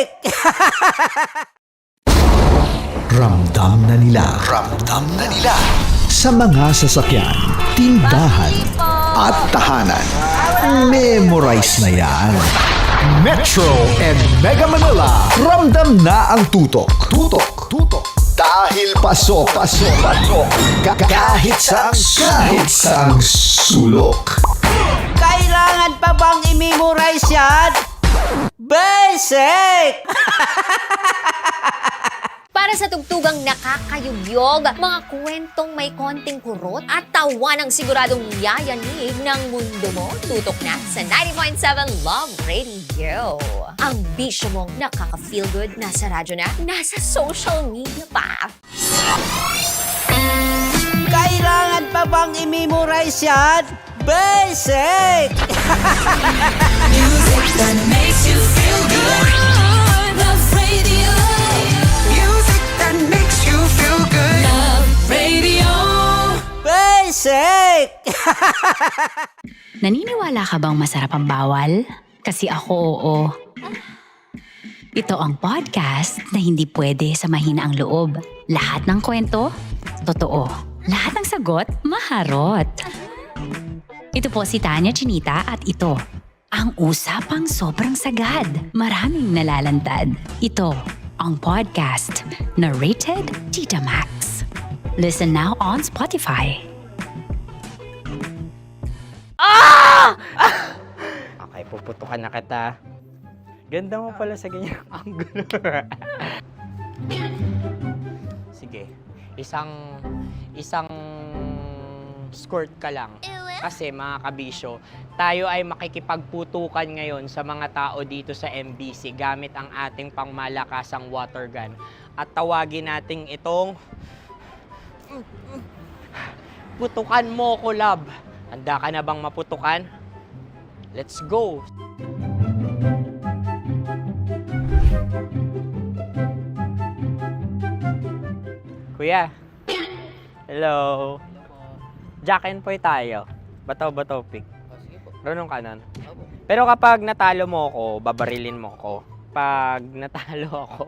Basic! Ramdam na nila. Sa mga sasakyan, tindahan, at tahanan. Memorize na yan. Metro and Mega Manila. Ramdam na ang tutok. Dahil pasok. Kahit saang sulok. Kailangan pa bang i-memorize yan? Basic! Para sa tugtugang nakakayugyog, mga kwentong may konting kurot at tawa ng siguradong yayanig ng mundo mo, tutok na sa 90.7 Love Radio. Ang bisyo mong nakaka-feel good, nasa radyo na, nasa social media pa. Kailangan pa bang i-memorize yan? Basic! Music that makes you feel good. Love Radio. Music that makes you feel good. Love Radio. Basic! Naniniwala ka bang masarap ang bawal? Kasi ako oo. Ito ang podcast na hindi pwede sa mahina ang loob. Lahat ng kwento, totoo. Lahat ng sagot, maharot. Ito po si Tanya Chinita at ito, ang usapang sobrang sagad. Maraming nalalantad. Ito, ang podcast na Rated Tita Max. Listen now on Spotify. Okay, puputukan na kita. Ganda mo pala sa ganyang angulo. Sige, isang skirt ka lang. Kasi mga kabisyo, tayo ay makikipagputukan ngayon sa mga tao dito sa MBC gamit ang ating pangmalakasang water gun. At tawagin natin itong putukan mo ko, love. Handa ka na bang maputukan? Let's go! Kuya. Hello. Jack and Poy tayo. Bato-bato pick. Sige po. Runong kanan. Opo. Pero kapag natalo mo ako, babarilin mo ako. Pag natalo ako,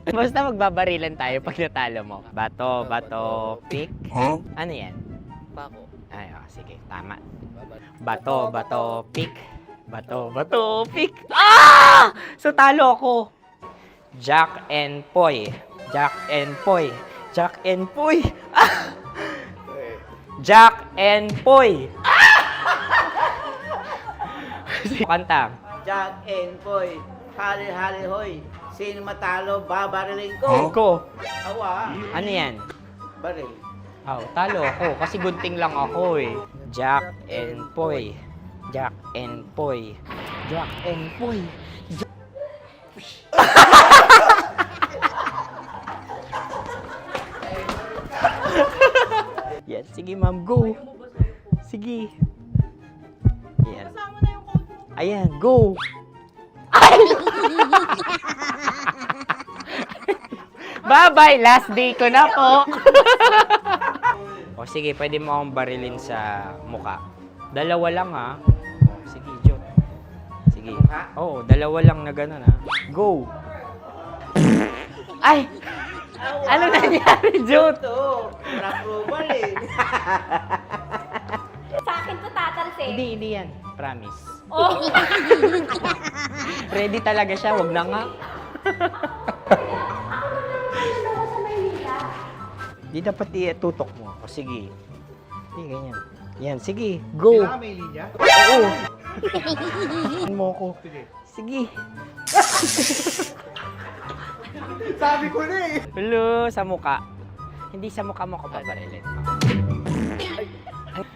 basta magbabarilan tayo pag natalo mo. Bato, pick. Ano yan? Pako. Ay, sige, tama. Babad. Bato, pick. Bato, pick. Ah! So, talo ako. Jack and Poy. Jack and Poy. Jack and Poy. Ah! Jack and Poy. Kanta. Jack and Poy, hali hoy. Sino matalo, babariling ko. Ko. Awa, Ano yan? baril. Oh, talo ako kasi gunting lang ako eh. Jack and Poy. Jack and Poy. Jack and Poy. Yan, sige ma'am, go. Sige. Yan. Ayan, go. Bye-bye, last day ko na po. O sige, pwede mo akong barilin sa muka. Dalawa lang ha. O, sige, Jot. Sige. Oo, dalawa lang na gano'n ha. Go. Ay! Ano nangyari, Jot? Ito, approval eh. Sa akin to tatalse. Hindi yan. Promise. Oh. Ready talaga siya, wag na nga. Di dapat tutok mo. O sige. Hindi, ganyan. Yan, sige. Go. Kailangan may linya? Oo. mo ko. Sige. Sabi ko na eh! Hello, sa muka. Hindi sa muka mo ko paparilin.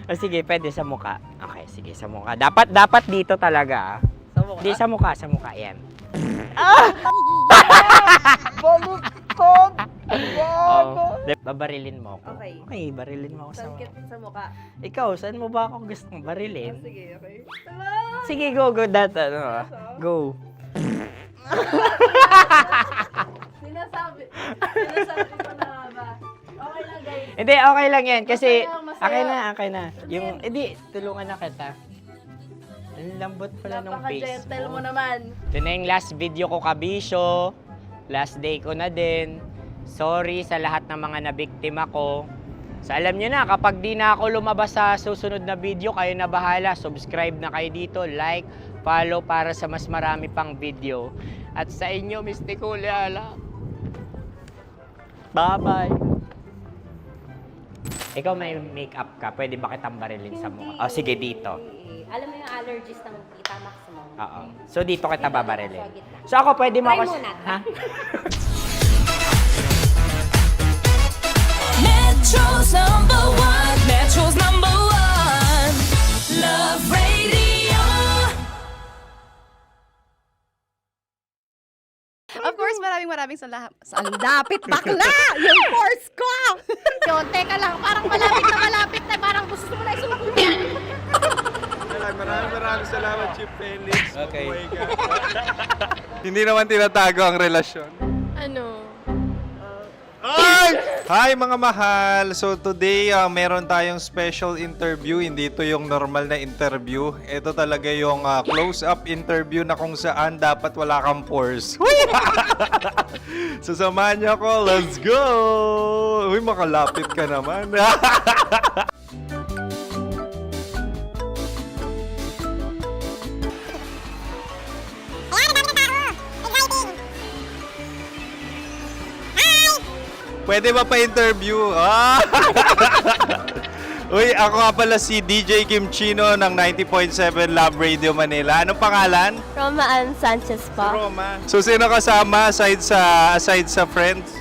O sige, pwede sa muka. Okay, sige, sa muka. Dapat dito talaga. Sa mukha? Hindi, sa muka, yan. Baluktot! Oh, babarilin mo ako. Okay. Okay, barilin mo ako sa muka. Sa mukha. Ikaw, saan mo ba ako gustong barilin? Sige, okay. Sige, go. Go. Sinasabi ko na ba? Okay lang guys. Hindi, okay lang yan. Kasi, Masaya, masaya. okay na. Yung, hindi, tulungan na kita. Ang lambot pala ng face Napaka-gentle mo mo. naman. Ito na yung last video ko, kabisyo. Last day ko na din. Sorry sa lahat ng mga nabiktima ko. So alam nyo na, kapag di na ako lumabas sa susunod na video, kayo na bahala. Subscribe na kayo dito, like, follow para sa mas marami pang video. At sa inyo, Mistiko Leala. Bye-bye. Ikaw may makeup ka, pwede ba kitang barilin sa mukha? Oh, sige, dito. Alam mo yung allergies ng Tita Max mo? Oo. So dito kita babarilin. Sa gitna. So ako pwede mo Try ako... muna. Ha? Metro's number one. Metro's number one. Love Radio. Of course, maraming salamat. Ang lapit bakla! Yung course ko! Yun, teka lang, parang malapit na, parang gusto mo na isulat. Maraming salamat, Chief Felix. Okay. Oh my God. Hindi naman tinatago ang relasyon. Ano? Ay! Hi mga mahal! So today, meron tayong special interview. Hindi ito yung normal na interview. Ito talaga yung close-up interview na kung saan dapat wala kang pores. So samahan niyo ako. Let's go! Uy, makalapit ka naman. Pwede ba pa-interview? Ah! Uy, ako nga pala si DJ Kim Chino ng 90.7 Love Radio Manila. Anong pangalan? Roma Ann Sanchez po. Roma. So, sino kasama aside sa friends?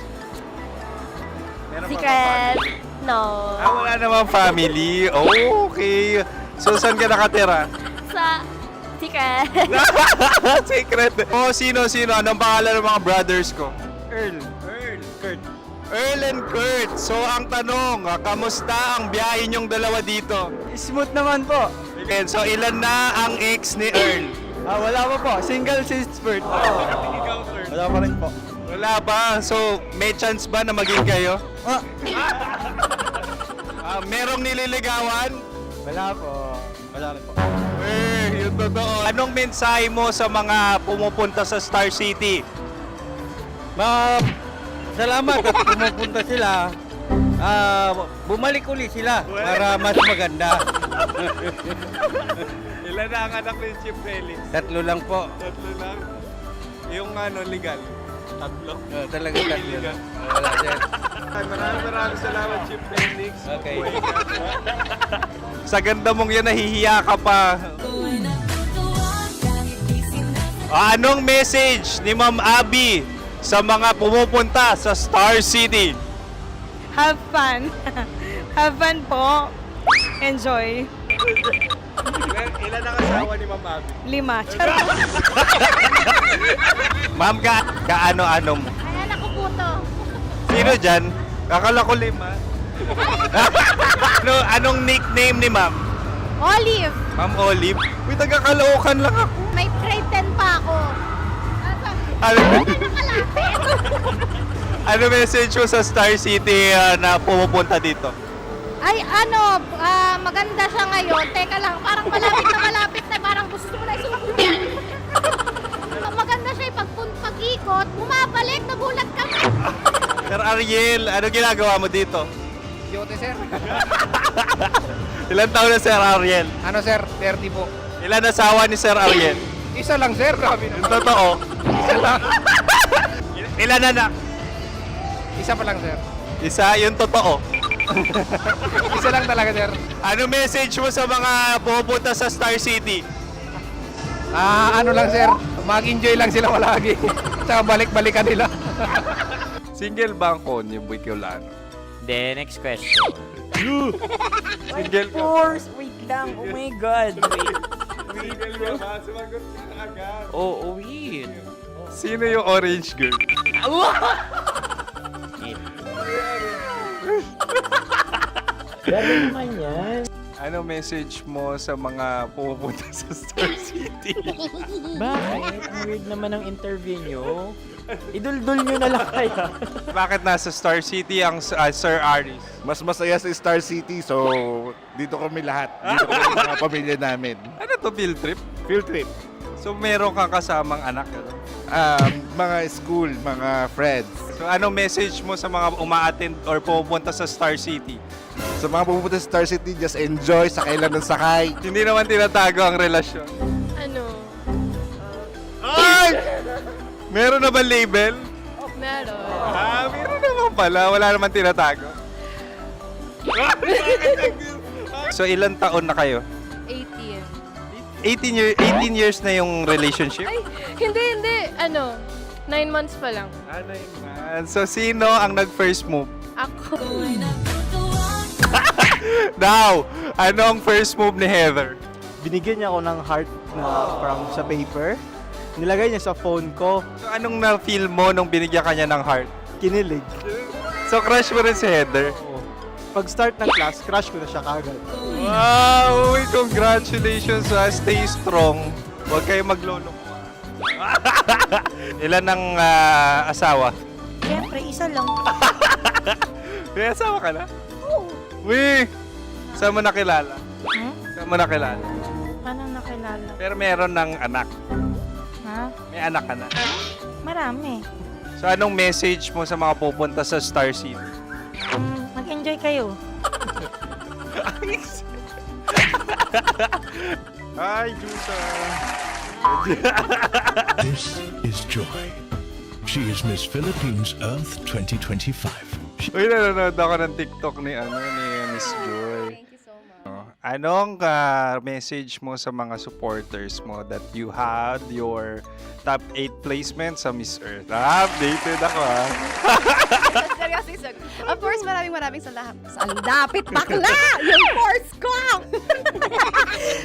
Meron ba Secret. family? No. Wala namang family. Oh, okay. So, saan ka nakatira? Sa secret. Secret. Oh, sino? Anong pangalan ng mga brothers ko? Earl, Kurt. Earl and Kurt. So, ang tanong, kamusta ang biyahe niyong dalawa dito? Smooth naman po. Okay, so ilan na ang ex ni Earl? Wala pa po. Single since birth. Wala pa rin po. Wala ba? So, may chance ba na maging kayo? Merong nililigawan? Wala po. Wala rin po. Yung totoo. Anong mensahe mo sa mga pumupunta sa Star City? Salamat at pumupunta sila. Bumalik uli sila para mas maganda. Ilan na ang anak ni Chief Felix? 3 lang po. 3 lang. Yung legal? 3. Talaga 3 lang. Wala sir. Maraming salamat, Chief Felix. Okay. Sa ganda mong yan, nahihiya ka pa. Anong message ni Ma'am Abby sa mga pumupunta sa Star City? Have fun. Have fun po. Enjoy. Ilan ang asawa ni Ma'am Abby? 5. Charot. Ma'am, kaano-ano mo? Ay, anak ko po to. Sino dyan? Akala ko 5. Anong nickname ni Ma'am? Olive. Ma'am Olive? Uy, taga-Caloocan lang ako. May grade 10 pa ako. Ano message mo sa Star City na pumupunta dito? Ay, maganda siya ngayon. Teka lang, parang malapit na, parang gusto mo na isulat. Maganda siya pag-ikot, bumabalik, nagulat kami. Sir Ariel, ano ginagawa mo dito? Yote sir. Ilan taon na Sir Ariel? Ano sir? 30 po. Ilan asawa ni Sir Ariel? Isa lang sir. Grabe Yung totoo. Ilan anak? Isa pa lang sir. Isa, yung totoo. Isa lang talaga sir. Ano message mo sa mga pupunta sa Star City? Ano lang sir. Mag-enjoy lang sila palagi. Tsaka balik-balikan nila. Single ba ang Connie Bicolano? Then, next question. Single ka? Wait lang. Oh my God. Single ka ba? Sumagot ka na agad. Oh, wait. Sino yung orange girl? Grabe naman yan. Ano message mo sa mga pumupunta sa Star City? Bakit? Ang weird naman ang interview nyo. Idul-dul nyo na lang kaya. Bakit nasa Star City ang Sir Aris? Mas masaya sa Star City, so dito kami lahat. Dito kami mga pamilya namin. Ano to, field trip? Field trip. So meron kang kasamang anak, ano? Mga school, mga friends. So anong message mo sa mga uma-attend or pupunta sa Star City? Sa mga pupunta sa Star City, just enjoy, sakay lang ng sakay. Hindi naman tinatago ang relasyon. Ano? Ay! Meron na ba label? Meron. Meron naman pala. Wala naman tinatago. So ilan taon na kayo? 18. 18 years na yung relationship? Ay, hindi. 9 months pa lang. Ano yun? So sino ang nag-first move? Ako. Now, anong first move ni Heather? Binigyan niya ako ng heart na from sa paper. Nilagay niya sa phone ko. So anong na-feel mo nung binigyan ka niya ng heart? Kinilig. So crush mo rin si Heather? Pag start ng class, crush ko na siya kagad. Wow! Uy, congratulations ha! Stay strong. Huwag kayo maglolo. Ilan ang asawa? Siyempre, isa lang. May asawa ka na? Oo. Uy! Saan mo nakilala? Saan mo nakilala? Paano nakilala? Pero meron ng anak. Ha? May anak ka na. Marami. So anong message mo sa mga pupunta sa Star City? Mag-enjoy kayo. Hi, Jusa! This is Joy. She is Miss Philippines Earth 2025. Uy, nanonood ako ng TikTok ni Miss Joy. Thank you so much. Anong message mo sa mga supporters mo that you had your top 8 placement sa Miss Earth? Updated ako ha. Seryously, sir. Of course, maraming salamat. Ang dapit bakla! Yung course ko!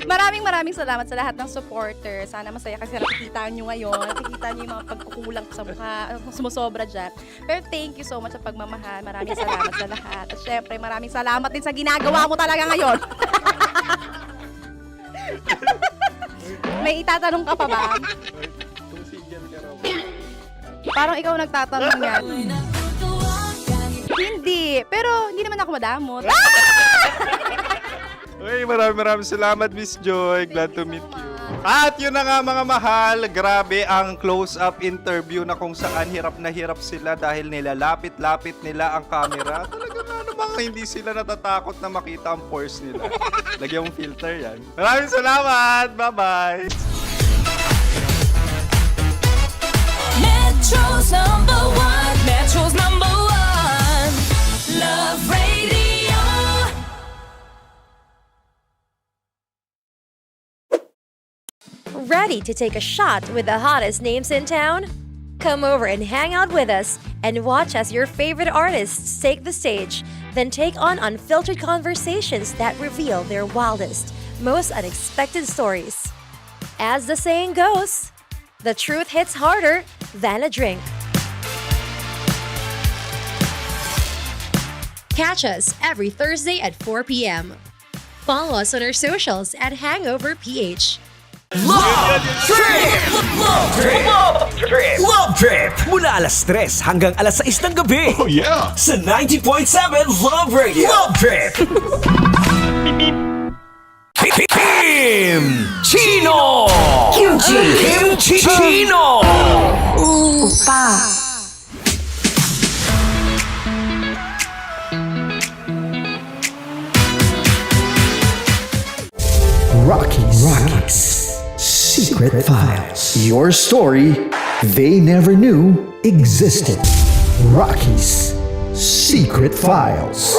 maraming salamat sa lahat ng supporter. Sana masaya kasi nakikita nyo ngayon. Nakikita nyo yung mga pagkukulang sa mukha, sumusobra dyan. Pero thank you so much sa pagmamahal. Maraming salamat sa lahat. At syempre, maraming salamat din sa ginagawa mo talaga ngayon. May itatanong ka pa ba? Parang ikaw nagtatanong yan. Hindi. Pero hindi naman ako madamot. Uy, maraming salamat, Miss Joy. Glad to meet you. At yun na nga mga mahal, grabe ang close-up interview na kung saan hirap na hirap sila dahil nilalapit-lapit nila ang camera. Talaga nga namang hindi sila natatakot na makita ang pores nila. Lagyan mong filter yan. Maraming salamat! Bye-bye! Metro's number one. Metro's number one. Love Radio. Ready to take a shot with the hottest names in town? Come over and hang out with us and watch as your favorite artists take the stage, then take on unfiltered conversations that reveal their wildest, most unexpected stories. As the saying goes, the truth hits harder than a drink. Catch us every Thursday at 4 p.m. Follow us on our socials at Hangover PH. Love Trip! Mula alas 3 hanggang alas 6 ng gabi. Oh yeah! Sa 90.7 Love Radio. Love Trip! Kim Chino! Kimchi Chino! Rockies. Secret Files. Your story they never knew existed. Rockies. Secret Files.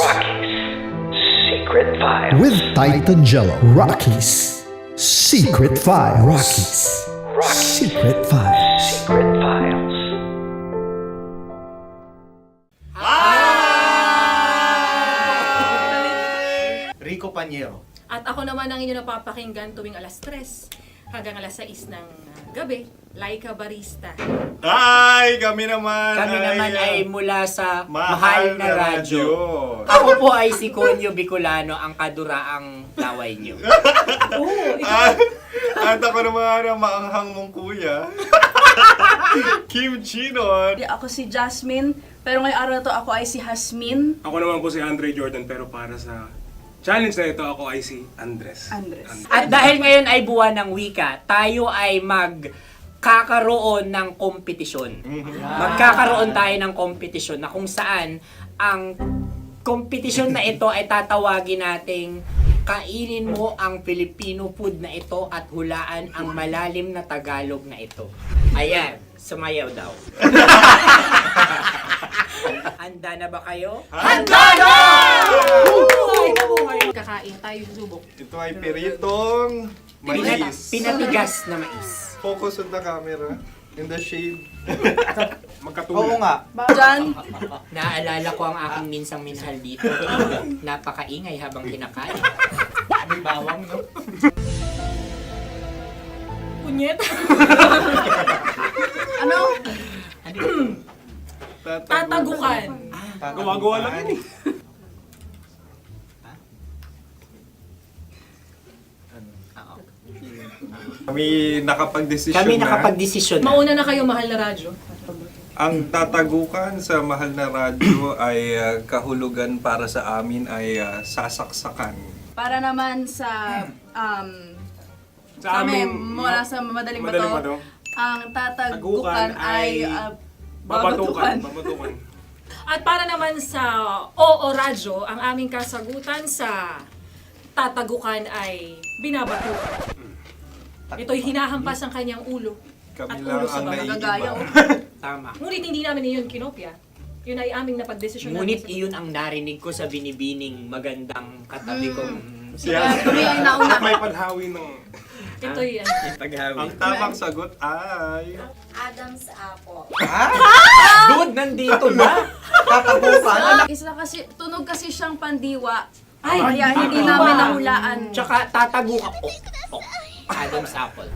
Secret Files. With Titan Jello. Rockies. Secret Files. Rockies. Secret Files. Secret Files. Rico Panyero. At ako naman ang inyo napapakinggan tuwing alas 3 hanggang alas 6 ng gabi, Laika Barista. Hi! Kami naman Ay mula sa Mahal na Radyo. Ako po ay si Conyo Bicolano, ang kaduraang laway nyo. At ako naman ang maanghang mong kuya. Kim Chino. Ako si Jasmine, pero ngayong araw na to ako ay si Hasmin. Ako naman po si Andre Jordan, pero para sa challenge na ito ako ay si Andres. At dahil ngayon ay buwan ng wika, tayo ay magkakaroon ng kompetisyon. Magkakaroon tayo ng kompetisyon na kung saan ang kompetisyon na ito ay tatawagin nating kainin mo ang Filipino food na ito at hulaan ang malalim na Tagalog na ito. Ayan, sumayaw daw. Handa na ba kayo? Handa na! Kakain tayo susubok. Ito ay piritong mais. Pinatigas na mais. Focus on the camera. In the shade. Oo nga. Diyan. Naalala ko ang aking minsang minahal dito. Napakaingay habang kinakain. May bawang, no? Punyet. Ano? Tatagukan. Gawa-gawa lang yun eh. Kami nakapag-desisyon Kami na. nakapag-desisyon na. Mauna na kayo, mahal na radyo. Ang tatagukan sa mahal na radyo ay kahulugan para sa amin ay sasaksakan. Para naman sa Sa amin, amin, mula sa madaling Madaling bato, Bato. ang tatagukan ay babatukan. babatukan. At para naman sa Oo Radyo, ang aming kasagutan sa tatagukan ay binabatukan. Ito'y hinahampas ang kanyang ulo. Kami At lang ulo sa ang baba. naiiba. Tama. Ngunit hindi namin iyon kinopya. Yun ay aming napagdesisyon Ngunit namin. iyon ang narinig ko sa binibining magandang katabi kong Kami ang nauna. May panhawi ng... Ito'y Ang tamang sagot ay... Adam's apple. Dude, nandito na! Tatagukan. Isa kasi, tunog kasi siyang pandiwa. Ay, Kaya hindi namin nahulaan. Tsaka tatago ka. Adam's apple.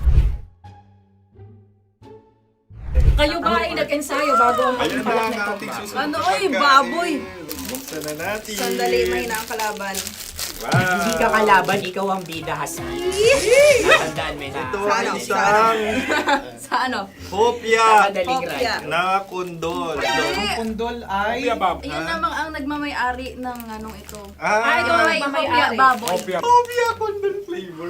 kayo ba ay nag-ensayo bago ang Ayan na pagpalat ang nito? ating susunod Ano, na oy, pagkain. baboy. Buksan na natin. Sandali, may nakakalaban. Wow. Hindi ka kalaban, ikaw ang bida, Hasmi. Natandaan mo na. Ito ay isang Sa ano? hopya Madaling Hopya. ride. na kundol. Ang pundol ay... Yun namang ang nagmamay-ari ng anong ito. Ah, Ito ay hopya baboy. hopya kundol flavor.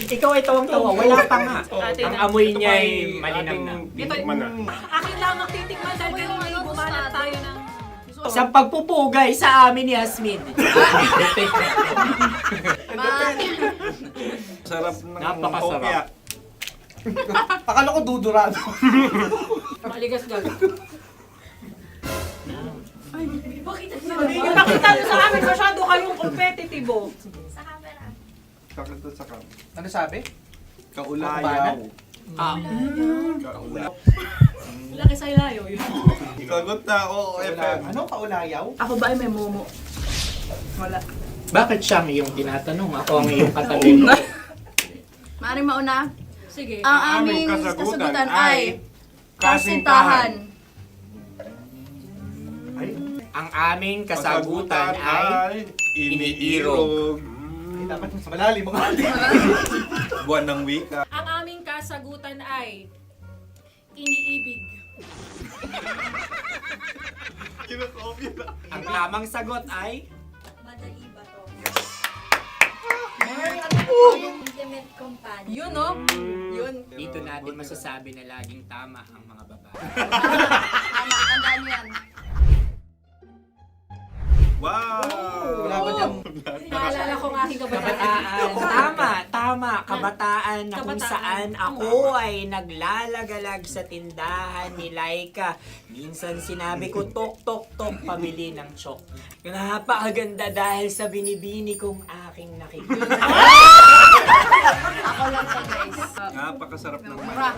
Ikaw ay tawang-tawa, wala pa nga. Atin Ang na. amoy niya ay malinang na. Titikman na. Akin lang ang titikman dahil kayo ngayon bumalat tayo ng... Sa pagpupugay sa amin ni Hasmin. Sarap ng Napakasarap. hopya. Akala ko dudurado. Maligas gal. Ay, bakit yung nakita nyo sa amin masyado kayong competitive oh. Kakanta sa kam. Ano sabi? Kaulayaw. Kaulayaw. Laki sa ilayo yun. Sagot na, oo, FM. Ano? Kaulayaw? Ako ba ay may momo? Wala. Bakit siyang iyong tinatanong? Ako ang iyong katabi. Maaaring mauna. Sige. Ang aming kasagutan ay kasintahan. Ang aming kasagutan ay iniirog. Dapat mas malalim mo. Buwan ng wika. Ang aming kasagutan ay iniibig. Kinakopya na. Ang tamang sagot ay Madali ba to? Intimate companion. Yun no? Yun. dito natin masasabi na laging tama ang mga babae. Tama, tandaan nyo yan. Wow! Wala ba dyan? Naalala ko ang aking kabataan. Kabataan. Tama. Kabataan na kung Kabataan. saan ako ay naglalagalag sa tindahan ni Laika. Minsan sinabi ko, tok, tok, tok, pamili ng chok. Napakaganda dahil sa binibini kong aking nakikita. Ako lang siya guys. Napakasarap ng Mura.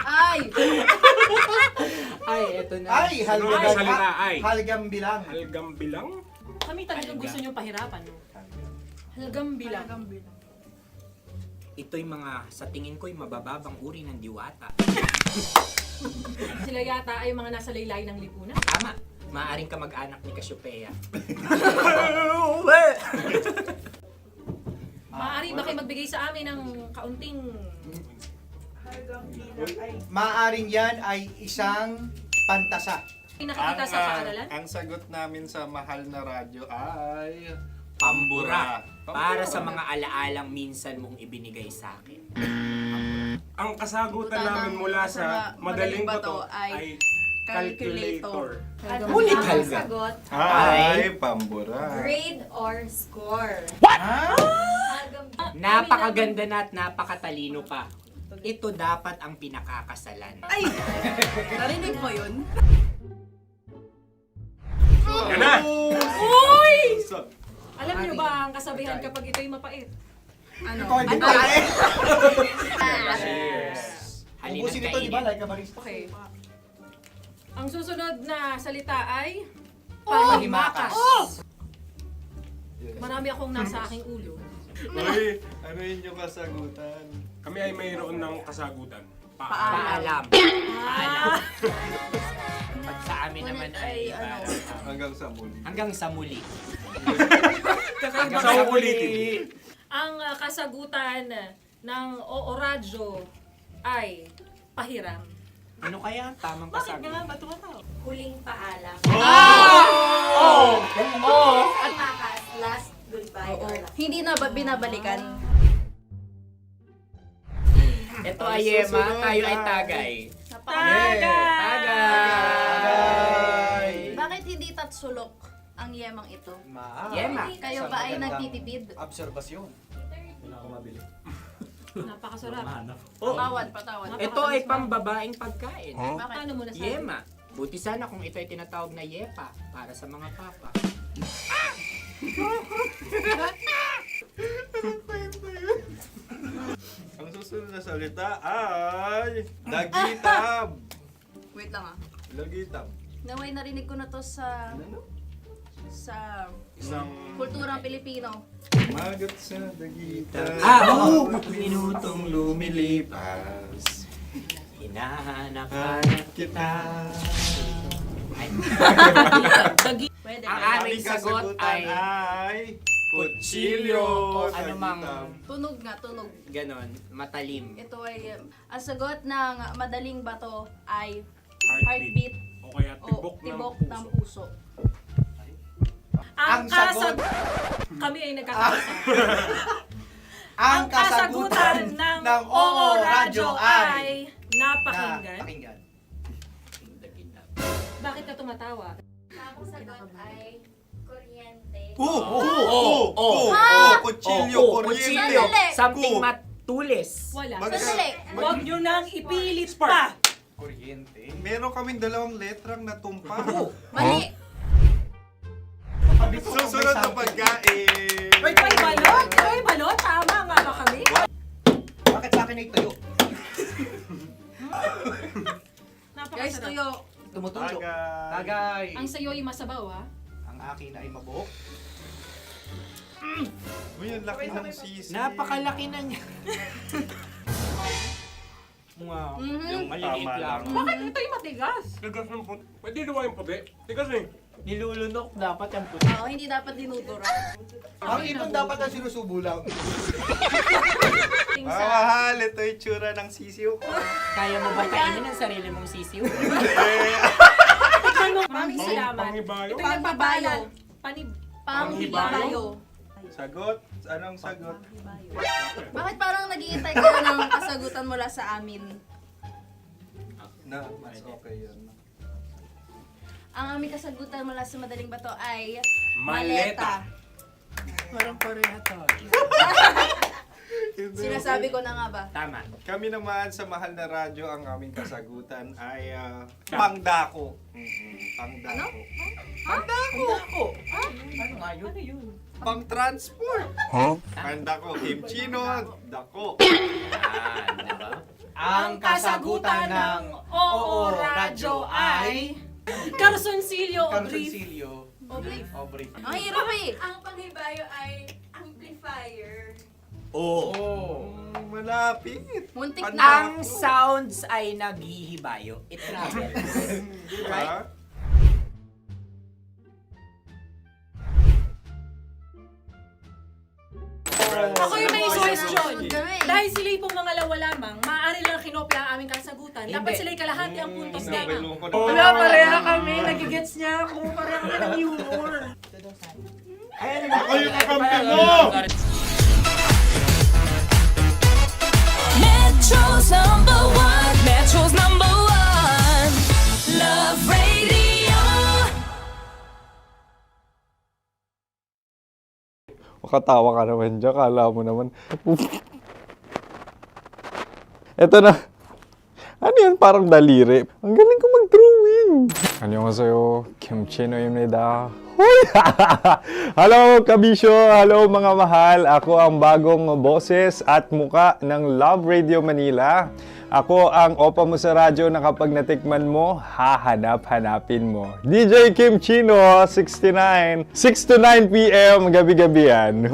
Ay! Ay, eto na. Ay, halgam. Salita ay. Halgam bilang. Halgam bilang? Kami talagang gusto nyo pahirapan. No? Halagang bilang. Ito'y mga, sa tingin ko'y mabababang uri ng diwata. Sila yata ay mga nasa laylay ng lipunan. Tama. Maaring ka mag-anak ni Cassiopeia. Maaari ba kayo magbigay sa amin ng kaunting... Maaring yan ay isang pantasa. Nakikita sa paaralan? Ang sagot namin sa mahal na radyo ay... Pambura. Para sa mga alaalang minsan mong ibinigay sa akin. Ang kasagutan namin mula sa madaling bato ay calculator. Ulikal ka. Sagot, Ay, pambura. grade or score. Napakaganda na at napakatalino pa. Ito dapat ang pinakakasalan. Ay! Narinig mo yun? Yan na! Uy! Alam niyo ba ang kasabihan kapag ito'y mapait? Ano? Halina kainin. Okay. Ang susunod na salita ay panghimakas. Marami akong nasa aking ulo. Uy, ano yun yung kasagutan? Kami ay mayroon ng kasagutan. Paalam. Pag sa amin naman ay Hanggang sa muli. hanggang sa muli. Sa ulitin. Ang kasagutan ng Oo Radyo ay pahiram. Ano kaya ang tamang kasagutan? Huling paalam. Oh! Panghimakas, last goodbye or last. Hindi na ba binabalikan? Ito ay Yema, tayo ay Tagay. Tagay! Bakit hindi tatsulok ang yemang ito? Yema. Kayo ba ay nagtitipid? Obserbasyon. Napakasarap. Patawad. Ito ay pambabaeng pagkain. Paano mo nasabi? Yema. Buti sana kung ito ay tinatawag na Yepa para sa mga papa. Ang susunod na salita ay... Dagitab! Wait lang ah. Dagitab. Naway narinig ko na to sa Isang... kulturang Pilipino. Magat sa dagitab. Oo! Minutong lumilipas. Hinahanap-hanap kita. Pwede. Ang aming sagot ay kutsilyo o anumang Tunog nga, tunog. ganon, matalim. Ito ay, ang sagot ng madaling bato ay Heartbeat. heartbeat O kaya o tibok tibok ng ng puso. puso. Ang kasagutan... Kami ay nagkakaisa. Ang kasagutan ng Oo Radyo ay napakinggan. Bakit ka tumatawa? Ang sagot ay kuryente. Kutsilyo, kuryente. Sandali. Something matulis. Wala. Sandali. Huwag nyo nang ipilit pa. Kuryente. Meron kaming dalawang letrang natumpa. Mali. Susunod na pagkain. May balot? May balot? Tama nga ba kami? Bakit sa akin ay tuyo? Guys, Napakasarap. tuyo. Tumutulo. Tagay. Tagay. Ang sayo ay masabaw ha? Ang akin ay mabuhok. Uy, ang laki ng sisi. Napakalaki na niya. Wow. Yung maliliit Tama lang. lang. Bakit ito'y matigas? Tigas ng puti. Pwede naman yung puti. Tigas eh. Nilulunok dapat ang puti. Oo, hindi dapat dinudura. Ang ipon dapat ang sinusubo lang. Mahal, ito yung tsura ng sisiw ko. Kaya mo ba kainin ang sarili mong sisiw? Maraming salamat. Panghibayo. Ito'y nagpapalan. Panghibayo. Sagot? Anong sagot? Bakit parang nag-iintay ka ng kasagutan mula sa amin? Na, mas okay yun. Ang aming kasagutan mula sa madaling bato ay Maleta. Parang pareha tayo. Sinasabi ko na nga ba? Tama. Kami naman sa mahal na radyo, ang aming kasagutan ay pangdako. Pangdako. Pangdako. Ano nga yun? Pang-transport. Pangdako, kimchino, dako. Diba? Ang kasagutan ng Oo Radyo ay Carsoncillo o Brief. Carsoncillo. O brief. Ang hirap eh. Ang panghibayo ay amplifier. Oo. Malapit. Muntik Pangdako. na. Ang sounds ay naghihibayo. It travels. Diba? Ako yung may suggestion. Kami. Dahil Dahil sila'y pong mga lawa lamang, maaari lang kinopya ang aming kasagutan. Dapat sila'y kalahati ang puntos lamang. Wala, pareha kami. Nagigets niya ako. Pareha kami ng humor. Ako yung kakampi mo! Metro's number one. Metro's number one. Love Radio. Makatawa ka naman dyan. Kala mo naman. Eto na. Ano yan? Parang daliri. Ang galing ko mag-drawing. 안녕하세요. 김치노입니다. Hello, kabisyo! Hello, mga mahal! Ako ang bagong boses at muka ng Love Radio Manila. Ako ang opa mo sa radyo na kapag natikman mo, hahanap-hanapin mo. DJ Kim Chino, 69. 6 to 9 p.m. gabi-gabi yan.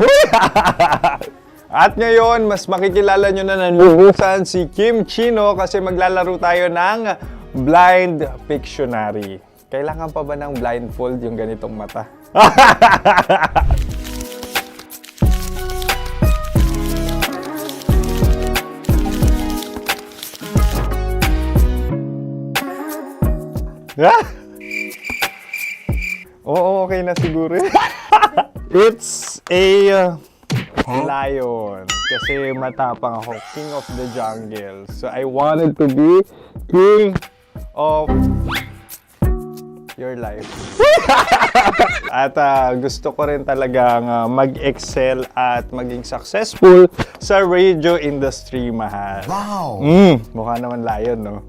At ngayon, mas makikilala nyo na nanuhusan si Kim Chino kasi maglalaro tayo ng Blind Pictionary. Kailangan pa ba ng blindfold yung ganitong mata? Oo, okay na siguro. It's a lion. Kasi matapang ako. King of the jungle. So I wanted to be king of your life. At gusto ko rin talagang mag-excel at maging successful sa radio industry, mahal. Wow! Mukha naman lion, no?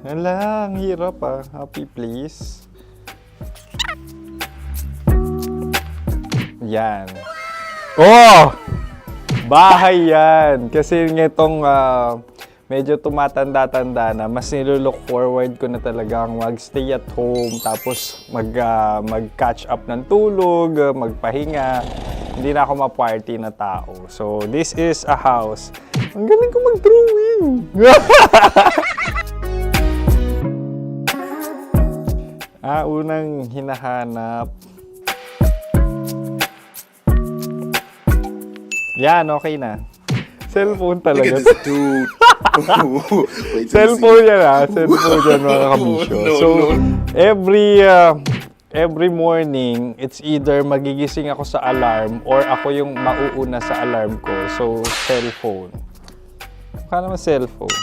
Hala, ang hirap Happy, please. Yan. Oh! Bahay yan. Kasi nitong medyo tumatanda-tanda na, mas nilulook forward ko na talagang mag-stay at home, tapos mag-catch up ng tulog, magpahinga. Hindi na ako ma-party na tao. So, this is a house. Ang galing ko mag-drawing! Unang hinahanap. Yan, okay na. Cellphone talaga. Dude. Cellphone yan Cellphone yan, mga kabisyo. So, every morning, it's either magigising ako sa alarm or ako yung mauuna sa alarm ko. So, cellphone. Mukha naman cellphone.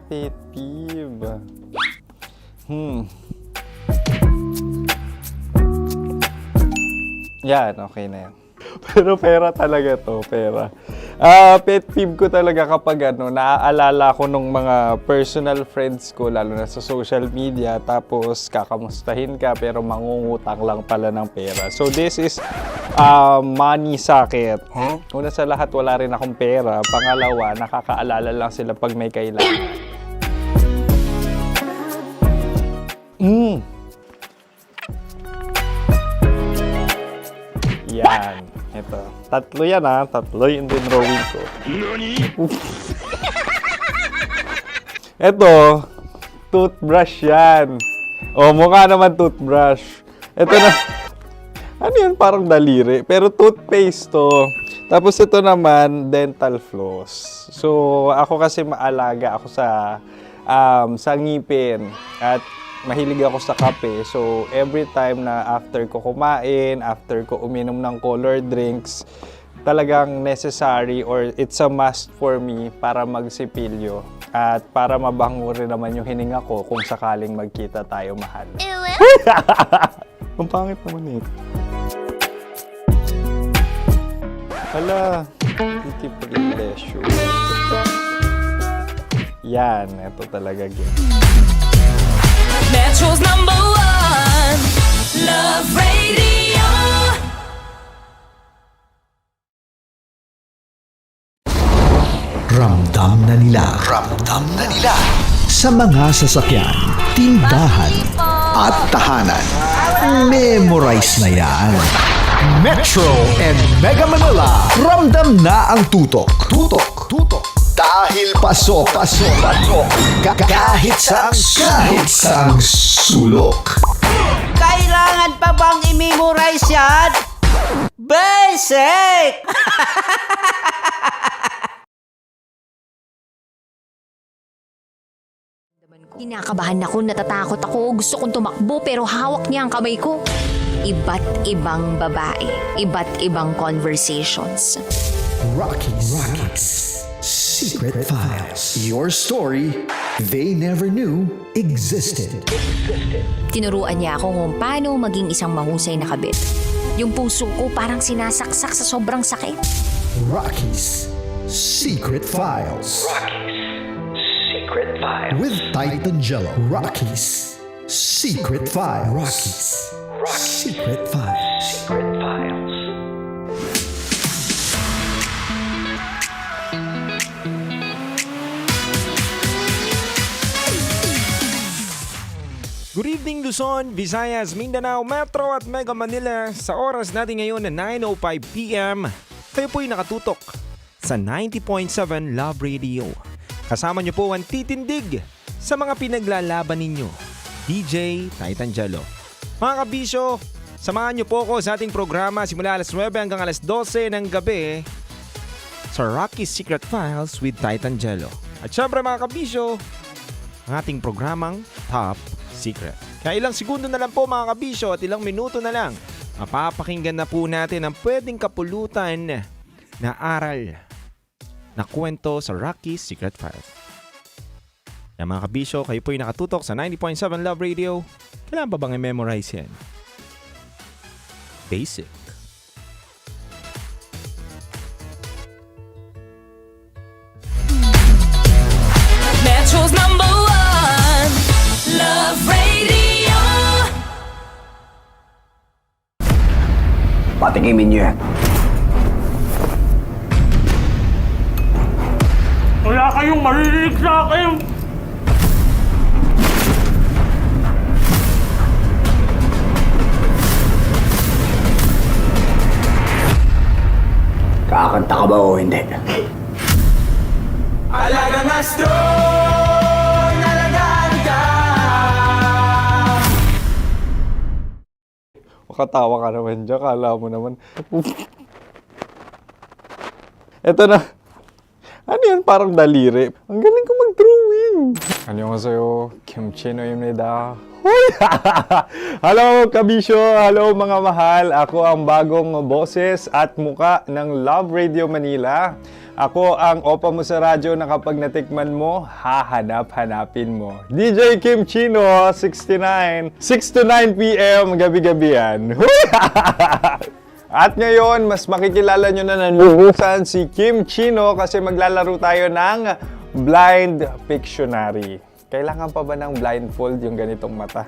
Pet peeve. Yan, okay na yan. Pero pera talaga to, pera. Pet peeve ko talaga kapag naaalala ko nung mga personal friends ko, lalo na sa social media, tapos kakamustahin ka pero mangungutang lang pala ng pera. So this is money sakit. Una sa lahat, wala rin akong pera. Pangalawa, nakakaalala lang sila pag may kailangan. Yan. Ito. Tatlo yan Tatlo yung dinrawing ko. Ito. Toothbrush yan. Mukha naman toothbrush. Ito na. Ano yan? Parang daliri. Pero toothpaste to. Tapos ito naman, dental floss. So, ako kasi maalaga ako sa ngipin. At mahilig ako sa kape. So, every time na after ko kumain, after ko uminom ng colored drinks, talagang necessary or it's a must for me para magsipilyo. At para mabango rin naman yung hininga ko kung sakaling magkita tayo, mahal. Ang pangit naman ito. Hala, hindi privilege. Yan, ito talaga. Metro's number one. Love Radio. Ramdam na nila sa mga sasakyan, tindahan at tahanan. Memorize na yan. Metro and Mega Manila, ramdam na ang tutok. Dahil pasok. Kahit saang sulok. Kailangan pa bang i-memorize yan? Basic! Kinakabahan ako, natatakot ako, gusto kong tumakbo pero hawak niya ang kamay ko. Iba't ibang babae, iba't ibang conversations. Rocky's Secret Files. Your story they never knew existed. Tinuruan niya ako kung paano maging isang mahusay na kabit. Yung puso ko parang sinasaksak sa sobrang sakit. Rocky's Secret Files. Secret Files. With Titan Jello. Rocky's Secret Files. Rocky's Secret Files. Secret Files. Good evening Luzon, Visayas, Mindanao, Metro at Mega Manila. Sa oras natin ngayon na 9:05 PM, kayo po'y nakatutok sa 90.7 Love Radio. Kasama niyo po ang titindig sa mga pinaglalaban ninyo, DJ Titan Jello. Mga kabisyo, samahan niyo po ako sa ating programa simula alas 9 hanggang alas 12 ng gabi sa Rocky's Secret Files with Titan Jello. At syempre mga kabisyo, ang ating programang Top Secret. Kaya ilang segundo na lang po mga kabisyo at ilang minuto na lang, mapapakinggan na po natin ang pwedeng kapulutan na aral na kwento sa Rocky's Secret Files. Kaya mga kabisyo, kayo po'y nakatutok sa 90.7 Love Radio. Kailangan ba bang i-memorize yan? Basic. Metro's number one, Love Radio. Patikimin niyo yan. Wala kayong maririnig sa akin! Kakanta ka ba o hindi? Alagang astro, nalagaan ka! Makatawa ka naman dyan, kala mo naman. Eto na. Ano yan? Parang daliri. Ang galing ko mag-drawing. 안녕하세요. 김치노입니다. Hello, kabisyo! Hello, mga mahal! Ako ang bagong boses at muka ng Love Radio Manila. Ako ang opa mo sa radyo na kapag natikman mo, hahanap-hanapin mo. DJ Kim Chino, 69. 6 to 9 p.m. gabi-gabi yan. At ngayon, mas makikilala nyo na nanuhusan si Kim Chino kasi maglalaro tayo ng Blind Pictionary. Kailangan pa ba ng blindfold yung ganitong mata?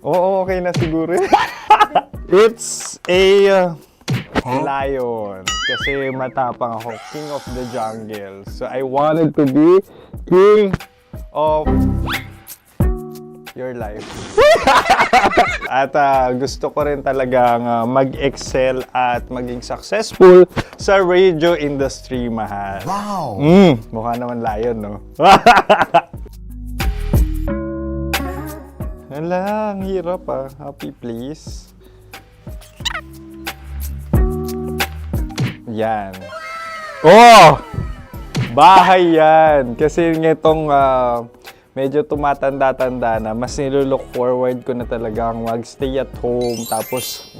Oo, okay na siguro. It's a lion. Kasi matapang ako. King of the jungle. So I wanted to be king of your life. At gusto ko rin talagang mag-excel at maging successful sa radio industry, mahal. Wow! Mukha naman lion, no? Hala, ang hirap ah. Happy, please. Yan. Oh! Bahay yan. Kasi nitong medyo tumatanda-tanda na, mas nilook forward ko na talagang mag-stay at home, tapos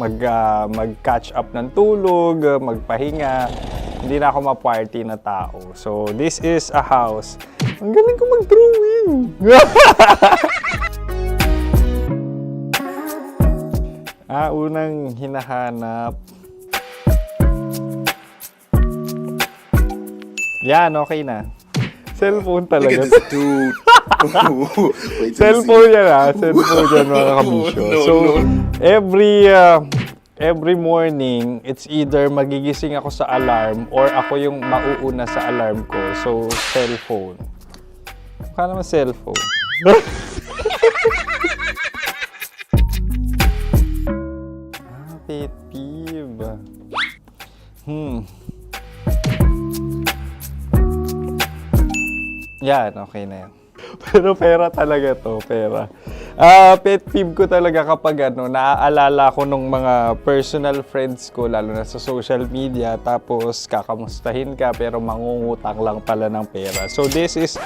mag-catch up ng tulog, magpahinga. Hindi na ako ma-party na tao. So, this is a house. Ang galing ko mag-drawing! Unang hinahanap. Yan, okay na. Cellphone talaga. Cellphone yan Cellphone yan, mga kabisyo. So, every morning, it's either magigising ako sa alarm or ako yung mauuna sa alarm ko. So, cellphone. Mukha naman cellphone. Yan, okay na yan. Pero pera talaga to, pera. Pet peeve ko talaga kapag naaalala ko nung mga personal friends ko, lalo na sa social media, tapos kakamustahin ka pero mangungutang lang pala ng pera. So this is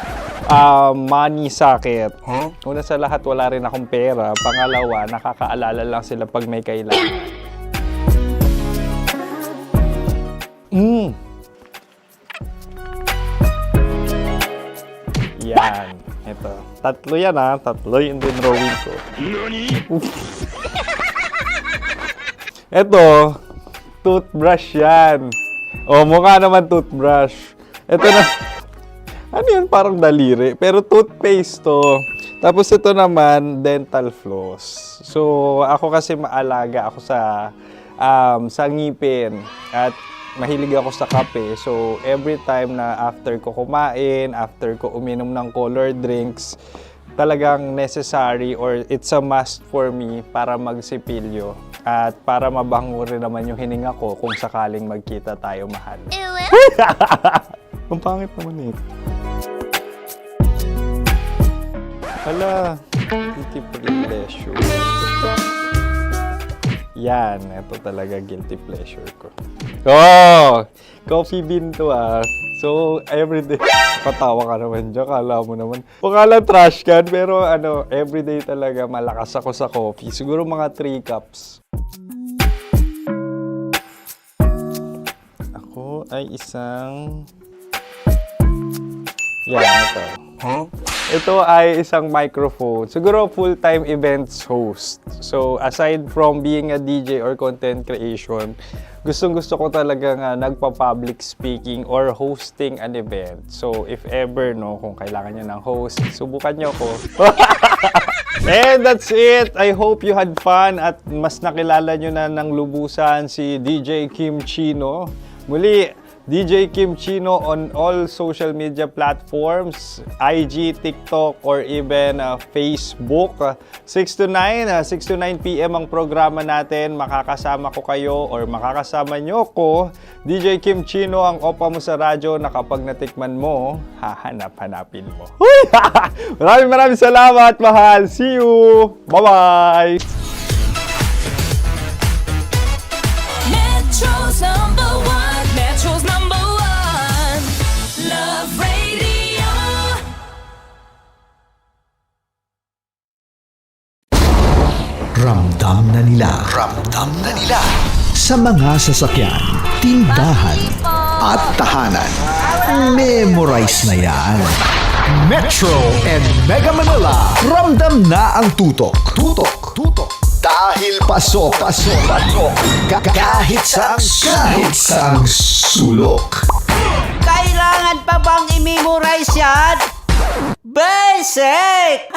money sakit. Una sa lahat, wala rin akong pera. Pangalawa, nakakaalala lang sila pag may kailangan. Yan. Ito. Tatlo yan Tatlo yung dinrawing ko. Ito. Toothbrush yan. O, mukha naman toothbrush. Ito na. Ano yun? Parang daliri. Pero toothpaste to. Tapos ito naman, dental floss. So, ako kasi maalaga ako sa ngipin. At mahilig ako sa kape. So, every time na after ko kumain, after ko uminom ng colored drinks, talagang necessary or it's a must for me para magsipilyo at para mabango rin naman yung hininga ko kung sakaling magkita tayo, mahal. Ang pangit naman ito. Hala, guilty pleasure. Yan, ito talaga guilty pleasure ko. Oh! Coffee bean to So, everyday. Patawa ka naman dyan. Kala mo naman. Pakala trash can, pero everyday talaga malakas ako sa coffee. Siguro mga 3 cups. Ako ay isang... Yan, ito. Ito ay isang microphone. Siguro full-time events host. So, aside from being a DJ or content creation, gustong-gusto ko talagang nagpa-public speaking or hosting an event. So, if ever, kung kailangan nyo ng host, subukan nyo ko. And that's it. I hope you had fun at mas nakilala nyo na ng lubusan si DJ Kim Chino. Muli, DJ Kim Chino on all social media platforms, IG, TikTok, or even Facebook. 6 to 9 p.m. ang programa natin. Makakasama ko kayo or makakasama nyo ko. DJ Kim Chino, ang opa mo sa radyo na kapag natikman mo, hahanap-hanapin mo. Maraming salamat, mahal. See you! Bye-bye! Metro's number one. Metro's number one. Love Radio. Ramdam na nila sa mga sasakyan, tindahan at tahanan. Memorize na yan. Metro and Mega Manila, ramdam na ang tutok. Dahil pasok. Kahit saang sulok. Kailangan pa bang i-memorize yan? Basic!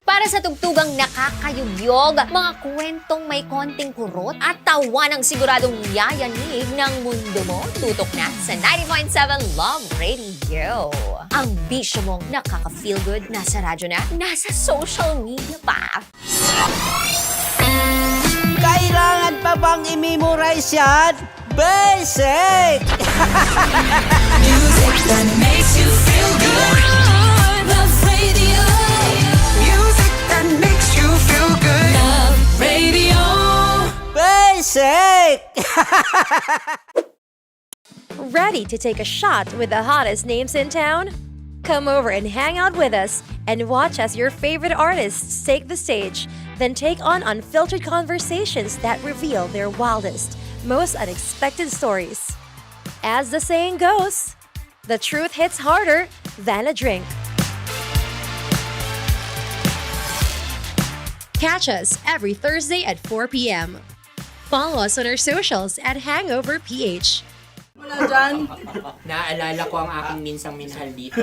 Para sa tugtugang nakakayugyog, mga kwentong may konting kurot at tawa ng siguradong yayanig ng mundo mo, tutok na sa 90.7 Love Radio. Ang bisyo mong nakaka-feel good, nasa radyo na, nasa social media pa. Kailangan pa bang i-memorize yan? Basic! Music that makes you feel good. Love Radio. Music that makes you feel good. Love Radio. Basic! Ready to take a shot with the hottest names in town? Come over and hang out with us and watch as your favorite artists take the stage, then take on unfiltered conversations that reveal their wildest, most unexpected stories. As the saying goes, the truth hits harder than a drink. Catch us every Thursday at 4 p.m. Follow us on our socials at Hangover PH. Wala dyan. Naaalala ko ang aking minsang minahal dito.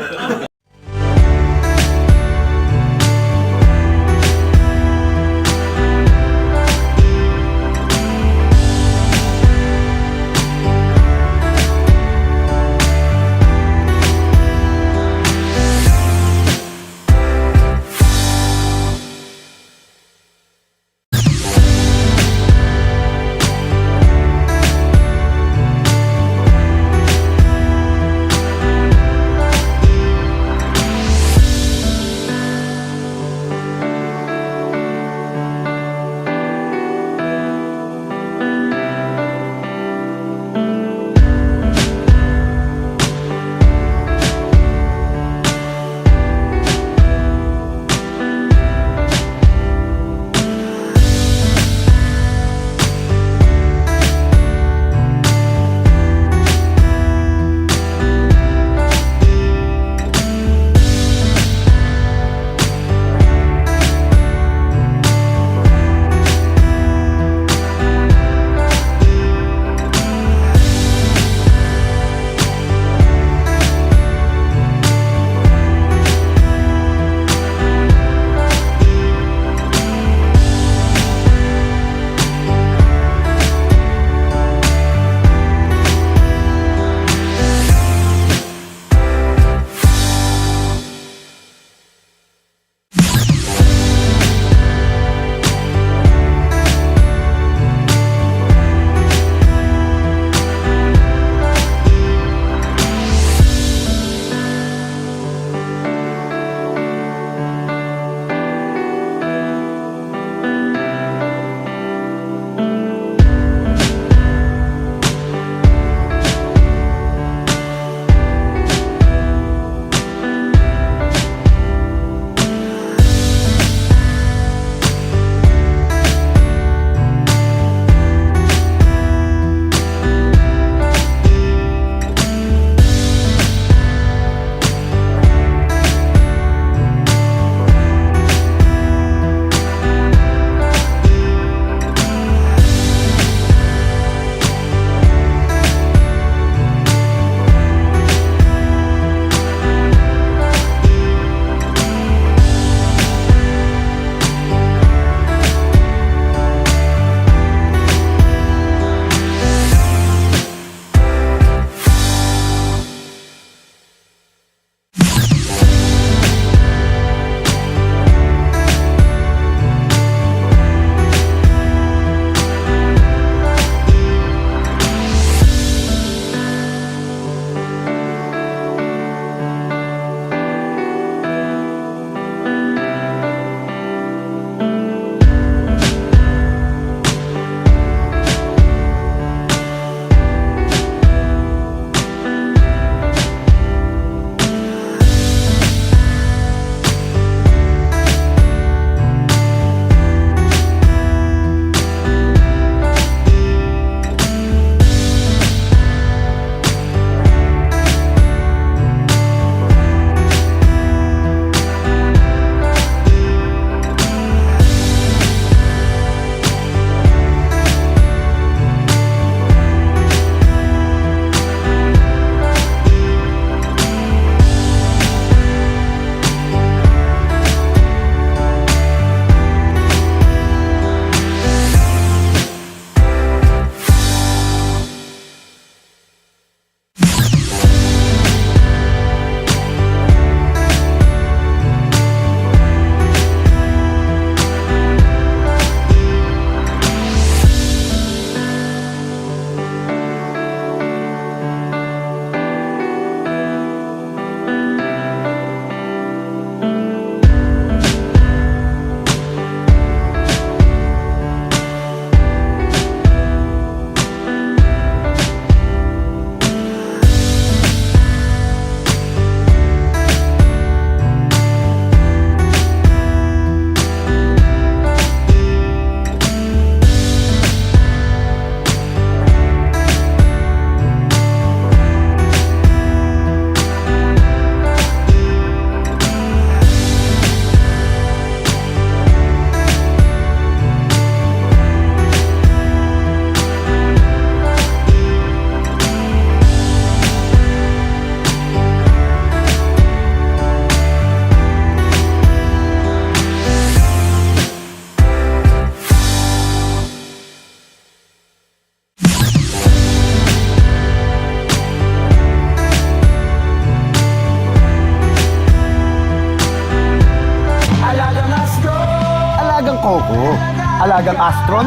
Coco. Alagang Astron,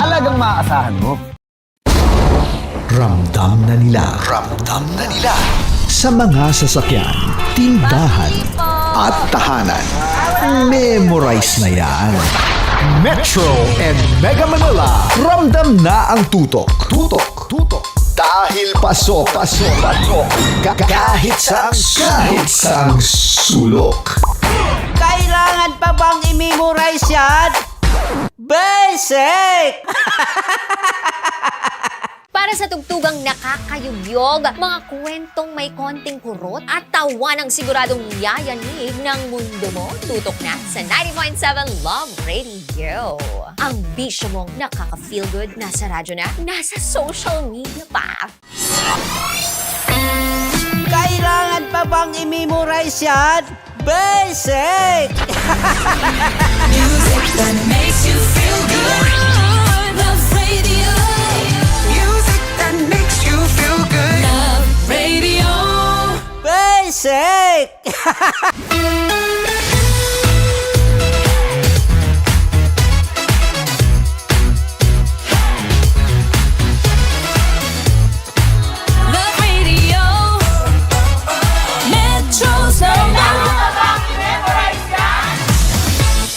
alagang maaasahan mo. Ramdam na nila sa mga sasakyan, tindahan at tahanan. Memorize na yan. Metro and Mega Manila, ramdam na ang tutok. Dahil pasok. Kahit saang sulok. Kailangan pa bang i-memorize yan? Basic! Para sa tugtugang nakakayugyog, mga kwentong may konting kurot at tawa ng siguradong yayanig ng mundo mo, tutok na sa 90.7 Love Radio. Ang bisyo mong nakaka-feel good, nasa radyo na, nasa social media pa. Kailangan pa bang i-memorize yan? Basic! Music that makes you feel good. Love Radio. Music that makes you feel good. Love Radio. Basic! Love Radio. Metro's number.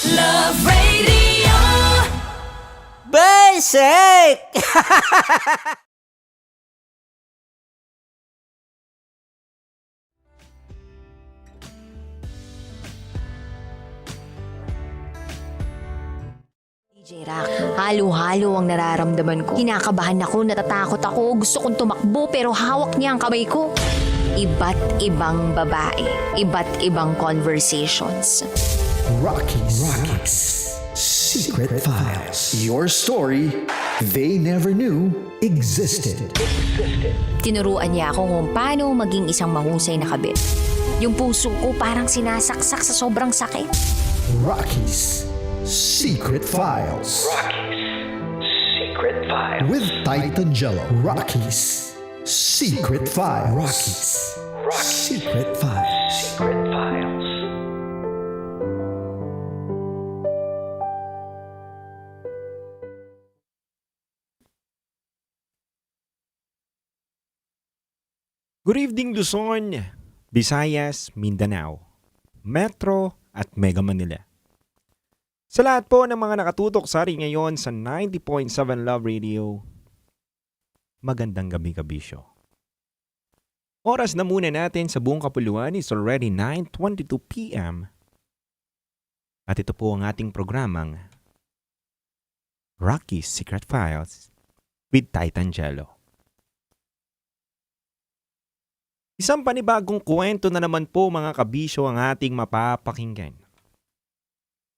Love Radio. Basic! DJ Rock, halo-halo ang nararamdaman ko. Kinakabahan ako, natatakot ako, gusto kong tumakbo pero hawak niya ang kamay ko. Iba't ibang babae, iba't ibang conversations. Rockies. Secret Files. Your story they never knew existed. Tinuruan niya ako kung paano maging isang mahusay na kabit. Yung puso ko parang sinasaksak sa sobrang sakit. Rockies Secret Files. With Titan Jello. Rockies Secret Files. Secret Files. Good evening Luzon, Visayas, Mindanao, Metro at Mega Manila. Sa lahat po ng mga nakatutok sa atin ngayon sa 90.7 Love Radio, magandang gabi kabisyo. Oras na muna natin sa buong kapuluan is already 9:22 p.m. At ito po ang ating programang Rocky's Secret Files with Titan Jello. Isang panibagong kwento na naman po mga kabisyo ang ating mapapakinggan.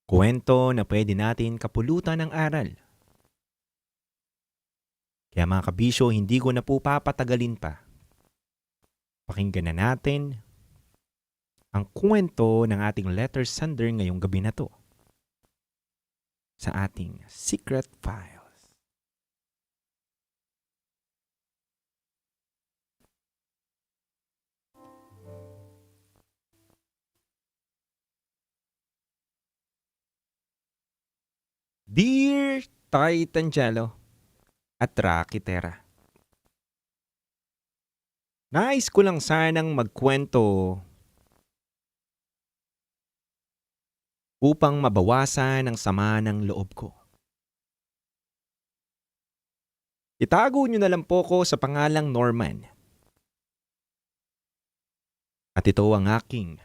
Kwento na pwede natin kapulutan ng aral. Kaya mga kabisyo, hindi ko na po papatagalin pa. Pakinggan na natin ang kwento ng ating letter sender ngayong gabi na to sa ating Secret File. Dear Titan Jello at Rocky Terra, nais ko lang sanang magkwento upang mabawasan ang sama ng loob ko. Itago niyo na lang po ko sa pangalang Norman. At ito ang aking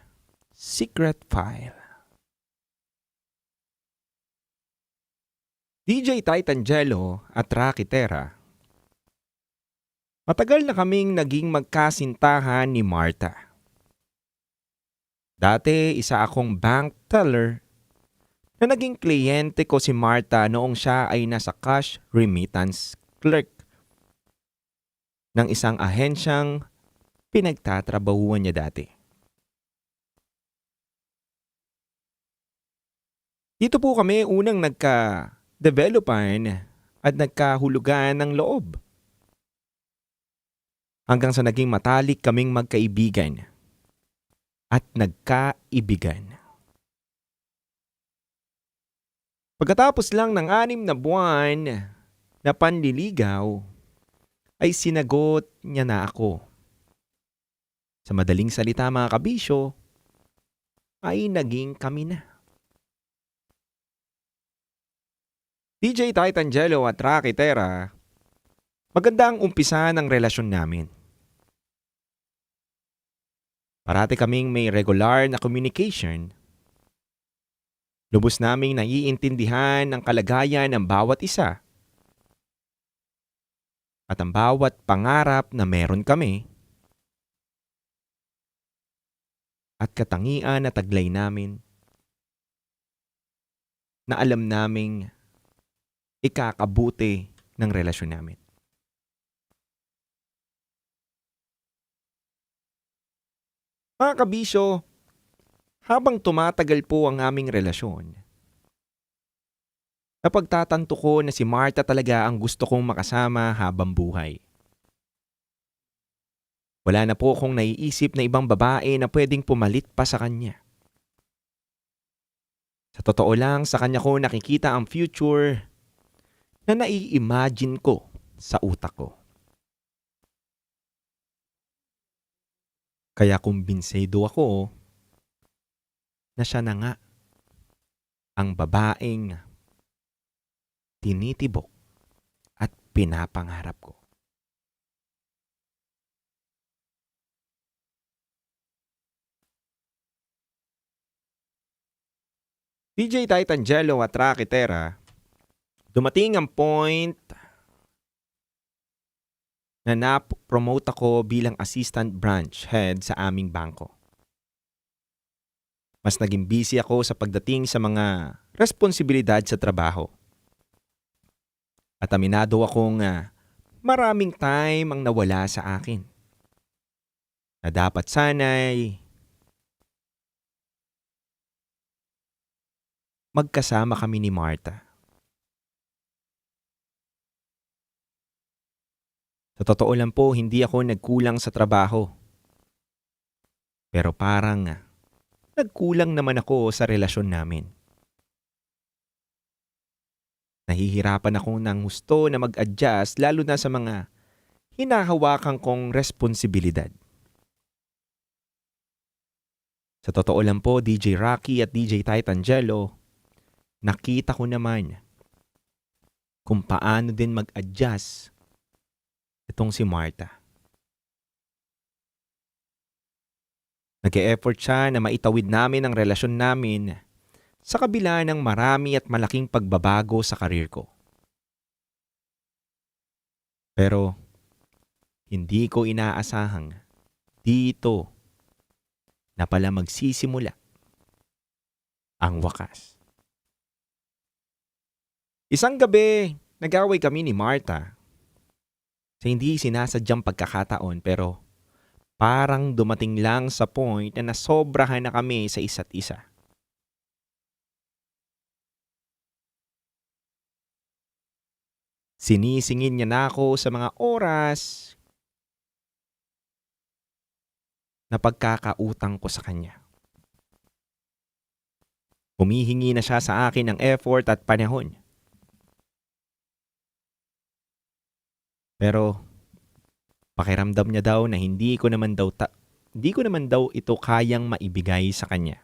secret file. DJ Titan Jello at Rocky Terra, matagal na kaming naging magkasintahan ni Martha. Dati isa akong bank teller na naging kliyente ko si Martha noong siya ay nasa cash remittance clerk ng isang ahensyang pinagtatrabahuan niya dati. Dito po kami unang nagka-developan at nagkahulugan ng loob. Hanggang sa naging matalik kaming magkaibigan at nagkaibigan. Pagkatapos lang ng 6 na buwan na panliligaw, ay sinagot niya na ako. Sa madaling salita mga kabisyo, ay naging kami na. DJ Titangelo at Rocky Terra, maganda ang umpisa ng relasyon namin. Parati kaming may regular na communication. Lubos naming naiintindihan ang kalagayan ng bawat isa at ang bawat pangarap na meron kami at katangian na taglay namin na alam naming ikakabuti ng relasyon namin. Mga kabisyo, habang tumatagal po ang aming relasyon, napagtatanto ko na si Marta talaga ang gusto kong makasama habang buhay. Wala na po akong naiisip na ibang babae na pwedeng pumalit pa sa kanya. Sa totoo lang, sa kanya ko nakikita ang future na nai-imagine ko sa utak ko. Kaya kumbinsido ako na siya na nga ang babaeng tinitibok at pinapangarap ko. DJ Titangelo at Rocky Terra, dumating ang point na na-promote ako bilang assistant branch head sa aming bangko. Mas naging busy ako sa pagdating sa mga responsibilidad sa trabaho. At aminado akong maraming time ang nawala sa akin. Na dapat sana'y magkasama kami ni Marta. Sa totoo lang po, hindi ako nagkulang sa trabaho. Pero parang nagkulang naman ako sa relasyon namin. Nahihirapan ako ng gusto na mag-adjust lalo na sa mga hinahawakan kong responsibilidad. Sa totoo lang po, DJ Rocky at DJ Titangelo, nakita ko naman kung paano din mag-adjust itong si Marta. Nag-e-effort siya na maitawid namin ang relasyon namin sa kabila ng marami at malaking pagbabago sa karir ko. Pero hindi ko inaasahang dito na pala magsisimula ang wakas. Isang gabi, nag-away kami ni Marta sa hindi sinasadyang pagkakataon pero parang dumating lang sa point na nasobrahan na kami sa isa't isa. Sinisingin niya na ako sa mga oras na pagkakautang ko sa kanya. Humihingi na siya sa akin ng effort at panahon. Pero pakiramdam niya daw na hindi ko naman daw ito kayang maibigay sa kanya.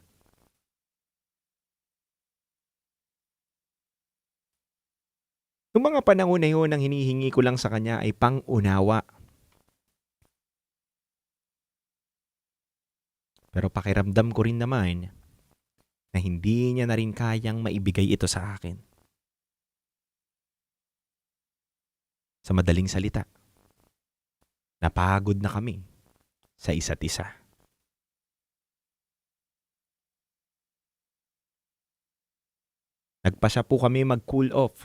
Noong mga panahon na yun, ang hinihingi ko lang sa kanya ay pang-unawa. Pero pakiramdam ko rin naman na hindi niya na rin kayang maibigay ito sa akin. Sa madaling salita, napagod na kami sa isa't isa. Nagpasya po kami mag-cool off.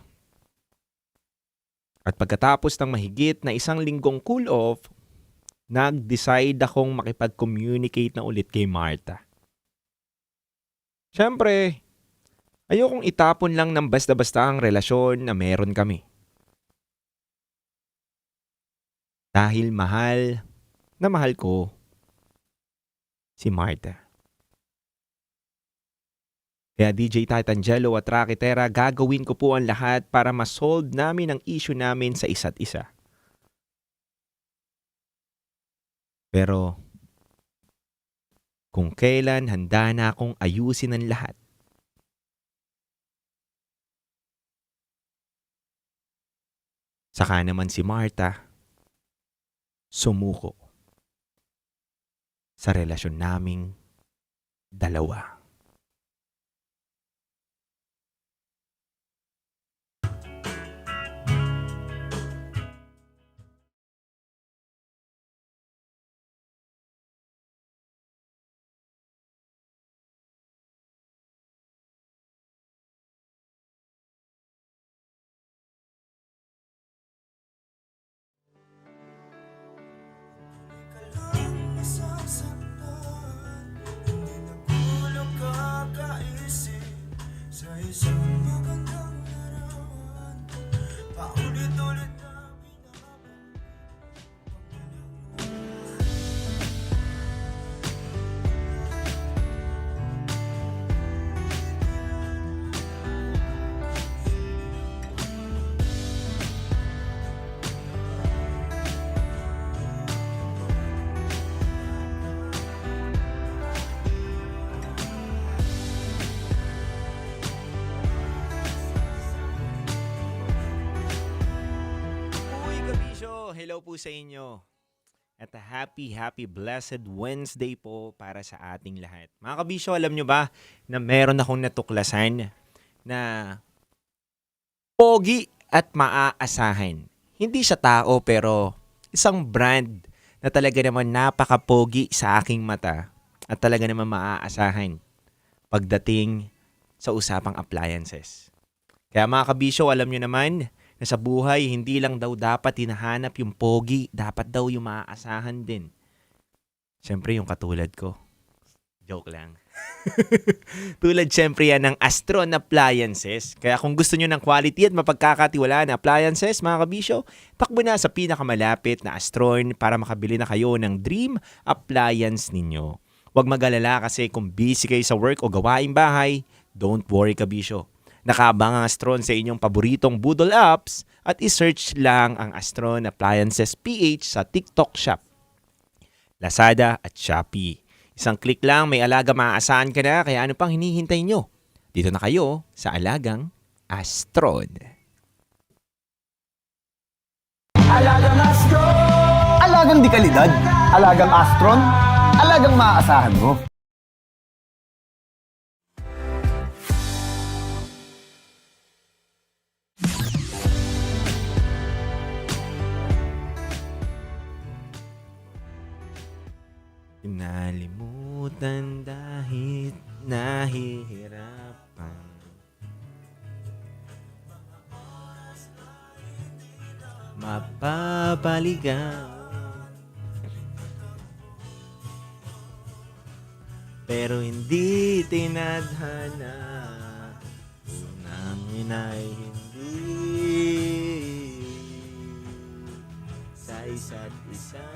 At pagkatapos ng mahigit na 1 linggong cool off, nag-decide akong makipag-communicate na ulit kay Marta. Siyempre, ayokong itapon lang ng basta-basta ang relasyon na meron kami. Dahil mahal na mahal ko si Marta. Kaya DJ Tatangelo at Rakitera, gagawin ko po ang lahat para ma-solve namin ang issue namin sa isa't isa. Pero kung kailan handa na akong ayusin ang lahat, saka naman si Martha sumuko sa relasyon naming dalawa. Hello po sa inyo. At a happy, blessed Wednesday po para sa ating lahat. Mga kabisyo, alam nyo ba na meron akong natuklasan na pogi at maaasahan. Hindi siya tao pero isang brand na talaga naman napaka-pogi sa aking mata at talaga naman maaasahan pagdating sa usapang appliances. Kaya mga kabisyo, alam nyo naman na sa buhay, hindi lang daw dapat hinahanap yung pogi, dapat daw yung maaasahan din. Siyempre, yung katulad ko. Joke lang. Tulad siyempre yan ng Astron Appliances. Kaya kung gusto nyo ng quality at mapagkakatiwalaan na appliances, mga kabisyo, takbo na sa pinakamalapit na Astron para makabili na kayo ng dream appliance ninyo. Huwag mag-alala kasi kung busy kayo sa work o gawaing bahay, don't worry kabisyo. Nakaabang ang Astron sa inyong paboritong Budol apps at isearch lang ang Astron Appliances PH sa TikTok Shop, Lazada at Shopee. Isang click lang, may alaga maaasahan ka na, kaya ano pang hinihintay nyo? Dito na kayo sa alagang Astron. Alagang Astron! Alagang di kalidad. Alagang Astron. Alagang maaasahan mo. Nalimutan dahil nahihirapan. Mapapaligaw. Pero hindi tinadhana. Unang inay hindi sa isa't isa.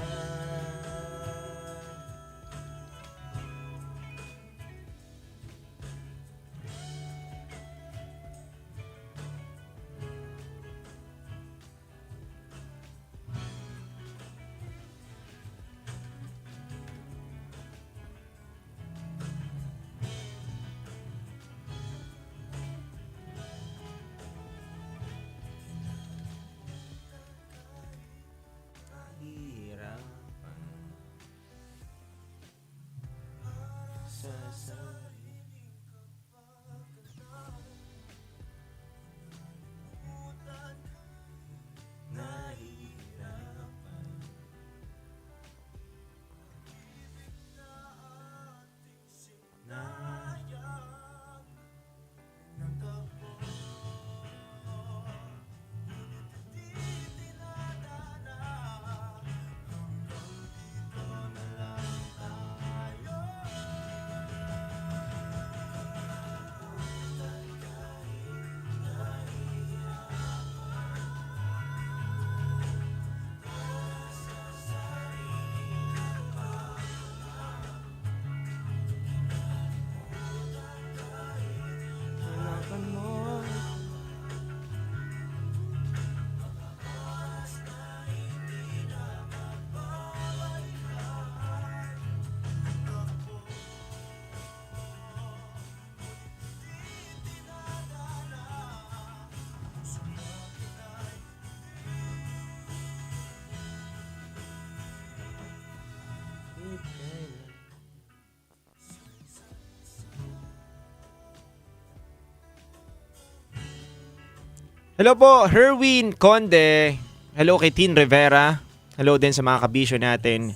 Hello po, Herwin Conde. Hello kay Tin Rivera. Hello din sa mga kabisyo natin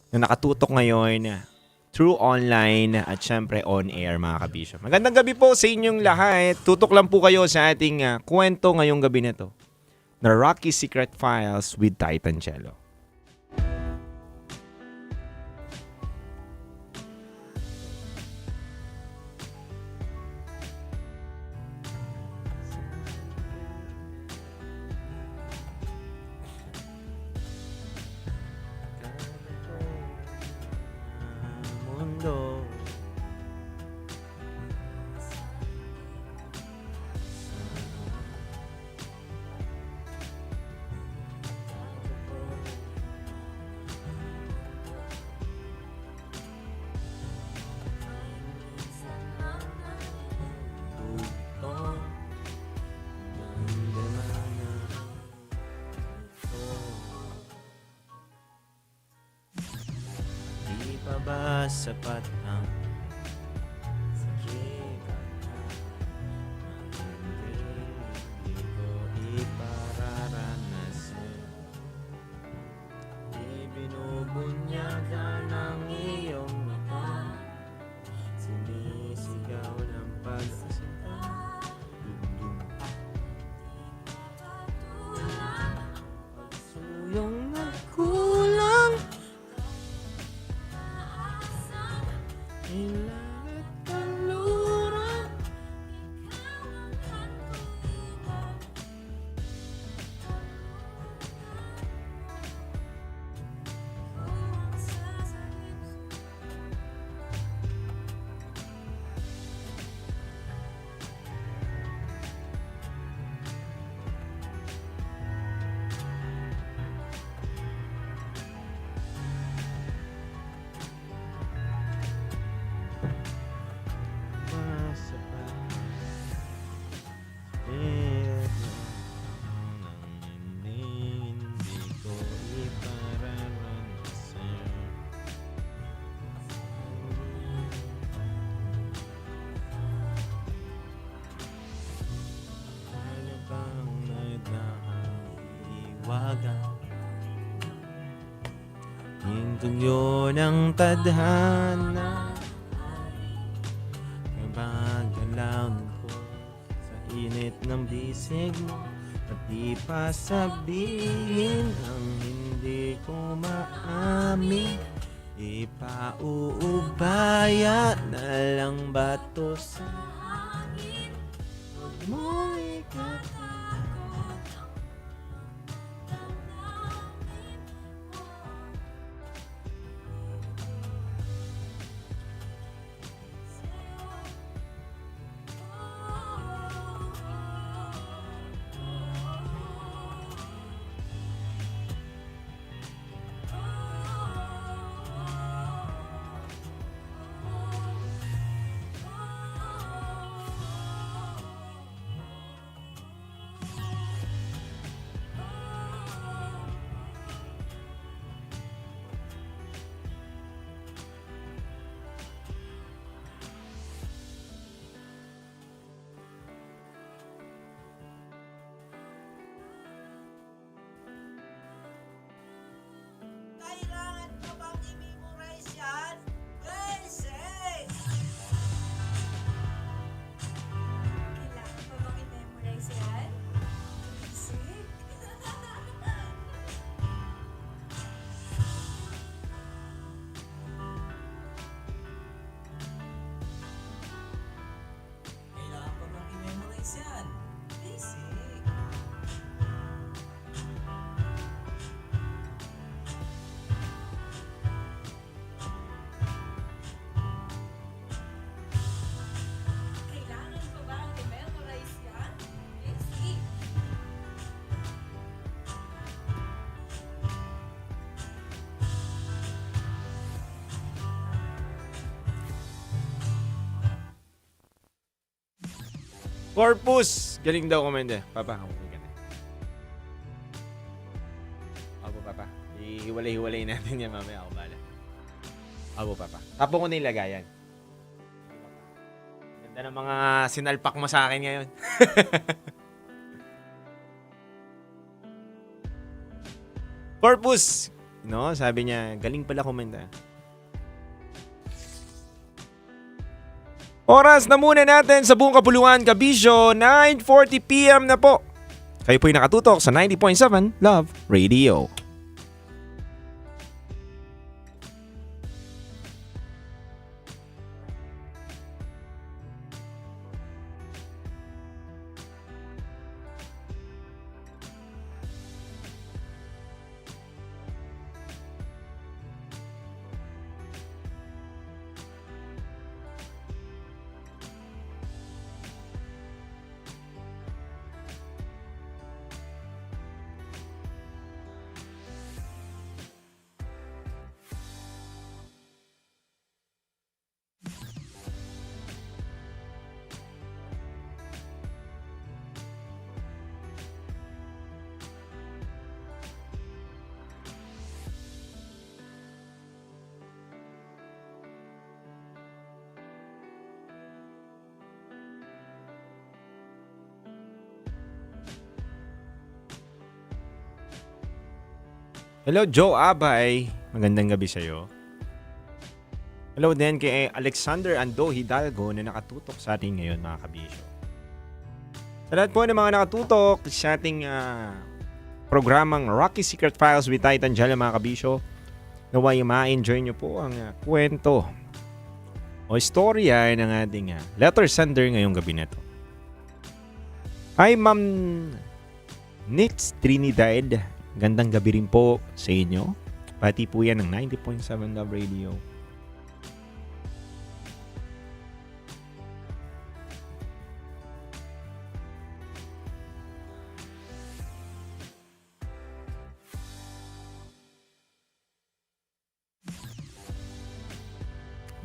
na nakatutok ngayon through online at syempre on air mga kabisyo. Magandang gabi po sa inyong lahat. Tutok lang po kayo sa ating kwento ngayong gabi na to. Na Rocky Secret Files with Titan Cello. Mundo. Di pa ba sapat ang sakit ang hindi ko ipararanasan? Ibinubunyagan ng iyong mata, sinisigaw ng pag-asita. Pagsuyong nagkulang, ilan at talura. Hintugyo ng tadhana, nabagalaw ko sa init ng bisig mo, at di pa sabihin ang hindi ko maamin. Ipauubaya na lang ba to sa hangin? Huwag mong ikatatakot. Corpus! Galing daw komende. Papa, huwag ka na. Opo, Papa. Ihiwalay-hiwalay natin yan mamaya. Ako bala. Opo, Papa. Tapo ko na yung lagayan. Ganda ng mga sinalpak mo sa akin ngayon. Corpus, no? Sabi niya, galing pala kumanta. Oras na muna natin sa buong kapuluan, kabisyo, 9:40 PM na po. Kayo po'y nakatutok sa 90.7 Love Radio. Hello, Joe Abay. Magandang gabi sa'yo. Hello din kay Alexander Ando Hidalgo na nakatutok sa atin ngayon, mga kabisyo. Sa lahat po ng mga nakatutok sa ating programang Rocky Secret Files with Titan Jello, mga kabisyo, naway ma-enjoy nyo po ang kwento o istorya ng ating letter sender ngayong gabi na to. Hi, Ma'am Nix Trinidad. Gandang gabi rin po sa inyo. Pati po yan ng 90.7 Love Radio.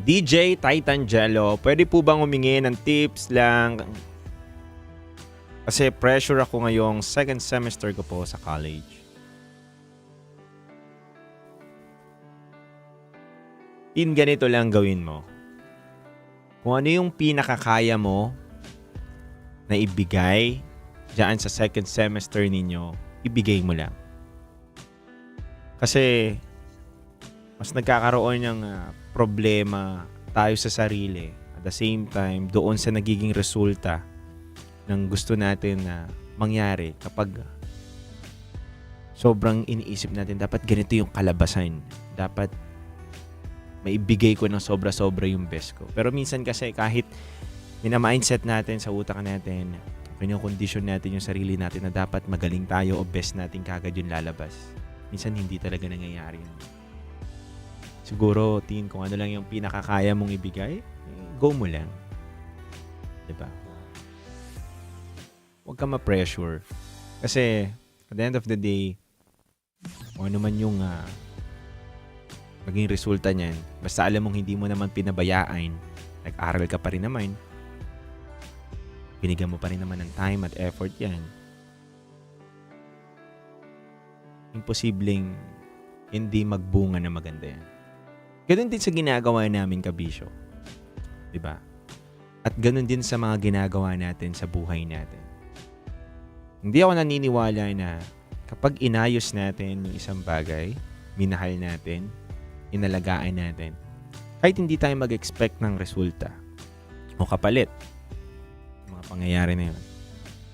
DJ Titan Jello, pwede po bang humingi ng tips lang? Kasi pressure ako ngayong second semester ko po sa college. Ganito lang gawin mo. Kung ano yung pinakakaya mo na ibigay dyan sa second semester ninyo, ibigay mo lang. Kasi mas nagkakaroon ng problema tayo sa sarili. At the same time, doon sa nagiging resulta ng gusto natin na mangyari kapag sobrang iniisip natin, dapat ganito yung kalabasan. Dapat maibigay ko ng sobra-sobra yung best ko. Pero minsan kasi kahit mina-mindset natin sa utak natin, kinokondisyon natin yung sarili natin na dapat magaling tayo o best natin kagad yung lalabas. Minsan hindi talaga nangyayari yun. Siguro, tingin kung ano lang yung pinakakaya mong ibigay, go mo lang. Diba? Huwag ka ma-pressure. Kasi, at the end of the day, kung ano man yung maging resulta niyan, basta alam mong hindi mo naman pinabayaan, nag-aral ka pa rin naman, binigyan mo pa rin naman ng time at effort yan, imposibleng hindi magbunga na maganda yan. Ganun din sa ginagawa namin, kabisyo. Diba? At ganun din sa mga ginagawa natin sa buhay natin. Hindi ako naniniwala na kapag inayos natin yung isang bagay, minahal natin, inalagaan natin, kahit hindi tayo mag-expect ng resulta o kapalit, mga pangyayari na yun,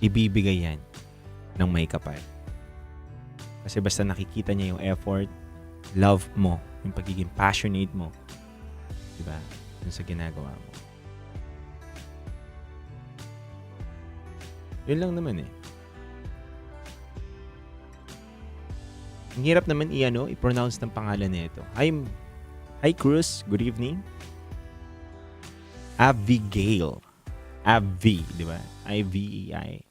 ibibigay yan ng may kapal. Kasi basta nakikita niya yung effort, love mo, yung pagiging passionate mo, diba? Yung sa ginagawa mo. Yun lang naman eh. Ang hirap naman i-pronounce ng pangalan nito. Hi Cruz, good evening. Abigail. Di ba? I-V-E-I.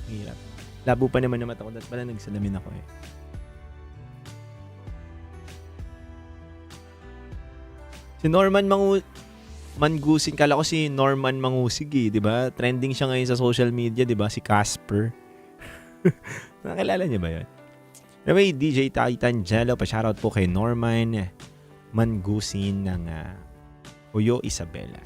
Hirap. Labo pa naman na mata ko. Dahil pala nagsalamin ako eh. Si Norman Mangusin. Kala ko si Norman Mangusig eh. Di ba? Trending siya ngayon sa social media. Di ba? Si Casper. Nakakilala niyo ba yun? Anyway, DJ Titan Jello, pa-shoutout po kay Norman Mangusin ng Huyo Isabela.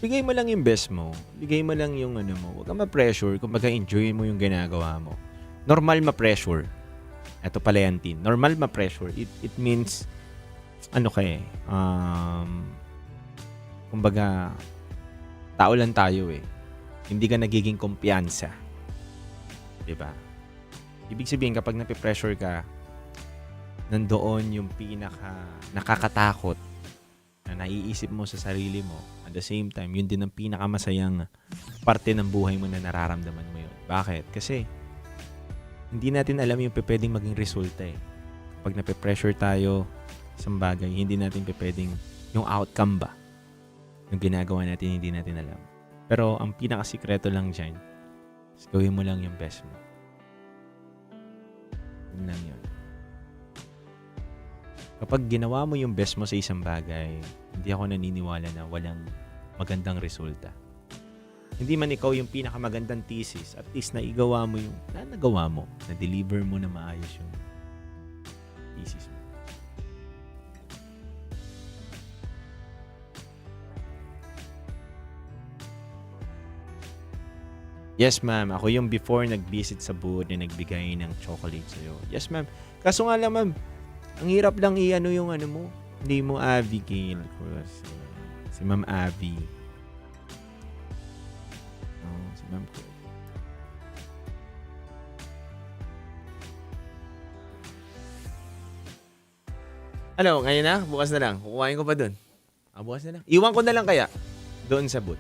bigay mo lang yung best mo. Bigay mo lang yung ano mo. Huwag kang ma-pressure. Kumbaga, enjoy mo yung ginagawa mo. Normal ma-pressure. Ito pala yan, Tin. Normal ma-pressure. It means, ano ka eh, kumbaga, tao lang tayo eh. Hindi ka nagiging kumpiyansa. Diba? Ibig sabihin, kapag nape-pressure ka, nandoon yung pinaka nakakatakot na naiisip mo sa sarili mo. At the same time, yun din ang pinakamasayang parte ng buhay mo na nararamdaman mo yun. Bakit? Kasi hindi natin alam yung pwedeng maging resulta eh. Pag nape-pressure tayo sa bagay, hindi natin pwedeng yung outcome ba yung ginagawa natin, hindi natin alam. Pero ang pinakasikreto lang dyan is gawin mo lang yung best mo. Yun lang yun. Kapag ginawa mo yung best mo sa isang bagay, hindi ako naniniwala na walang magandang resulta. Hindi man ikaw yung pinakamagandang thesis, at least naigawa mo yung nagawa mo, na-deliver mo na maayos yung thesis mo. Yes, ma'am. Ako yung before nag-visit sa booth na nagbigay ng chocolate sa'yo. Yes, ma'am. Kaso nga lang, ma'am, ang hirap lang i-ano yung ano mo. Hindi mo Abigail. Si Ma'am Abby. Oh, si Ma'am ko. Ano, ngayon na? Bukas na lang. Kukuhain ko pa dun. Bukas na lang. Iwan ko na lang kaya doon sa booth.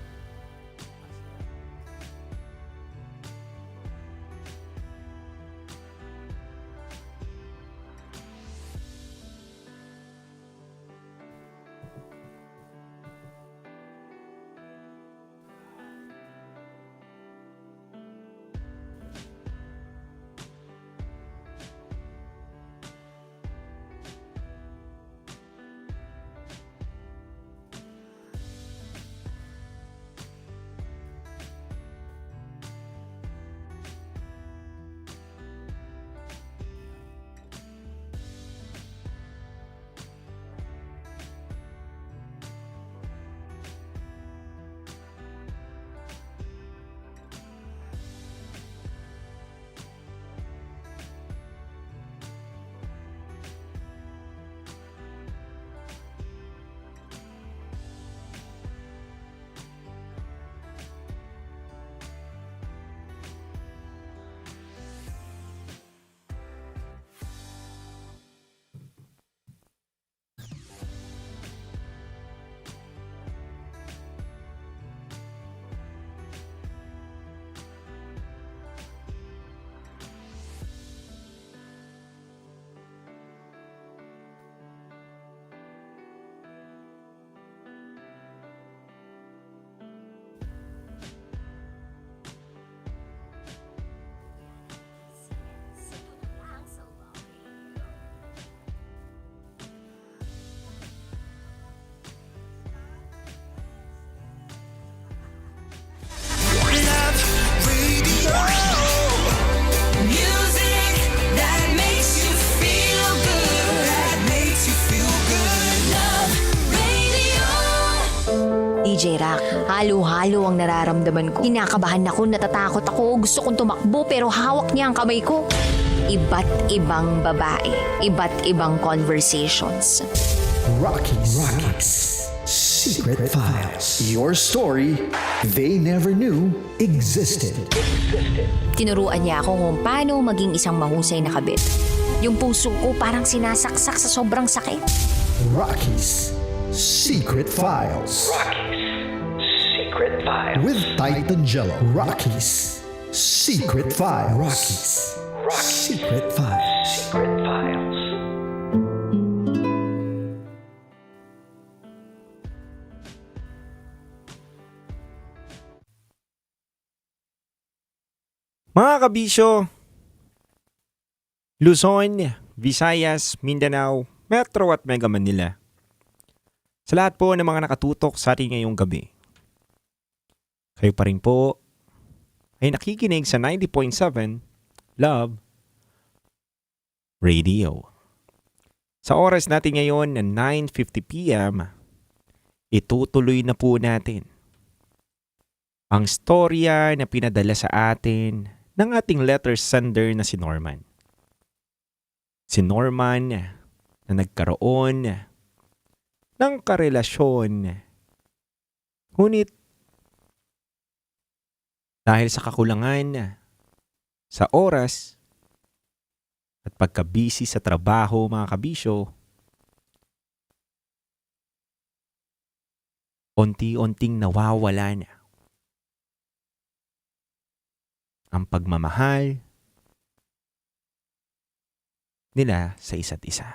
Music that makes you feel good. That makes you feel good. Love Radio. DJ Rock, halo-halo ang nararamdaman ko. Kinakabahan ako, natatakot ako, gusto kong tumakbo pero hawak niya ang kamay ko. Iba't ibang babae, iba't ibang conversations. Rockies. Secret Files. Your story they never knew existed. Tinuruan niya ako kung paano maging isang mahusay na kabit. Yung puso ko parang sinasaksak sa sobrang sakit. Rockies. Secret Files. Secret Files. With Titan Jello. Rockies. Secret Files. Rockies. Secret Files. Secret Files. Mga kabisyo, Luzon, Visayas, Mindanao, Metro at Mega Manila. Sa lahat po ng mga nakatutok sa ating ngayong gabi. Kayo pa rin po ay nakikinig sa 90.7 Love Radio. Sa oras natin ngayon na 9:50 PM, itutuloy na po natin Ang storya na pinadala sa atin ng ating letter sender na si Norman. Si Norman na nagkaroon ng karelasyon. Ngunit dahil sa kakulangan sa oras at pagkabisi sa trabaho mga kabisyo, unti-unting nawawala na ang pagmamahal nila sa isa't isa.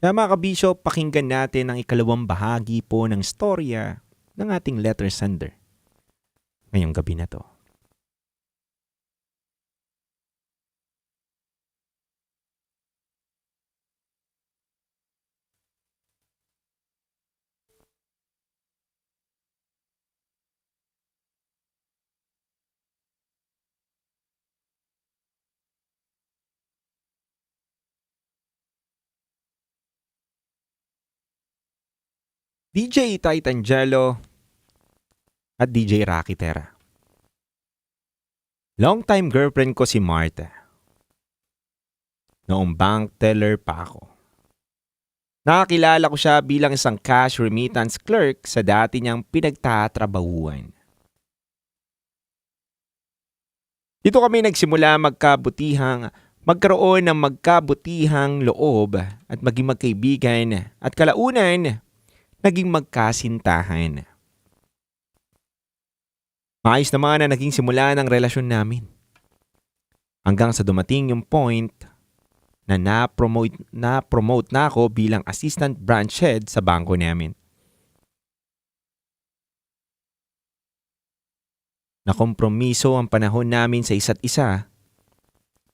Kaya mga kabisyo, pakinggan natin ang ikalawang bahagi po ng storya ng ating letter sender ngayong gabi na to. DJ Titangelo at DJ Rocky Terra. Long-time girlfriend ko si Martha. Noong bank teller pa ako. Nakakilala ko siya bilang isang cash remittance clerk sa dati niyang pinagtatrabahuan. Dito kami nagsimula magkaroon ng magkabutihang loob at maging magkaibigan at kalaunan naging magkasintahan. Maayos naman na naging simula ng relasyon namin. Hanggang sa dumating yung point na na-promote na ako bilang assistant branch head sa bangko namin. Nakompromiso ang panahon namin sa isa't isa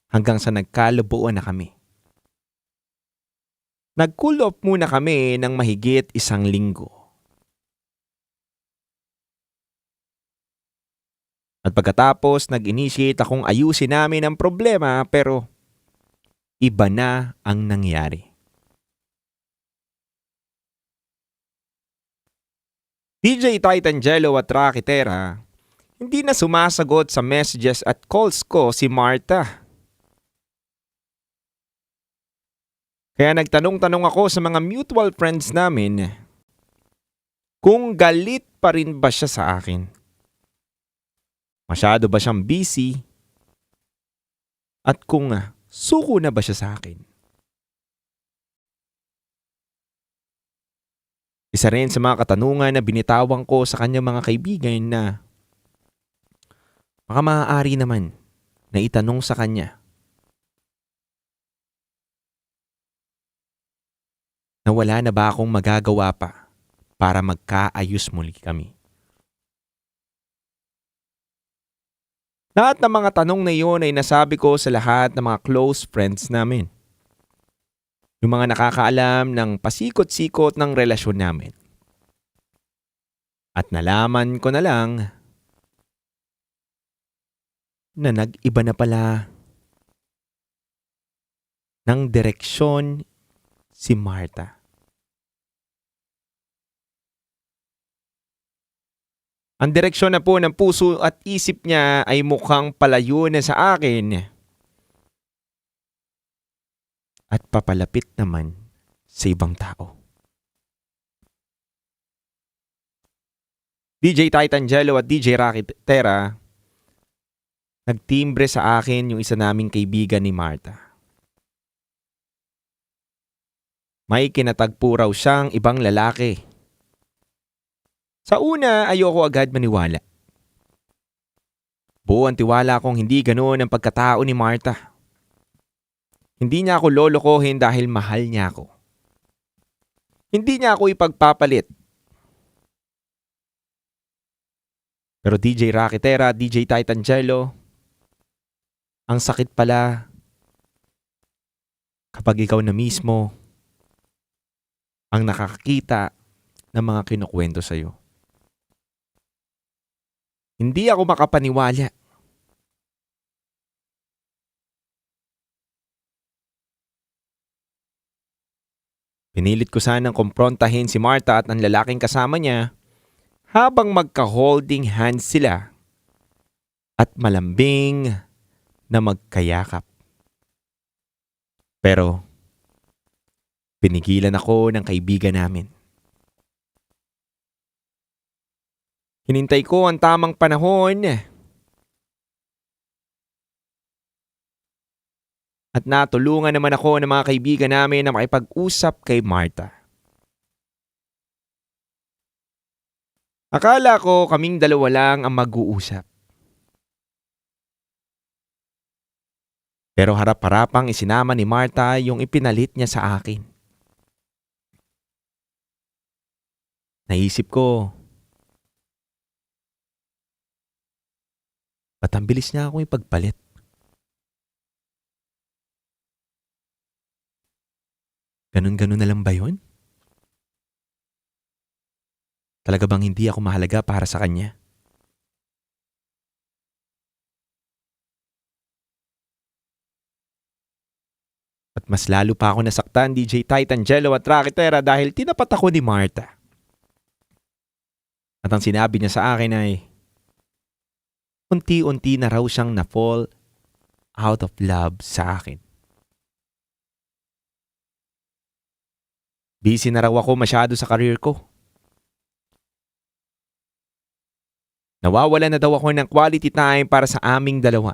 hanggang sa nagkalubuan na kami. Nag-cool off muna kami ng mahigit 1 linggo. At pagkatapos nag-initiate akong ayusin namin ang problema pero iba na ang nangyari. DJ Titangelo at Rocky Terra, hindi na sumasagot sa messages at calls ko si Martha. Kaya nagtanong-tanong ako sa mga mutual friends namin kung galit pa rin ba siya sa akin. Masyado ba siyang busy? At kung suko na ba siya sa akin? Isa rin sa mga katanungan na binitawan ko sa kanyang mga kaibigan na baka maaari naman na itanong sa kanya na wala na ba akong magagawa pa para magkaayos muli kami. Lahat ng mga tanong na iyon ay nasabi ko sa lahat ng mga close friends namin. Yung mga nakakaalam ng pasikot-sikot ng relasyon namin. At nalaman ko na lang na nag-iba na pala ng direksyon si Martha. Ang direksyon na po ng puso at isip niya ay mukhang palayo na sa akin at papalapit naman sa ibang tao. DJ Titangelo at DJ Rocky Terra, nagtimbre sa akin yung isa naming kaibigan ni Martha. May kinatagpo raw siyang ibang lalaki. Sa una, ayoko agad maniwala. Buo ang tiwala kong hindi ganoon ang pagkatao ni Martha. Hindi niya ako lolokohin dahil mahal niya ako. Hindi niya ako ipagpapalit. Pero DJ Rocky Terra, DJ Titangelo, ang sakit pala kapag ikaw na mismo ang nakakakita ng mga kinukwento sa'yo. Hindi ako makapaniwala. Pinilit ko sanang kumprontahin si Martha at ang lalaking kasama niya. habang magka-holding hands sila at malambing na magkayakap. Pero pinigilan ako ng kaibigan namin. Hinintay ko ang tamang panahon at natulungan naman ako ng mga kaibigan namin na makipag-usap kay Martha. Akala ko kaming dalawa lang ang mag-uusap. Pero harap-harapang isinama ni Martha yung ipinalit niya sa akin. Naisip ko, ba't ang bilis niya akong ipagpalit? Ganun-ganun na lang ba yun? Talaga bang hindi ako mahalaga para sa kanya? At mas lalo pa ako nasaktan, DJ Titangelo at Rakitera, dahil tinapat ako ni Martha. At ang sinabi niya sa akin ay, unti-unti na raw siyang na-fall out of love sa akin. Busy na raw ako masyado sa career ko. Nawawala na daw ako ng quality time para sa aming dalawa.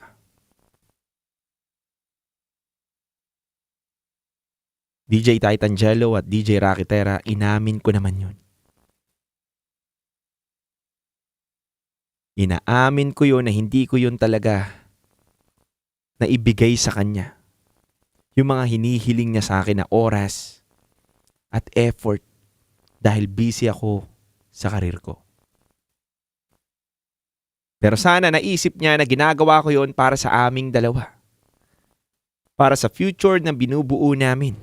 DJ Titangelo at DJ Rakitera, inamin ko naman yun. Inaamin ko yun na hindi ko yun talaga na ibigay sa kanya. Yung mga hinihiling niya sa akin na oras at effort dahil busy ako sa karir ko. Pero sana naisip niya na ginagawa ko yun para sa aming dalawa. Para sa future na binubuo namin.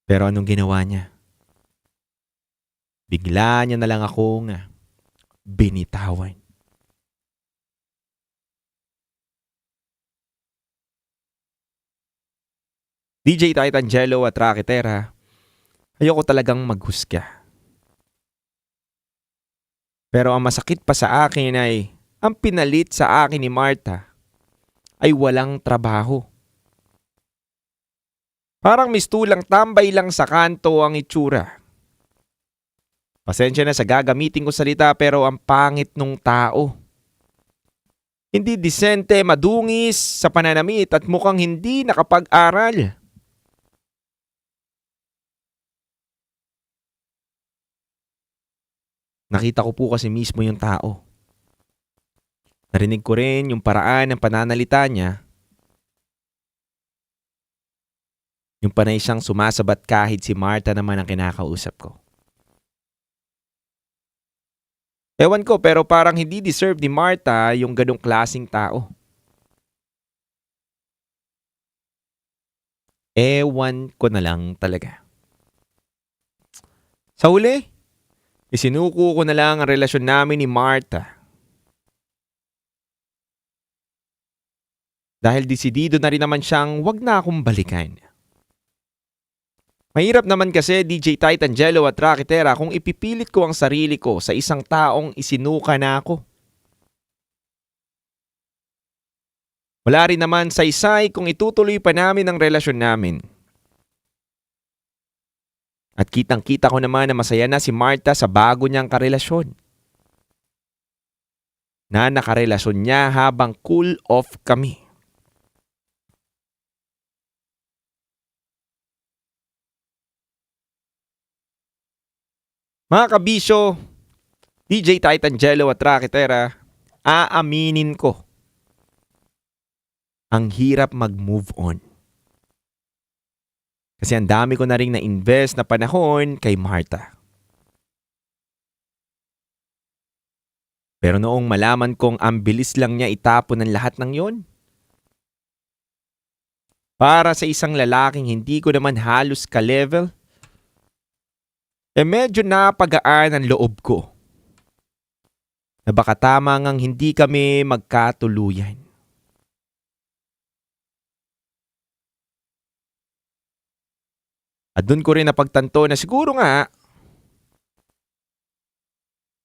Pero anong ginawa niya? Bigla niya na lang akong binitawan. DJ Titangelo at Rakitera, ayoko talagang maghusga. Pero ang masakit pa sa akin ay ang pinalit sa akin ni Martha ay walang trabaho. Parang mistulang tambay lang sa kanto ang itsura. Pasensya na sa gagamitin ko salita, pero ang pangit nung tao. Hindi disente, madungis sa pananamit at mukhang hindi nakapag-aral. Nakita ko po kasi mismo yung tao. Narinig ko rin yung paraan ng pananalita niya. Yung panay siyang sumasabat kahit si Martha naman ang kinakausap ko. Ewan ko, pero parang hindi deserve ni Martha yung ganong klaseng tao. Ewan ko na lang talaga. Sa huli, isinuko ko na lang ang relasyon namin ni Martha. Dahil desidido na rin naman siyang wag na akong balikan. Mahirap naman kasi, DJ Titangelo at Rakitera, kung ipipilit ko ang sarili ko sa isang taong isinuka na ako. Wala rin naman saysay kung itutuloy pa namin ang relasyon namin. At kitang-kita ko naman na masaya na si Martha sa bago niyang karelasyon. Na nakarelasyon niya habang cool off kami. Mga kabisyo, DJ Titangelo at Rakitera, aaminin ko. Ang hirap mag-move on. Kasi ang dami ko na rin na-invest na panahon kay Martha. Pero noong malaman kong ang bilis lang niya itapon ng lahat ng yon, para sa isang lalaking hindi ko naman halos ka-level, medyo napagaan ang loob ko. Na baka tama ngang hindi kami magkatuluyan. At doon ko rin napagtanto na siguro nga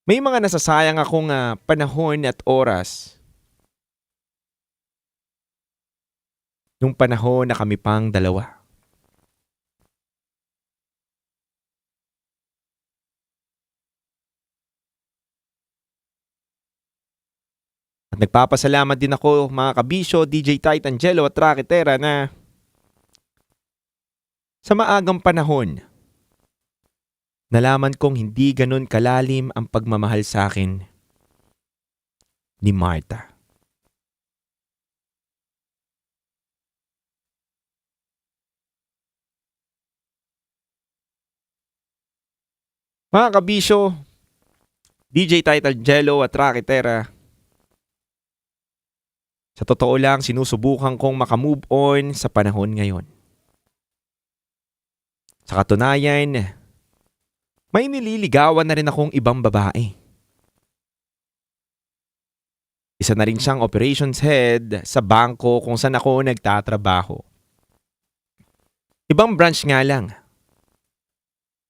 May mga nasasayang akong panahon at oras. Nung panahon na kami pang dalawa. At nagpapasalamat din ako mga kabisyo, DJ Tight Angelo at Rakitera na sa maagang panahon, nalaman kong hindi ganun kalalim ang pagmamahal sa akin ni Martha. Mga kabisyo, DJ Tight Angelo at Rakitera, sa totoo lang, sinusubukan kong makamove on sa panahon ngayon. Sa katunayan, may nililigawan na rin akong ibang babae. Isa na rin siyang operations head sa bangko kung saan ako nagtatrabaho. Ibang branch nga lang.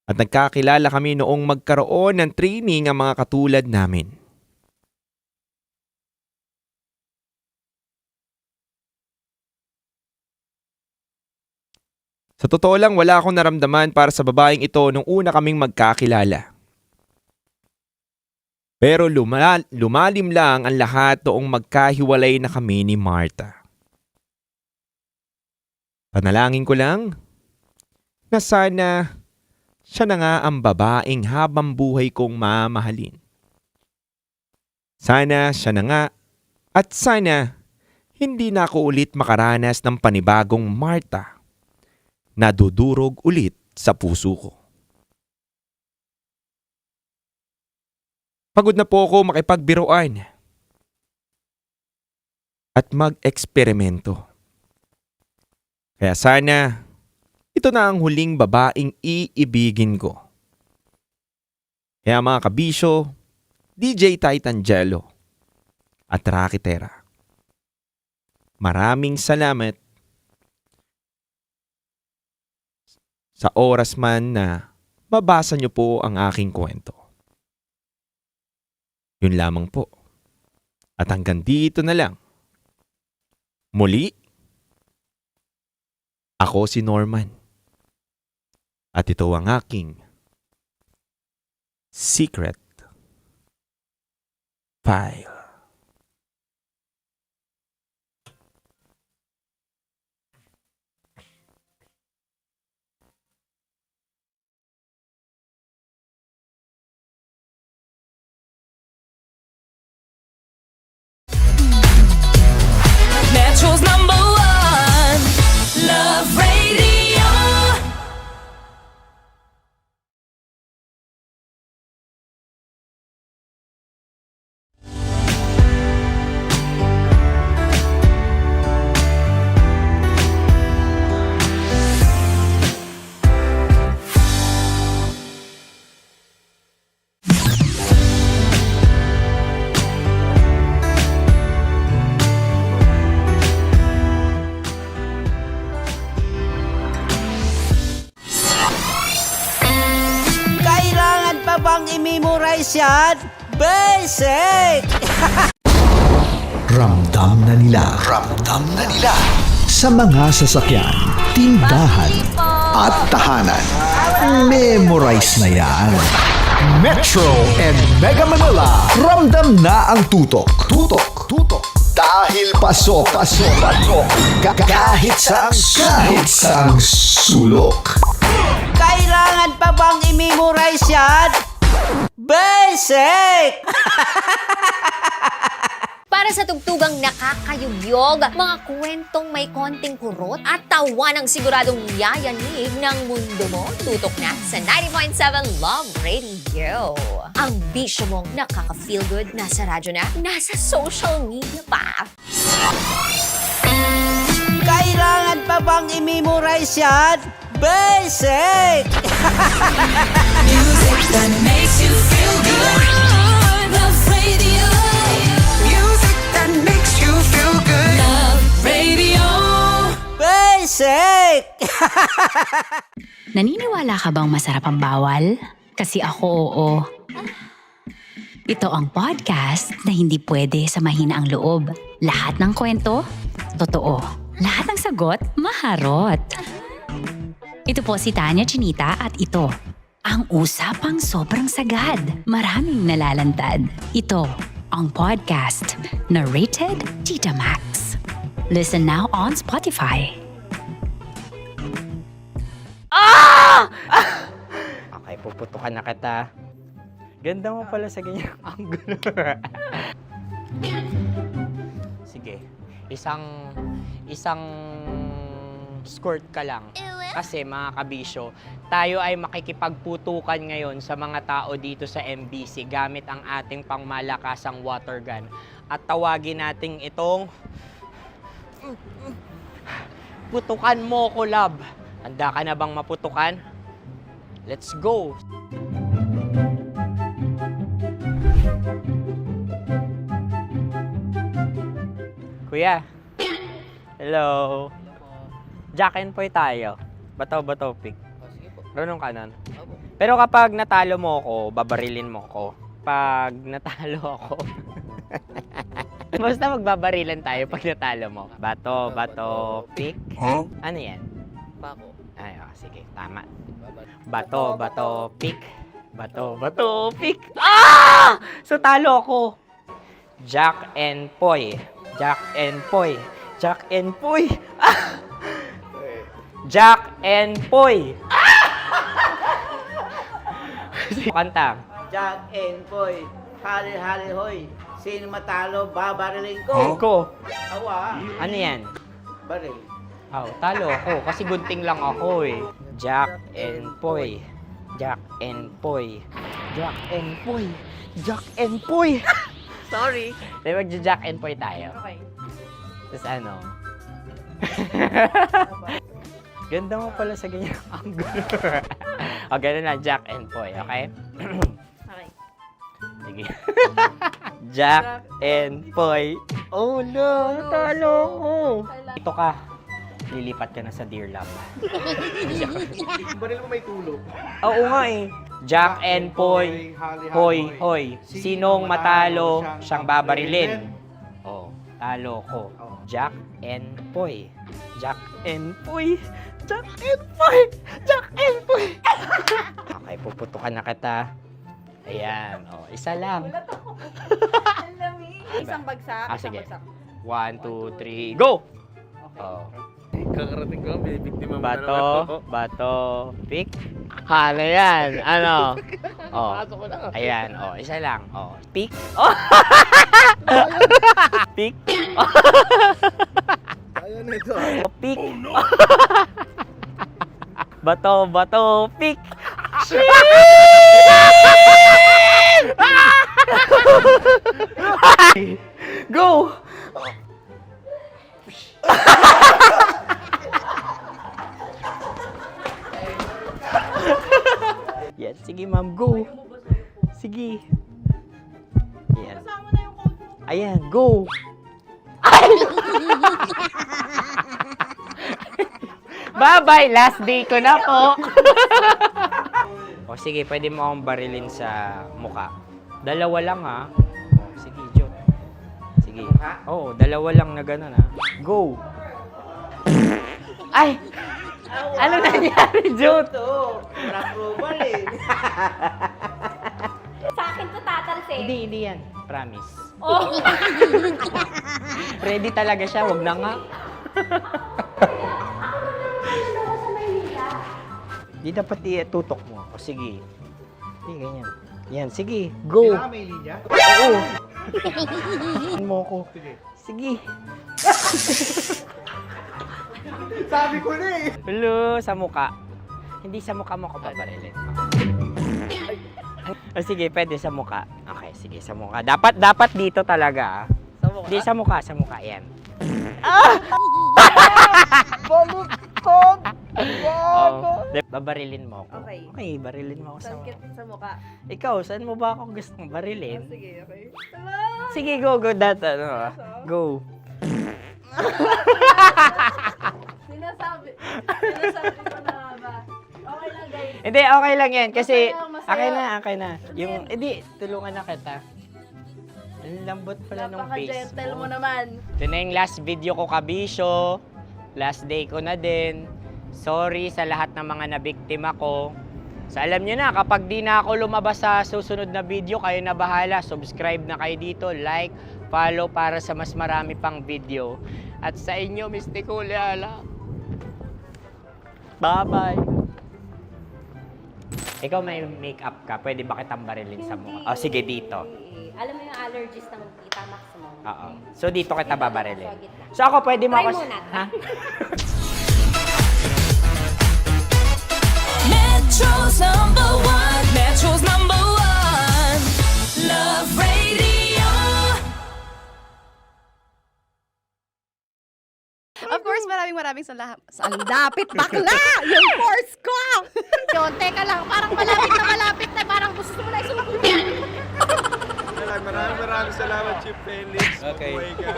At nagkakilala kami noong magkaroon ng training ang mga katulad namin. Sa totoo lang, wala akong naramdaman para sa babaeng ito nung una kaming magkakilala. Pero lumalim lang ang lahat noong magkahiwalay na kami ni Martha. Panalangin ko lang na sana siya na nga ang babaeng habang buhay kong mamahalin. Sana siya na nga at sana hindi na ako ulit makaranas ng panibagong Martha na dudurog ulit sa puso ko. Pagod na po ako makipagbiruan at mag-eksperimento. Kaya sana ito na ang huling babaeng iibigin ko. Kaya mga kabisyo, DJ Tight Angelo at Rakitera, maraming salamat sa oras man na mabasa niyo po ang aking kwento. Yun lamang po. At hanggang dito na lang. Muli, ako si Norman. At ito ang aking secret file. Metro's number one, Love Radio. Kailangan pa bang i-memorize yan? Basic! Ramdam na nila sa mga sasakyan, tindahan at tahanan. Memorize na yan. Metro and Mega Manila, ramdam na ang tutok. Dahil pasok. Kahit saang sulok. Kailangan pa bang i-memorize yan? Basic! Para sa tugtugang nakakayugyog, mga kwentong may konting kurot at tawa ng siguradong yayanig ng mundo mo, tutok na sa 90.7 Love Radio. Ang bisyo mong nakaka-feel good, nasa radyo na, nasa social media pa. Kailangan pa bang i-memorize yan? Basic! Music that makes you feel good. Love Radio. Music that makes you feel good. Love Radio. Basic! Naniniwala ka bang masarap ang bawal? Kasi ako oo. Ito ang podcast na hindi pwede sa mahina ang loob. Lahat ng kwento, totoo. Lahat ng sagot, maharot. Ito po si Tanya Chinita at ito, ang usapang sobrang sagad. Maraming nalalantad. Ito, ang podcast na Rated Tita Max. Listen now on Spotify. Okay, puputukan na kita. Ganda mo pala sa ganyang angulo. Sige, isang skirt ka lang. Kasi mga kabisyo, tayo ay makikipagputukan ngayon sa mga tao dito sa MBC gamit ang ating pangmalakasang water gun. At tawagin natin itong putukan mo ko, love. Handa ka na bang maputukan? Let's go! Kuya. Hello. Jack and Poy tayo. Bato-bato pick. Runong kanan. Pero kapag natalo mo ako, babarilin mo ako. Pag natalo ako, basta magbabarilan tayo pag natalo mo. Bato, pick. Huh? Ano yan? Bako. Ay, oh, sige, tama. Bato, pick. Bato, pick. Ah! So talo ako. Jack and Poy. Jack and Poy. Jack and Poy. Ah! Jack and Poy. Ah! Kanta. Jack and Poy, hali-hali hoy. Sino matalo, babariling ko. Ko. Awa. Ano yan? Baril. Oh, talo ako kasi gunting lang ako eh. Jack and Poy. Jack and Poy. Jack and Poy. Jack and Poy. Sorry. Di ba Jack and Poy tayo? Okay. Tapos ano? Ganda mo pala sa ganyang angulo. O, ganun lang, Jack and Poy, okay? Okay. Sige. Jack and Poy. Oh no, talo ko. Ito ka. Lilipat ka na sa Dear Love. Baril mo may tulog. Oo nga eh. Jack and Poy. Hoy. Sinong matalo, siyang babarilin. Oh, talo ko. Jack and Poy. Jack and Poy. Jack and Poy. Jack and Poy. Okay, puputukan na kita. Ayan. Oh, isa lang. Isang bagsak. Ah, sige. 1, 2, 3, go! Oh. Kakarating ko, binibiktima mo na naman ako. Bato, pick. Ano yan? Ano? Oh. Ayan, oh, isa lang. Oh, pick. Oh. Pick. Ayaw na ito. Oh, pick. Oh, no. Bato, pick. Go! Yan, sige ma'am, go. Sige. Yan. Ayan, go. Bye-bye, last day ko na po. O sige, pwede mo akong barilin sa mukha. Dalawa lang ha. O, sige, Jot. Sige. Oo, dalawa lang na gano'n ha. Go. Ay! Ano nangyari, Jot? Ito, approval eh. Sa akin to tatalsin. Hindi yan. Promise. Oh. Ready talaga siya, wag na nga. Di dapat itutok mo. O sige. Hindi, ganyan. Yan, sige. Go. Kailangan may linya? Oo. Mo ko. Sige. Sabi ko na eh. Hello, sa muka. Hindi sa muka mo ko paparilin. O sige, pwede sa muka. Okay, sige, sa muka. Dapat dito talaga. Sa mukha? Hindi, sa muka, yan. Baluktot! Oh, babarilin mo ako. Okay. Okay, barilin mo ako sa Sangkit sa mukha. Ikaw, saan mo ba ako gustong barilin? Oh, sige, okay. Sige, go. Go. Sinasabi ko na ba? Okay lang guys. Hindi, okay lang yan. Kasi, Okay lang, masaya. okay na. Yung, hindi, tulungan na kita. Ang lambot pala ng face Napaka-gentle mo. mo naman. Ito na yung last video ko, Kabisyo. Last day ko na din. Sorry sa lahat ng mga nabiktima ko. So alam nyo na, kapag di na ako lumabas sa susunod na video, kayo na bahala. Subscribe na kayo dito, like, follow para sa mas marami pang video. At sa inyo, Mistiko Leala. Bye-bye. Ikaw may makeup ka, pwede ba kitang barilin sa mukha? O sige, dito. Alam mo yung allergies ng Tita Max mo? Oo. So dito kita babarilin. So ako pwede mo Try ako... muna. Ha? Metro's number one. Metro's number one. Love Radio. Of course, maraming salamat. Ang lapit bakla! Yung course ko! Yun, teka lang, parang malapit na, parang gusto mo na isulat. Maraming salamat, Chief Felix. Okay. Oh my God.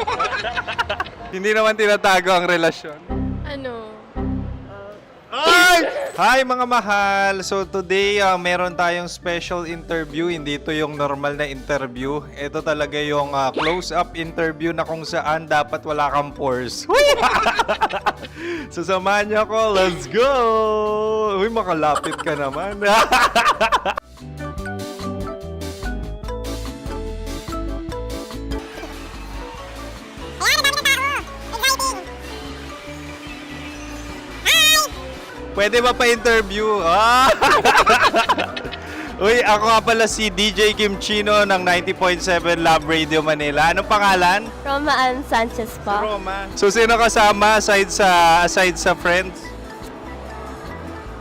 Hindi naman tinatago ang relasyon. Ano? Ay! Hi mga mahal! So today, meron tayong special interview. Hindi ito yung normal na interview. Ito talaga yung close-up interview na kung saan dapat wala kang pores. So samahan niyo ako. Let's go! Uy, makalapit ka naman. Pwede ba pa-interview? Ah! Uy, ako nga pala si DJ Kim Chino ng 90.7 Love Radio Manila. Anong pangalan? Roma Ann Sanchez po. Roma. So, sino kasama aside sa friends?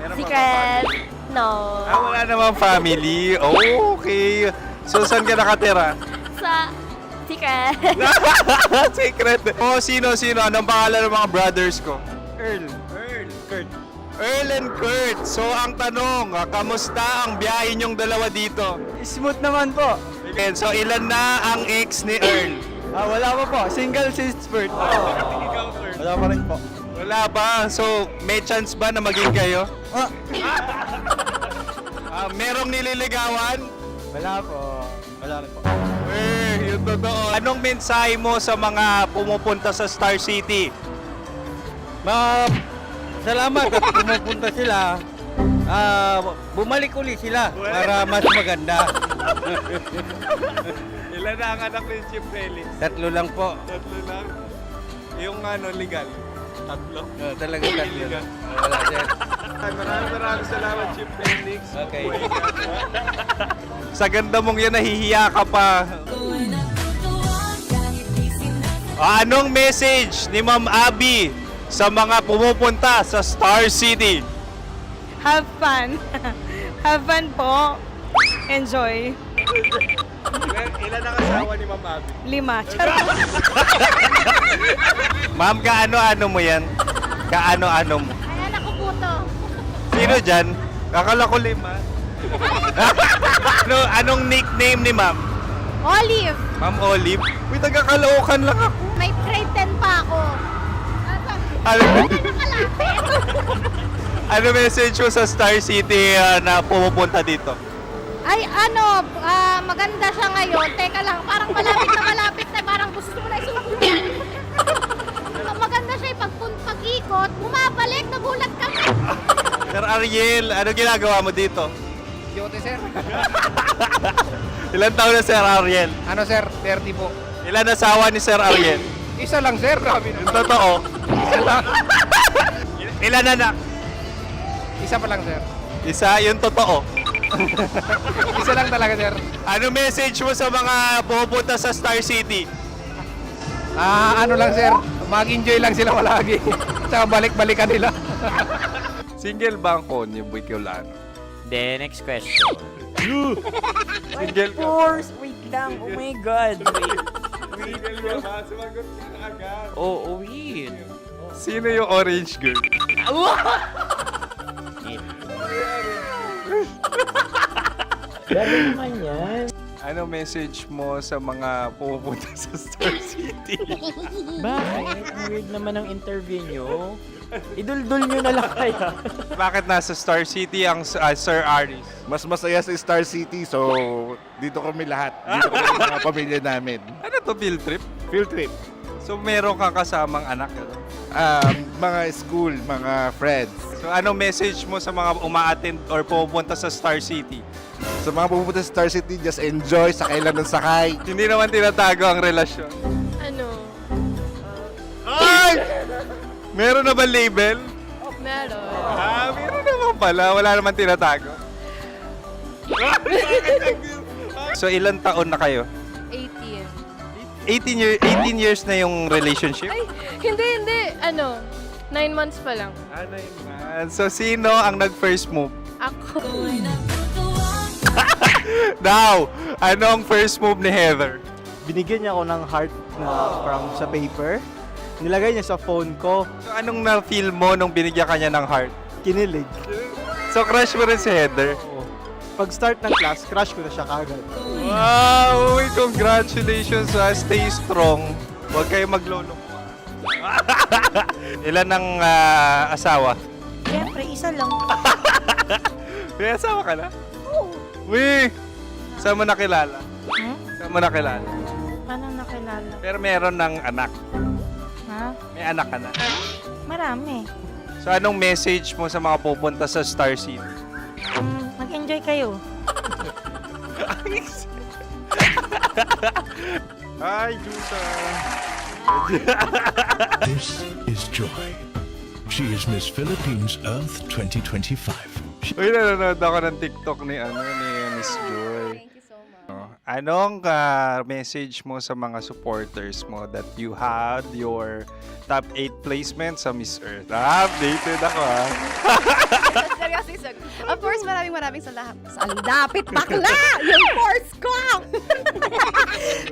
Meron ba Secret. family? No. Wala namang family. Oh, okay. So, saan ka nakatira? Sa Secret. Secret. Oh, sino? Anong pangalan ng mga brothers ko? Earl. Kurt. Earl and Kurt. So, ang tanong, kamusta ang biyahe niyong dalawa dito? Smooth naman po. Okay, so, ilan na ang ex ni Earl? Wala pa po. Single since birth. Ikaw, Kurt. Wala pa rin po. Wala pa. So, may chance ba na maging kayo? Merong nililigawan? Wala po. Wala rin po. Yung totoo. Anong mensahe mo sa mga pumupunta sa Star City? Salamat at pumupunta sila. Bumalik uli sila para mas maganda. Ilan na ang anak ni Chief Felix? 3 lang po. 3 lang? Yung legal? 3? Talaga 3 lang. Wala sir. Maraming salamat, Chief Felix. Okay. Sa ganda mong yan, nahihiya ka pa. Anong message ni Ma'am Abby sa mga pumupunta sa Star City? Have fun. Have fun po. Enjoy. Ilan ang asawa ni Ma'am Abby? 5. Charot. Ma'am, kaano-ano mo yan? Kaano-ano mo? Ay, anak ko po to. Sino dyan? Kakala ko 5. Anong nickname ni Ma'am? Olive. Ma'am Olive? Uy, taga-Caloocan lang ako. May grade 10 pa ako. Ano message mo sa Star City na pumupunta dito? Ay, maganda siya ngayon. Teka lang, parang malapit na, parang gusto mo na isulat. Maganda siya pag-ikot, bumabalik, nagulat kami. Sir Ariel, ano ginagawa mo dito? Yote sir. Ilan taon na Sir Ariel? Ano sir? 30 po. Ilan asawa ni Sir Ariel? Isa lang sir. Yung totoo. Isa lang. Ilan anak? Isa pa lang sir. Isa, yung totoo. Isa lang talaga sir. Ano message mo sa mga pumupunta sa Star City? Ano lang sir. Mag-enjoy lang sila palagi. Tsaka balik-balikan nila. Single ba ang Konyo Bicolano? The next question. Single ka? Wait lang. Oh my God. Single ka ba? Sumagot ka na agad. Oh, wait. Sino yung orange girl? Gano'n naman yan. Ano message mo sa mga pumupunta sa Star City? Bakit? Ang weird naman ang interview nyo. Idul-dul nyo na lang kaya. Bakit nasa Star City ang Sir Aris? Mas masaya sa Star City, so dito kami lahat. Dito kami mga pamilya namin. Ano to, field trip? Field trip. So meron kang kasamang anak? Ano? Mga school, mga friends. So ano message mo sa mga uma-attend or pupunta sa Star City? Sa mga pupunta sa Star City, just enjoy, sakay lang ng sakay. Hindi naman tinatago ang relasyon. Ano? Ay! Meron na ba label? Meron. Meron naman pala. Wala naman tinatago. So ilan taon na kayo? 18. 18 years na yung relationship? Ay, hindi. 9 months pa lang. So sino ang nag-first move? Ako. Now, ano ang first move ni Heather? Binigyan niya ako ng heart na from sa paper. Nilagay niya sa phone ko. So anong na-feel mo nung binigyan ka niya ng heart? Kinilig. So crush mo rin si Heather? Pag start ng class, crush ko na siya kagad. Wow! Uy, congratulations ha! Stay strong. Huwag kayo maglolo. Ilan ang asawa? Siyempre, isa lang. May asawa ka na? Oo. Uy! Saan mo nakilala? Saan mo nakilala? Paano nakilala? Pero meron ng anak. Ha? May anak ka na. Marami. So anong message mo sa mga pupunta sa Star City? Mag-enjoy kayo. Hi, Jusa! This is Joy. She is Miss Philippines Earth 2025. Uy, nanonood ako ng TikTok ni Miss Joy. Thank you so much. Anong message mo sa mga supporters mo that you had your top 8 placement sa Miss Earth? Updated ako Of course, maraming salamat. Ang lapit bakla! Yung course ko!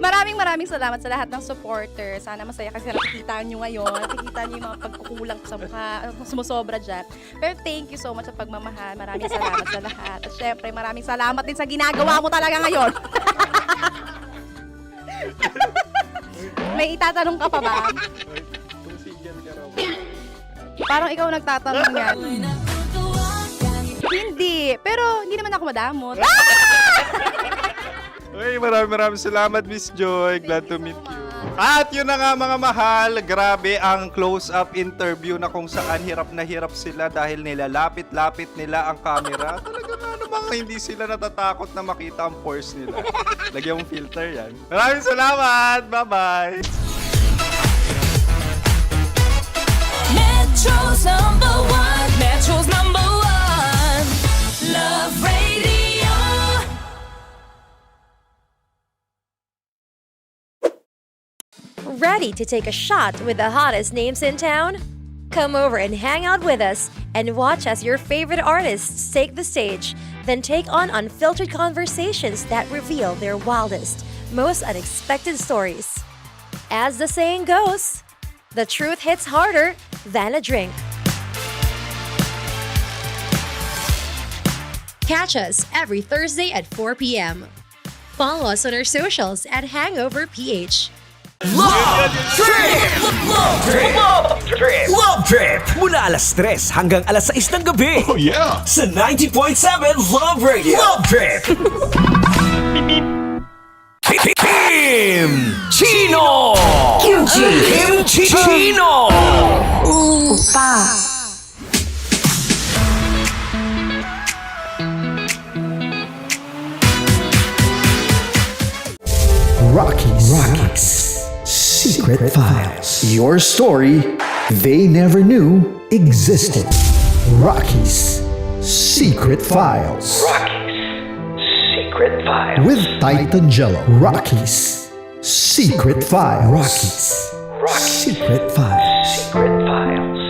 maraming salamat sa lahat ng supporters. Sana masaya kasi nakikita nyo ngayon. Nakikita nyo yung mga pagkukulang sa mukha, sumusobra dyan. Pero thank you so much sa pagmamahal. Maraming salamat sa lahat. At syempre, maraming salamat din sa ginagawa mo talaga ngayon. May itatanong ka pa ba? Parang ikaw nagtatanong yan. Hindi. Pero hindi naman ako madamot. Uy, maraming salamat, Miss Joy. Glad to meet you. At yun na nga mga mahal, grabe ang close-up interview na kung saan hirap na hirap sila dahil nilalapit-lapit nila ang camera. Talaga nga namang hindi sila natatakot na makita ang pores nila. Lagyan mong filter yan. Maraming salamat! Bye-bye! Metro's number one. Metro's number one. Love Radio. Ready to take a shot with the hottest names in town? Come over and hang out with us and watch as your favorite artists take the stage, then take on unfiltered conversations that reveal their wildest, most unexpected stories. As the saying goes, the truth hits harder than a drink. Catch us every Thursday at 4 p.m. Follow us on our socials at Hangover PH. Love Trip! Love Trip! Love Trip! Love Trip! Mula alas 3 hanggang alas 6 ng gabi. Oh yeah! Sa 90.7 Love Radio. Love Trip! Kim Chino! Kimchi Chino! Opa. Rockies Secret Files. Your story they never knew existed. Rockies Secret Files. Secret Files. With Titan Jello. Rockies Secret Files. Rockies Secret Files. Secret Files.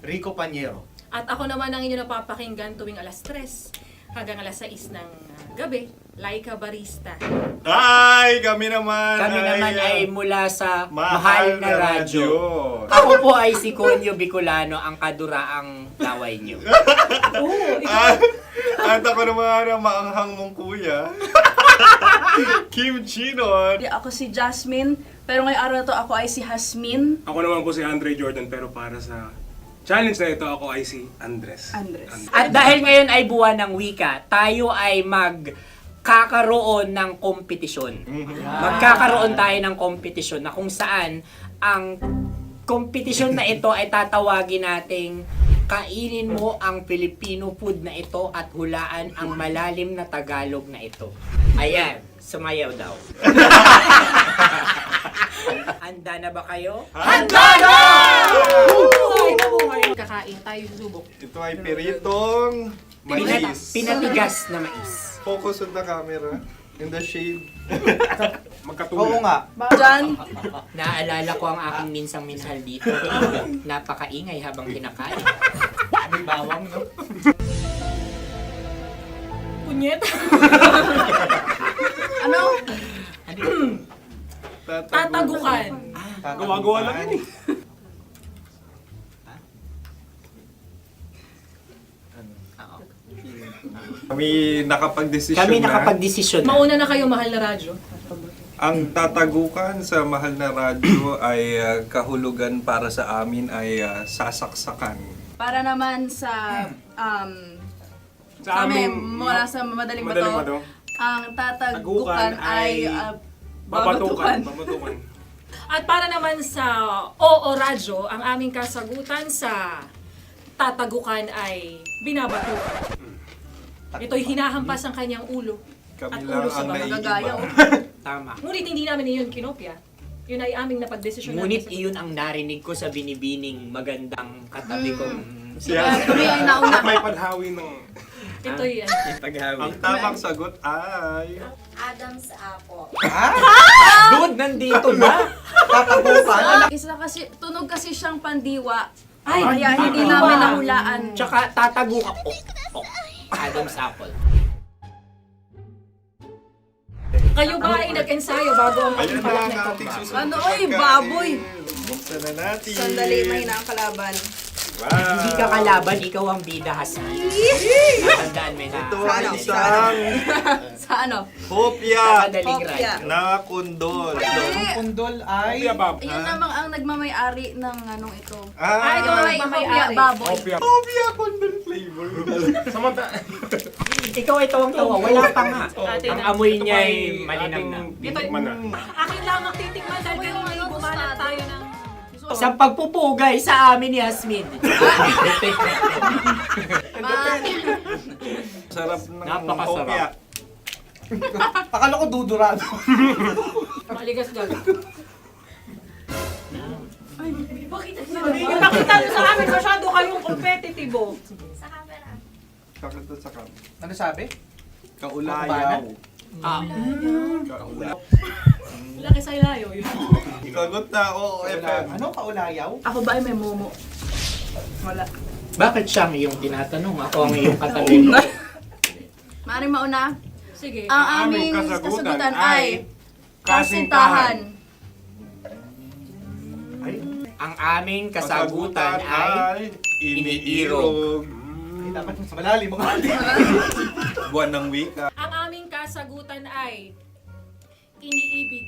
Rico Pañero. At ako naman ang inyo napapakinggan tuwing alas 3 hanggang alas 6 ng gabi, Laika Barista. Hi! Kami naman ay mula sa Mahal na Radyo. Ako po ay si Conyo Bicolano, ang kaduraang laway niyo. At ako naman ang maanghang mong kuya. Kim Chinon. Ako si Jasmine, pero ngayong araw na to ako ay si Hasmin. Ako naman po si Andre Jordan, pero para sa challenge na ito, ako ay si Andres. At dahil ngayon ay buwan ng wika, tayo ay magkakaroon ng kompetisyon. Magkakaroon tayo ng kompetisyon na kung saan ang kompetisyon na ito ay tatawagin nating kainin mo ang Filipino food na ito at hulaan ang malalim na Tagalog na ito. Ayan, sumayaw daw. Handa na ba kayo? Handa na! Buhay na buhay. Kakain tayo, subok. Ito ay piritong mais. Pinatigas na mais. Focus on the camera. In the shade. Oo nga. Diyan. Naalala ko ang aking minsang minahal dito. Napakaingay habang kinakain. May bawang, no? Punyet. Ano? Tatagukan. Gawa-gawa lang yun eh. Kami nakapag-desisyon Kami na. nakapag-desisyon na. Mauna na kayo, mahal na radyo. Ang tatagukan sa mahal na radyo ay kahulugan para sa amin ay sasaksakan. Para naman sa amin, mula sa madaling Madaling bato, Bato. ang tatagukan ay babatukan. At para naman sa Oo Radyo, ang aming kasagutan sa tatagukan ay binabatukan. Ito'y hinahampas ang kanyang ulo. Kami At lang ulo sa ang mga naiiba. Tama. Ngunit hindi namin iyon kinopya. Yun ay aming napagdesisyon Ngunit iyon ang narinig ko sa binibining magandang katabi kong Kami ay nauna. May paghawi ng... Ito'y Ang tamang sagot ay... Adam's apple. Dude, nandito ba? Isa kasi, tunog kasi siyang pandiwa. Ay, Kaya hindi namin nahulaan. Tsaka tatagukan. Adam's apple. Kayo ba ay nag-ensayo bago ang Ayun pagpapak na na ang ito? ating susunod Ano, na oy, pagkain. baboy. Buksan na natin. Sandali, may na ang kalaban. Wow. Hindi ka kalaban, ikaw ang bida, Hasmi. Natandaan mo na. Ito ang isang Sa ano? hopya Madaling Hopya. right. na kundol. Hindi. Pundol ay... Yun namang ang nagmamay-ari ng anong ito. Ah, Ito ay hopya, baboy. hopya kundol flavor. Ikaw ay tawang-tawa, wala pa nga. Atin Ang na. amoy niya ay malinaw na. Titikman na. Akin lamang titikman dahil kayo ay bumanat tayo ng... Sa pagpupugay sa amin ni Hasmin. Sarap ng Napakasarap. hopya. Akala ko dudurado. Maligas gal. Ay, bakit? Ipakita nyo sa amin, masyado kayong competitive. Sa camera. Kakanta sa kam. Ano sabi? Kaulayaw. Ah. Laki sa ilayo yun. Sagot na, oo, FM. Ano kaulayaw? Ako ba ay may momo? Wala. Bakit siya ang iyong tinatanong? Ako ang iyong katabi. Maaaring mauna. Sige. Ang aming kasagutan ay kasintahan. Ang aming kasagutan ay iniirog. Dapat mas malalim mga Buwan ng wika. Ang aming kasagutan ay iniibig.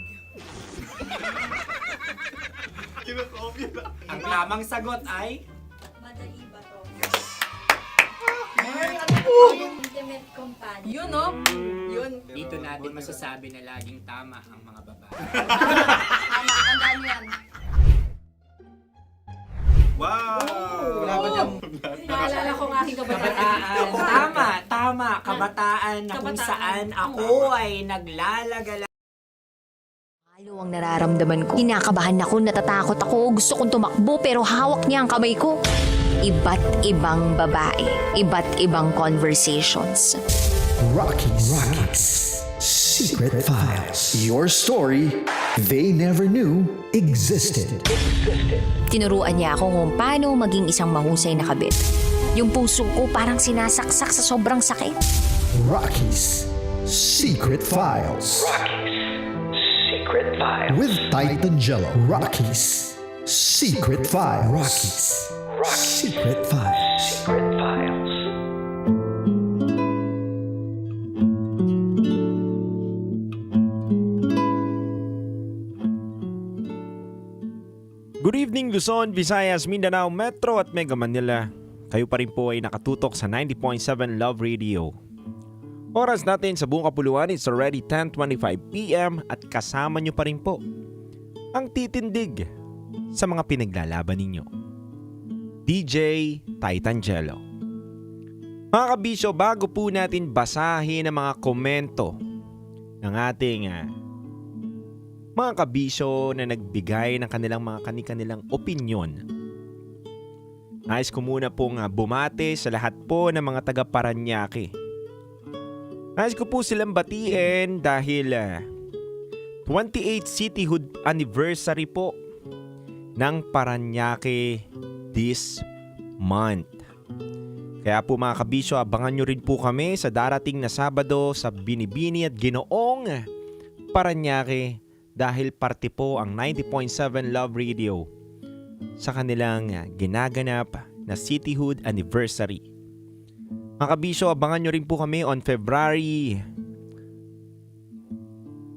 Ang tamang sagot ay Madali ba to? Yun. Intimate companion. Yun, no? Yun. dito natin masasabi na laging tama ang mga babae. Tama, tandaan mo yan. Wow! Wala ba dyan? Naalala ko ang aking kabataan. Kabataan. Tama. Kabataan na kung Kabataan. saan ako ay naglalagala. Halo ang nararamdaman ko. Kinakabahan ako, natatakot ako, gusto kong tumakbo pero hawak niya ang kamay ko. Iba't ibang babae, iba't ibang conversations. Rockies Secret Files. Your story they never knew existed. Tinuruan niya ako kung paano maging isang mahusay na kabit. Yung puso ko parang sinasaksak sa sobrang sakit. Rockies Secret Files. Secret Files. With Titan Jello. Rockies Secret Files. Rockies Secret Files. Secret Files. Good evening Luzon, Visayas, Mindanao, Metro at Mega Manila. Kayo pa rin po ay nakatutok sa 90.7 Love Radio. Oras natin sa buong kapuluan, it's already 10:25 PM at kasama nyo pa rin po ang titindig sa mga pinaglalaban ninyo. DJ Titangelo. Mga kabisyo, bago po natin basahin ang mga komento ng ating mga kabisyo na nagbigay ng kanilang mga kanilang opinyon, nais ko muna pong bumate sa lahat po ng mga taga Paranaque. Nais ko po silang batiin dahil 28th cityhood anniversary po ng Paranaque this month. Kaya po mga kabisyo, abangan nyo rin po kami sa darating na Sabado sa Binibini at Ginoong Paranaque dahil parte po ang 90.7 Love Radio sa kanilang ginaganap na cityhood anniversary. Mga kabisyo, abangan nyo rin po kami on February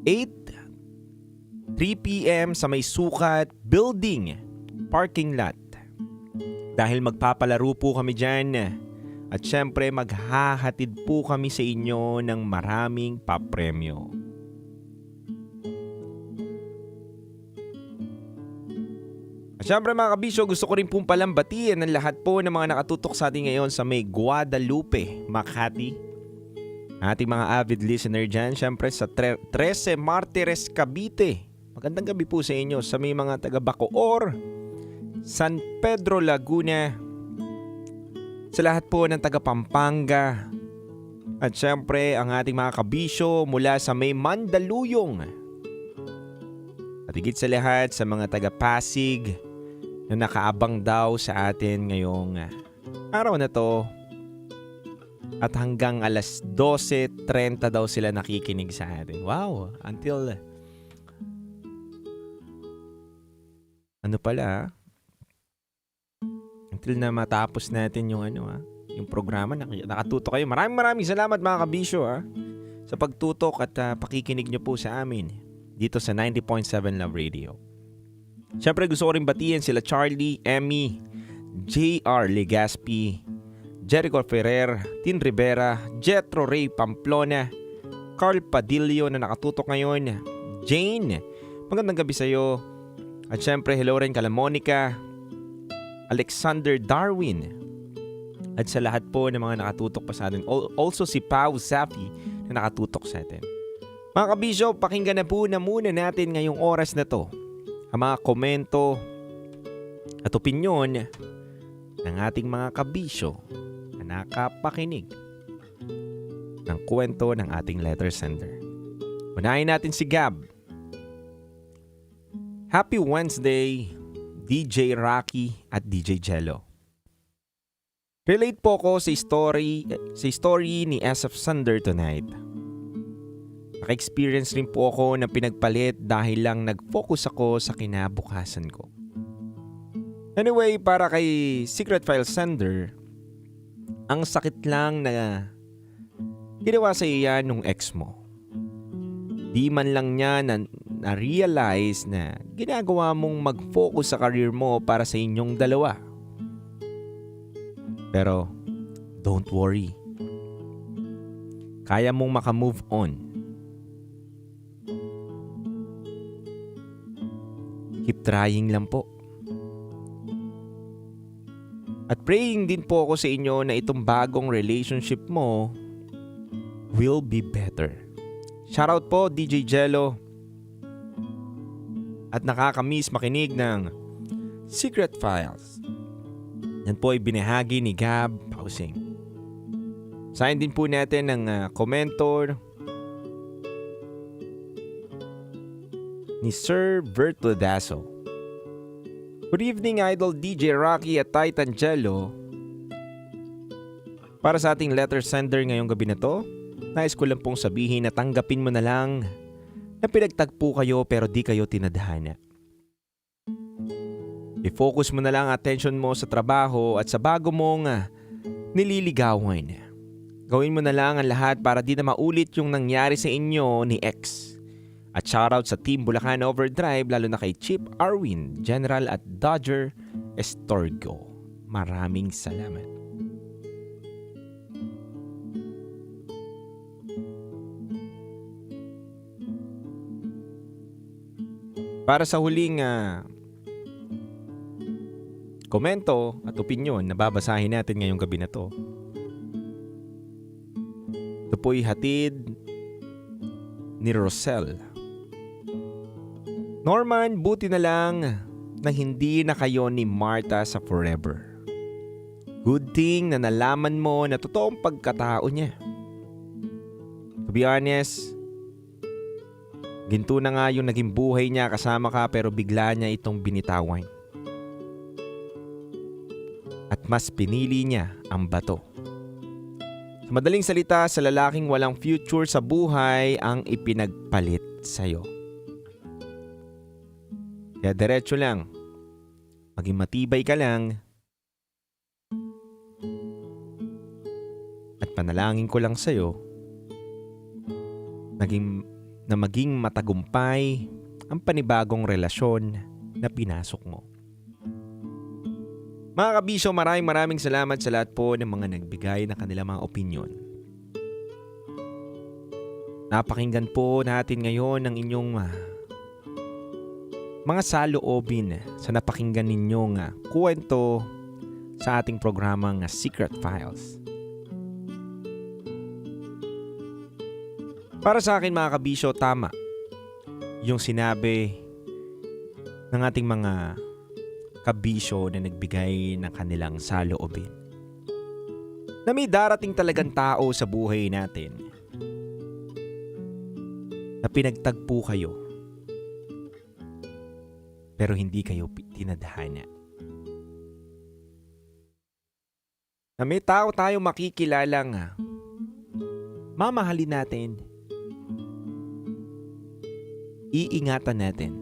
8, 3 PM sa May Sukat Building Parking Lot. Dahil magpapalaro po kami dyan at syempre maghahatid po kami sa inyo ng maraming papremyo. Siyempre mga kabisyo, gusto ko rin pong palambatiin ang lahat po ng mga nakatutok sa atin ngayon sa may Guadalupe, Makati. Ating mga avid listener dyan, siyempre sa 13 Martires, Cavite. Magandang gabi po sa inyo sa may mga taga Bacoor, San Pedro, Laguna. Sa lahat po ng taga Pampanga. At siyempre ang ating mga kabisyo mula sa may Mandaluyong. At higit sa lahat sa mga taga Pasig na nakaabang daw sa atin ngayong araw na to. At hanggang alas 12:30 daw sila nakikinig sa atin. Wow! Until until na matapos natin yung yung programa, nakatutok kayo. Maraming salamat mga kabisyo sa pagtutok at pakikinig nyo po sa amin dito sa 90.7 Love Radio. Siyempre gusto ko rin batiin sila Charlie, Emmy, JR Legaspi, Jericho Ferrer, Tin Rivera, Jetro Ray Pamplona, Carl Padillo na nakatutok ngayon, Jane, magandang gabi sa'yo. At siyempre hello rin kala Monica, Alexander Darwin, at sa lahat po ng mga nakatutok pa sa atin. Also si Pau Safi na nakatutok sa atin. Mga kabisyo, pakinggan na po na muna natin ngayong oras na to ang mga komento at opinyon ng ating mga kabisyo na nakapakinig ng kwento ng ating letter sender. Unahin natin si Gab. Happy Wednesday, DJ Rocky at DJ Jello. Relate po ko sa story ni SF Sunder tonight. Naka-experience rin po ako ng pinagpalit dahil lang nag-focus ako sa kinabukasan ko. Anyway, para kay Secret File Sender, ang sakit lang na ginawa sa iya nung ex mo. Di man lang niya na-realize na ginagawa mong mag-focus sa career mo para sa inyong dalawa. Pero, don't worry. Kaya mong makamove on. Keep trying lang po. At praying din po ako sa inyo na itong bagong relationship mo will be better. Shoutout po DJ Jello. At nakakamiss makinig ng Secret Files. Yan po ay binahagi ni Gab Pausing. Sign din po natin ng komentor ni Sir Bertoldazo. Good evening Idol DJ Rocky at Titangelo. Para sa ating letter sender ngayong gabi na to, nais ko lang pong sabihin na tanggapin mo na lang na pinagtagpo kayo pero di kayo tinadhana. I-focus mo na lang attention mo sa trabaho at sa bago mong nililigawan. Gawin mo na lang ang lahat para di na maulit yung nangyari sa inyo ni ex. At shoutout sa Team Bulacan Overdrive, lalo na kay Chip Arwin, General at Dodger Estorgo. Maraming salamat. Para sa huling komento at opinyon na babasahin natin ngayong gabi na to. Ito po'y hatid ni Rosel. Norman, buti na lang na hindi na kayo ni Martha sa forever. Good thing na nalaman mo na totoong pagkatao niya. To be honest, ginto na nga yung naging buhay niya kasama ka pero bigla niya itong binitawan. At mas pinili niya ang bato. Sa madaling salita, sa lalaking walang future sa buhay ang ipinagpalit sa'yo. Kaya diretso lang, maging matibay ka lang, at panalangin ko lang sa'yo, na maging matagumpay ang panibagong relasyon na pinasok mo. Mga kabisyo, maraming salamat sa lahat po ng mga nagbigay ng kanilang mga opinyon. Napakinggan po natin ngayon ang inyong mga saloobin sa napakinggan ninyong kwento sa ating programang Secret Files. Para sa akin mga kabisyo, tama yung sinabi ng ating mga kabisyo na nagbigay ng kanilang saloobin. Na may darating talagang tao sa buhay natin na pinagtagpo kayo pero hindi kayo tinadhana. Na may tao tayo makikilalang mamahalin natin, iingatan natin,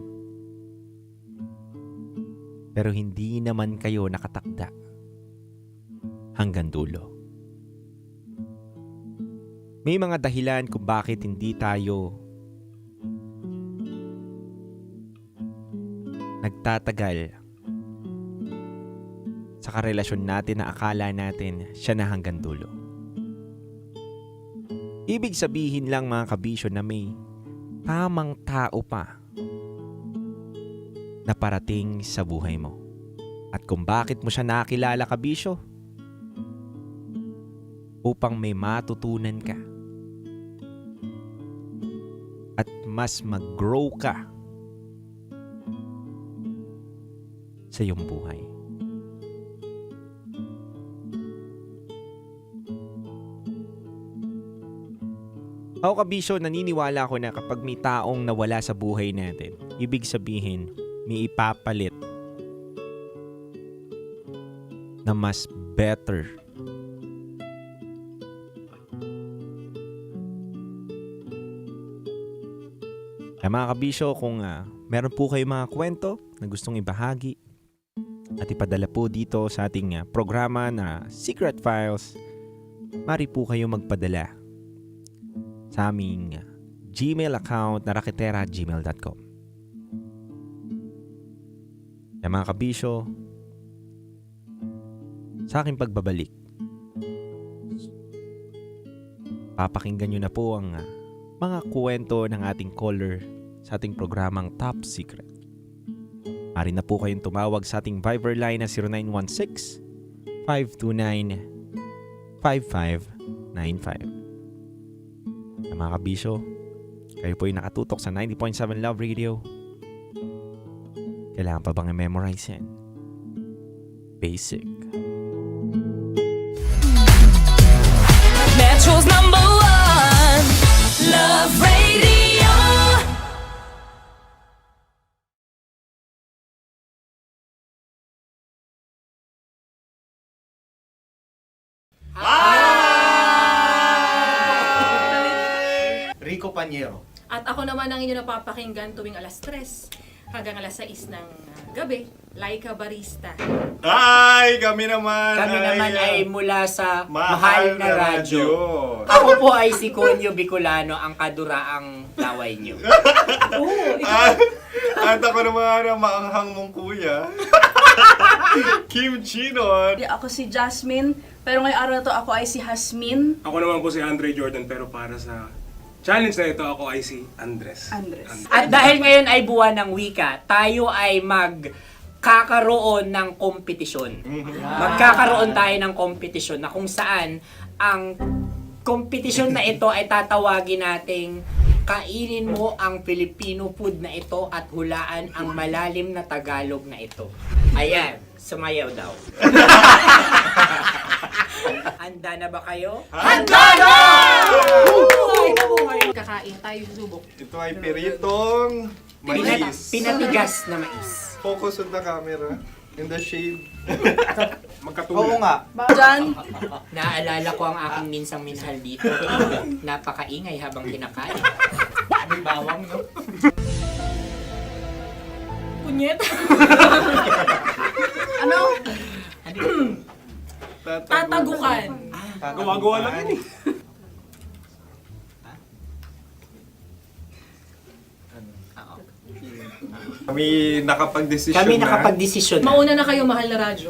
pero hindi naman kayo nakatakda hanggang dulo. May mga dahilan kung bakit hindi tayo nagtatagal sa karelasyon natin na akala natin siya na hanggang dulo. Ibig sabihin lang mga kabisyo na may tamang tao pa na parating sa buhay mo. At kung bakit mo siya nakilala kabisyo? Upang may matutunan ka. At mas mag-grow ka sa iyong buhay. Ako kabisyo, naniniwala ko na kapag may taong nawala sa buhay natin, ibig sabihin, may ipapalit na mas better. Kaya mga kabisyo, kung meron po kayo mga kwento na gustong ibahagi at ipadala po dito sa ating programa na Secret Files, mari po kayo magpadala sa aming Gmail account na raketera@gmail.com. Kaya mga kabisyo, sa aking pagbabalik, papakinggan nyo na po ang mga kwento ng ating caller sa ating programang Top Secret. Maaari na po kayong tumawag sa ating Viber line na 0916-529-5595. Mga kabisyo, kayo po ay nakatutok sa 90.7 Love Radio. Kailangan pa bang i-memorize yan? Basic. Metro's #1 Love Radio. Rico Panyero. At ako naman ang inyo napapakinggan tuwing alas 3 hanggang alas 6 ng gabi, Laika Barista. Hi! Kami naman Kami naman ay mula sa Mahal Mahal na na Radyo. Radyo. Ako po ay si Conyo Bicolano, ang kaduraang laway niyo. At ako naman ang maanghang mong kuya. Kim Chinon. Ako si Jasmine, pero ngayong araw na to ako ay si Hasmin. Ako naman po si Andre Jordan, pero para sa challenge na ito, ako ay si Andres. At dahil ngayon ay buwan ng wika, tayo ay magkakaroon ng kompetisyon. Magkakaroon tayo ng kompetisyon na kung saan ang kompetisyon na ito ay tatawagin nating kainin mo ang Filipino food na ito at hulaan ang malalim na Tagalog na ito. Ayan, sumayaw daw. Handa na ba kayo? Handa na! Kakain tayo susubok. Ito ay piritong mais. Pinatigas na mais. Focus on the camera. In the shade. Oo nga. Diyan. Naalala ko ang aking minsang minahal dito. Napakaingay habang kinakain. May bawang, no? Punyet. Ano? Tatagukan. Gawa-gawa lang yun eh. Kami nakapag-desisyon Kami na. nakapag-desisyon na. Mauna na kayo, Mahal na Radyo.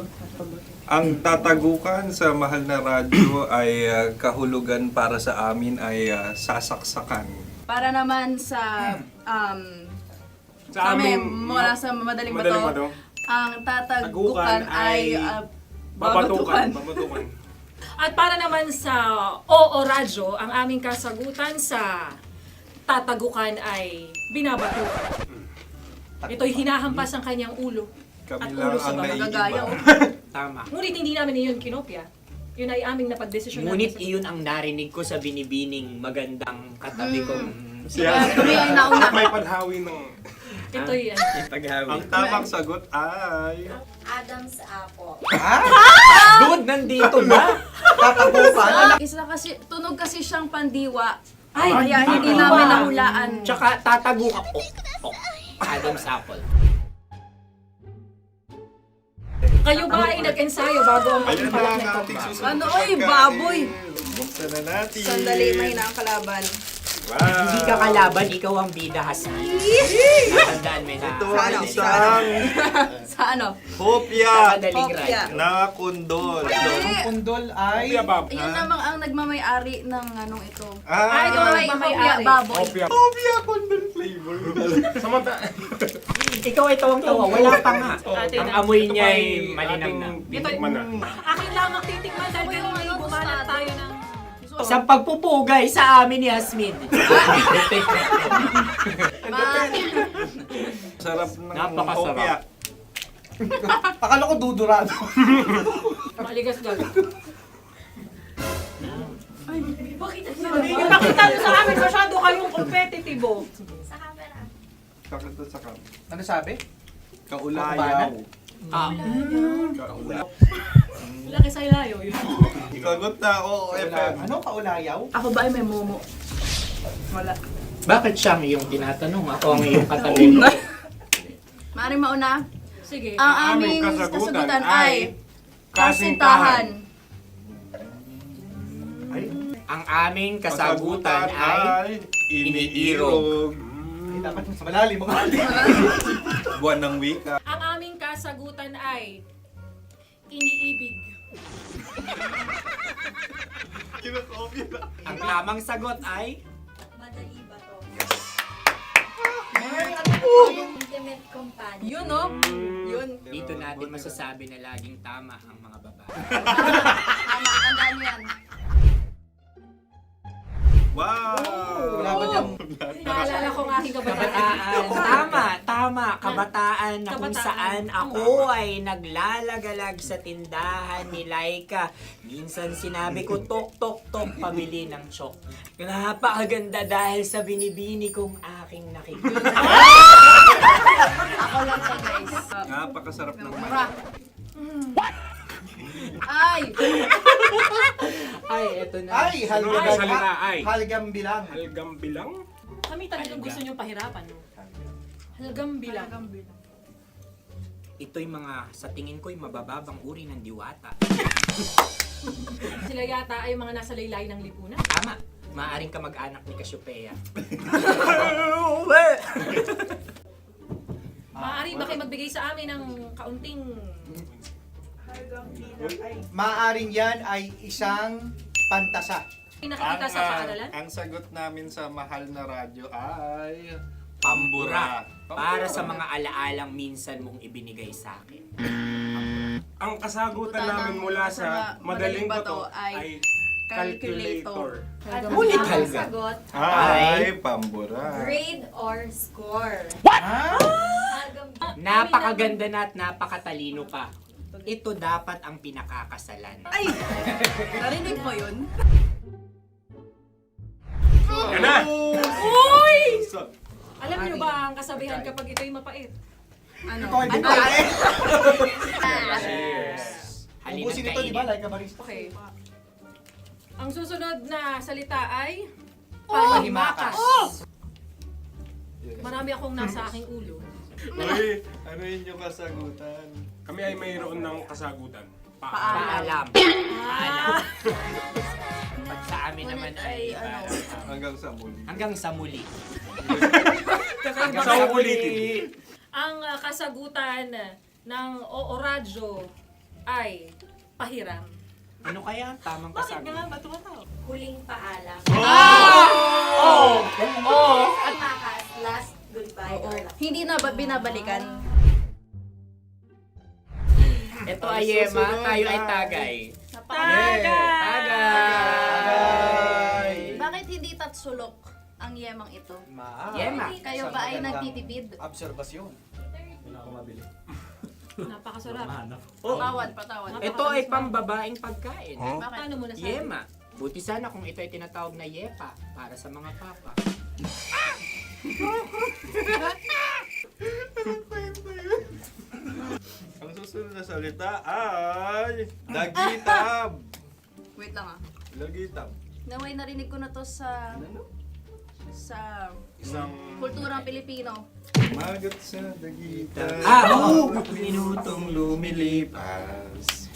Ang tatagukan sa Mahal na Radyo ay kahulugan para sa amin ay sasaksakan. Para naman sa Sa kami amin, mula sa Madaling Madaling Bato, Bato. ang tatagukan ay Babatukan. babatukan. At para naman sa Oo Radyo, ang aming kasagutan sa tatagukan ay binabatukan. Ito'y hinahampas ang kanyang ulo. Kami At lang ulo sa ang baba. naiiba. Tama. Ngunit hindi namin iyon kinopya. Yun ay aming napagdesisyon Ngunit iyon ang narinig ko sa binibining magandang katabi kong Kami ay nauna. May paghawi ng... Ito'y paghawi. Ang tamang sagot ay... Adam's apple. Dude, nandito ba? Tatagukan. Isa kasi, tunog kasi siyang pandiwa. Ay, Kaya hindi namin nahulaan. Tsaka tatagukan. Adam's apple. Kayo ba ay nag-ensayo bago ang Ayun na pagpalat ang nito? ating susunod Ano, na oy, pagkain. baboy. Buksan na natin. Sandali, may na ang kalaban. Wow. Hindi ka kalaban, ikaw ang bida, Hasmin. Natandaan mo na. Ito ay isang Sa ano? hopya Madaling Hopya. radyo. na kundol. Ang pundol ay... Ayun namang ang nagmamay-ari ng anong ito. Ah, ito may Mamay-ari. baboy. Opia. hopya kundol flavor. Samanta. Ikaw ay tawang-tawa, wala pa nga. Ang amoy niya ay Ito pa malinang na. ating titikman na. Akin lamang titikman dahil kayo ay bumalat tayo ng... Sa pagpupugay sa amin ni Hasmin. Sarap ng Napakasarap. hopya. Akala ko dudurado. Maligas gal. Ay, bakit? Yung nakita nyo sa amin, masyado kayong competitive. Sa camera. Sakit to sa kam. Ano sabi? Kaulayaw. Kaulayaw. Laki sa ilayo. Yun. Sagot na, oo, FM. Ano? Kaulayaw? Ako ba ay may momo? Wala. Bakit siya ang iyong tinatanong? Ako ang iyong katabi. Maaaring mauna. Sige. Ang aming kasagutan ay kasintahan. Ang aming kasagutan ay iniirog. Dapat sa malalim mga Buwan ng wika. Ang aming kasagutan ay iniibig. Kinakopya na. Ang tamang sagot ay Madali ba to? Yun. Intimate companion. Yun, no? Yun. dito natin masasabi na laging tama ang mga babae. Tama, tandaan mo yan. Wow! Wala ba dyan? Naalala ko ang aking kabataan. Kabataan. Tama. Kabataan na kung Kabataan. saan ako ay naglalagalag sa tindahan ni Laika. Minsan sinabi ko, tok, tok, tok, pamili ng chok. Napakaganda dahil sa binibini kong aking nakikita. Ako lang to, guys. Napakasarap ng Mura. Ay! Ay, eto na. Ay, Ay, salita ay. halgam bilang. Halgam bilang? Kami talagang gusto nyo pahirapan. No? Halagang bilang. Ito'y mga, sa tingin ko'y mabababang uri ng diwata. Sila yata ay mga nasa laylay ng lipunan. Tama. Maaring ka mag-anak ni Cassiopeia. Maaari ba kayo magbigay sa amin ng kaunting... Maaring yan ay isang pantasa. Nakikita sa paaralan? Ang sagot namin sa mahal na radyo ay... Pambura. Para sa mga alaalang minsan mong ibinigay sa akin. Ang kasagutan namin mula sa madaling bato ay calculator. Ulit Ang Halga. sagot, Ay, pambura. grade or score. Napakaganda na at napakatalino pa. Ito dapat ang pinakakasalan. Ay! Narinig mo yun? Yan na! Uy! Alam niyo ba ang kasabihan kapag ito'y mapait? Ano? Cheers! Halina't Ubusin ito, di ba? kainin. Like a barista. Okay. Ang susunod na salita ay... Panghimakas. Marami akong nasa aking ulo. Uy, ano yun yung kasagutan? Kami ay mayroon ng kasagutan. Paalam. Paalam. Pag sa amin naman ay... Hanggang sa muli. Hanggang sa muli. Sa ulitin. Ang kasagutan ng Oo Radyo ay pahiram. Ano kaya ang tamang kasagutan? ba tumatawa? Huling paalam. Oh! At makas, last goodbye or last. Hindi na ba binabalikan? Ito ay Yema, tayo ay Tagay. Tagay! Bakit hindi tatsulok ang yemang ito? Yema. Kayo ba ay nagtitipid? Obserbasyon. Napakasarap. Patawad. Ito ay pambabaeng pagkain. Bakit? Ano mo nasabi? Yema. Buti sana kung ito ay tinatawag na yepa para sa mga papa. Ang susunod na salita ay... Dagitab! Wait lang ah. Dagitab. Naway narinig ko na to sa Isang... kulturang Pilipino. Magat sa dagitab. Oo! Minutong lumilipas.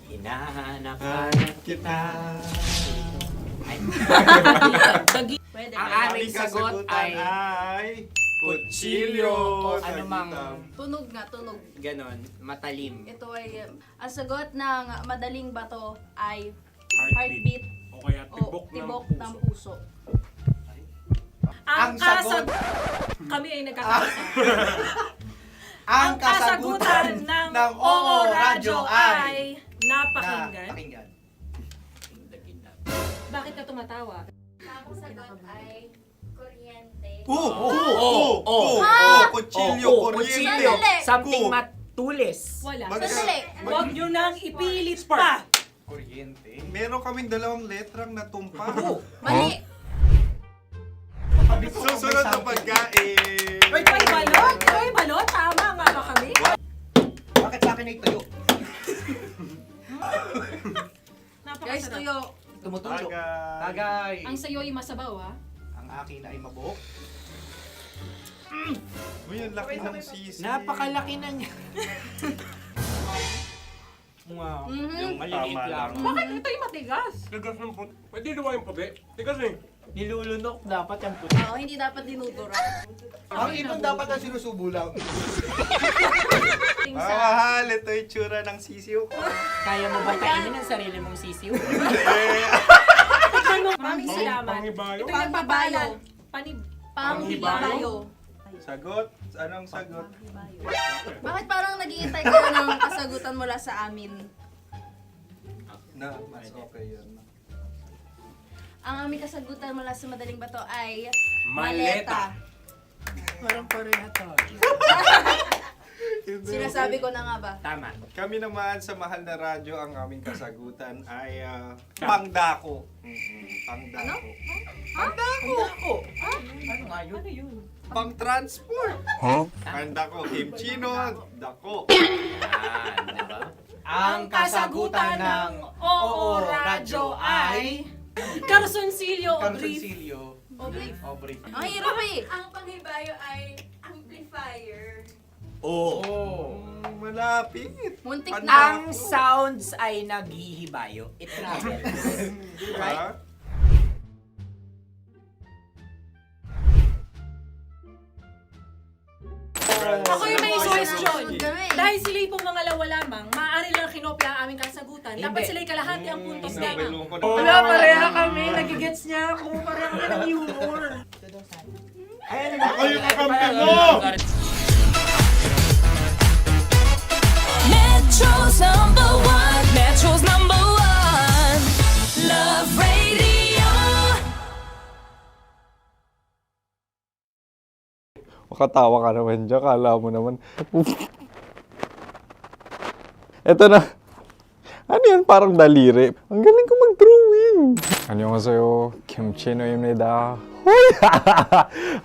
Hinahanap-hanap kita. Pwede Ang ba? aming sagot ay kutsilyo. ano mang Tunog nga, tunog. ganon, matalim. Ito ay, ang sagot ng madaling bato ay Heartbeat. heartbeat O kaya o tibok ng puso. Ang sagot. Kami ay nagkakasa. Ang kasagutan ng Oo Radyo ay... napakinggan. Bakit ka tumatawa? Ang sagot ay kuryente. Kutsilyo, Kutsilyo, Sandali. something matulis. Wala. Sandali. Huwag nyo nang ipilit pa. Kuryente. Meron kaming dalawang letrang natumpa. Mali. Susunod na pagkain. May balot? May balot? Tama nga ba kami? Bakit sa akin ay tuyo? Guys, Napakasarap. tuyo. Tumutulo. Tagay. Tagay. Ang sayo ay masabaw, ha? Ang akin ay mabuhok. Uy, ang laki ng sisi. Napakalaki na niya. Wow, yung maliliit Tama lang. lang. Bakit ito'y matigas? Tigas ng puti. Pwede naman yung puti. Tigas eh. Nilulunok dapat yung puti. Oo, hindi dapat dinudura. Ang ibon dapat ang sinusubo lang. Mahal, ito yung tsura ng sisiw ko. Kaya mo ba kainin ang sarili mong sisiw? Maraming salamat. Panghibayo. Ito'y nagpapaalam. Panghibayo. Sagot? Anong sagot? Bakit parang nag-iintay kayo ng kasagutan mula sa amin? Na, mas okay yun. Ang aming kasagutan mula sa madaling bato ay Maleta. Parang pareha to. Sinasabi ko na nga ba? Tama. Kami naman sa mahal na radyo, ang aming kasagutan ay pangdako. Pangdako. Pangdako. Ano nga yun? Ano yun? Pang-transport. Pangdako. Kimchino, dako. Yan, diba? Ang kasagutan ng Oo Radyo ay... Carsoncillo Obrief. Carsoncillo. Oblique. Obrief. Ang hirap eh. Ang panghibayo ay amplifier. Amplifier. Malapit. Muntik Ang sounds ay naghihibayo. It travels. Right? Ako yung may question. Dahil sila yung pumangalawa lamang, maaari lang kinopya ang aming kasagutan. Dapat sila'y kalahati ang puntos lamang. Wala, pareha kami. Nagigets niya ako. Pareha kami ng humor. Ako yung kakampi mo! Metro's number one. Metro's number one. Love Radio. Makatawa ka naman dyan. Kala mo naman. Eto na. Ano yan? Parang daliri. Ang galing ko mag-drawing. 안녕하세요. 김치노입니다.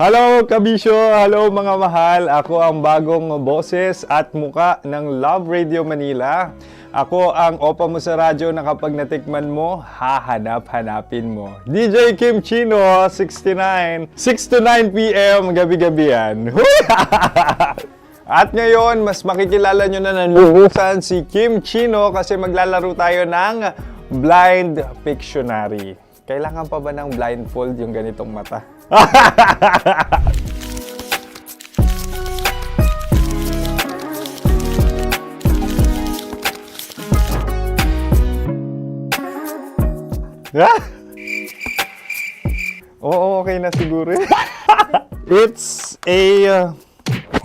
Hello, kabisyo! Hello, mga mahal! Ako ang bagong boses at muka ng Love Radio Manila. Ako ang opa mo sa radyo na kapag natikman mo, hahanap-hanapin mo. DJ Kim Chino, 69. 6 to 9 p.m. gabi-gabi yan. At ngayon, mas makikilala nyo na ng luhusan si Kim Chino kasi maglalaro tayo ng Blind Pictionary. Kailangan pa ba ng blindfold yung ganitong mata? Oo, okay na siguro. It's a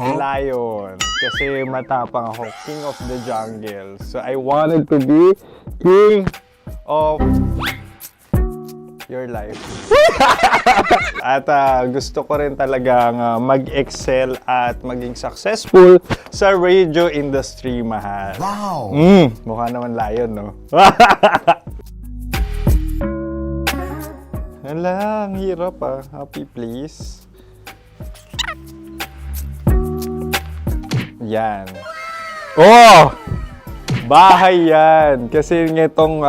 lion. Kasi matapang ako. King of the jungle. So I wanted to be king of your life. At gusto ko rin talagang mag-excel at maging successful sa radio industry, mahal. Wow! Mukha naman lion, no? Hala, ang hirap Happy, please. Yan. Oh! Bahay yan. Kasi itong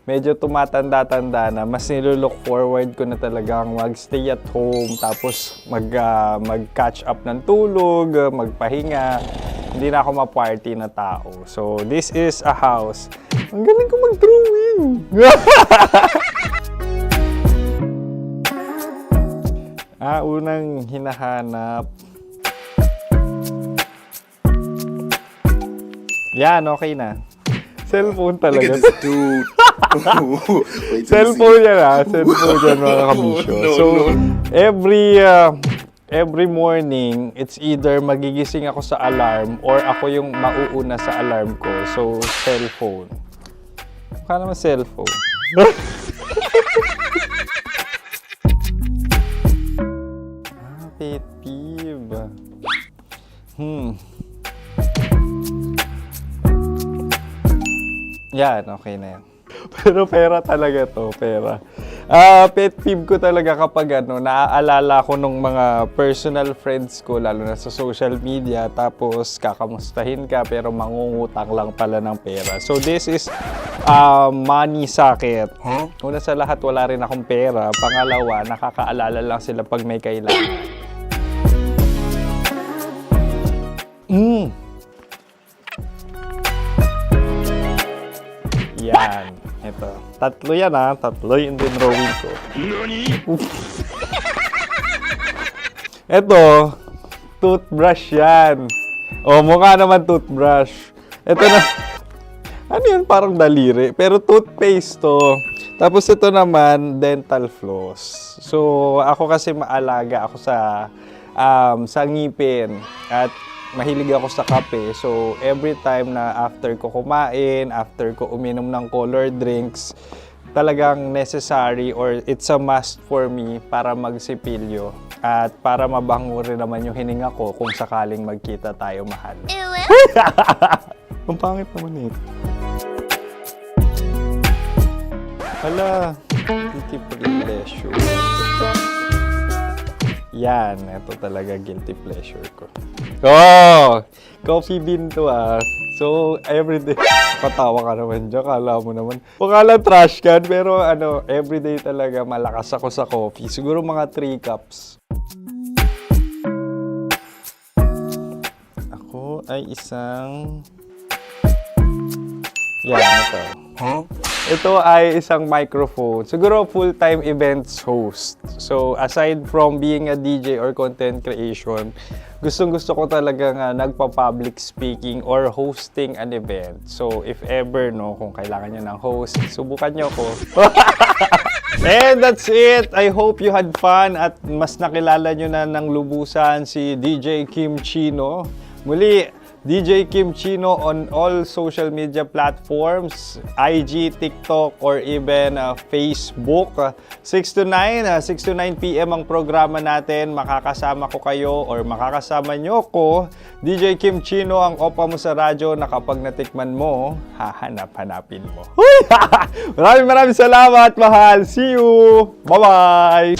medyo tumatanda-tanda na, mas nilook forward ko na talagang mag-stay at home, tapos mag-catch up ng tulog, magpahinga. Hindi na ako ma-party na tao. So, this is a house. Ang galing ko mag-drawing! Unang hinahanap. Yan, okay na. Cellphone talaga. Look at this dude. Cellphone yan Cellphone yan, mga kabisyo. So, every morning, it's either magigising ako sa alarm or ako yung mauuna sa alarm ko. So, cellphone. Mukha naman cellphone. Pet peeve. Yan, okay na yan. Pero pera talaga to, pera. Pet peeve ko talaga kapag naaalala ko nung mga personal friends ko, lalo na sa social media, tapos kakamustahin ka pero mangungutang lang pala ng pera. So this is money sakit. Una sa lahat, wala rin akong pera. Pangalawa, nakakaalala lang sila pag may kailangan. Yan. Ito. Tatlo yan Tatlo yung dinrawing ko. Ito. Toothbrush yan. Mukha naman toothbrush. Ito na. Ano yun? Parang daliri. Pero toothpaste to. Tapos ito naman, dental floss. So, ako kasi maalaga ako sa ngipin. At mahilig ako sa kape. So, every time na after ko kumain, after ko uminom ng colored drinks, talagang necessary or it's a must for me para magsipilyo. At para mabango rin naman yung hininga ko kung sakaling magkita tayo, mahal. Ang pangit naman ito. Hala, guilty pleasure. Yan, ito talaga guilty pleasure ko. Coffee bean to So, everyday. Patawa ka naman dyan, kala mo naman. Pakala trash can, pero everyday talaga malakas ako sa coffee. Siguro mga 3 cups. ay isang... Yan, ito. Ito ay isang microphone. Siguro full-time events host. So, aside from being a DJ or content creation, gustong-gusto ko talaga nga nagpa-public speaking or hosting an event. So, if ever, no, kung kailangan nyo ng host, subukan nyo ko. And that's it. I hope you had fun at mas nakilala nyo na ng lubusan si DJ Kim Chino. Muli, DJ Kim Chino on all social media platforms, IG, TikTok, or even Facebook. 6 to 9 p.m. ang programa natin. Makakasama ko kayo or makakasama nyo ko. DJ Kim Chino, ang opa mo sa radyo na kapag natikman mo, hahanap-hanapin mo. Maraming salamat, mahal. See you! Bye-bye!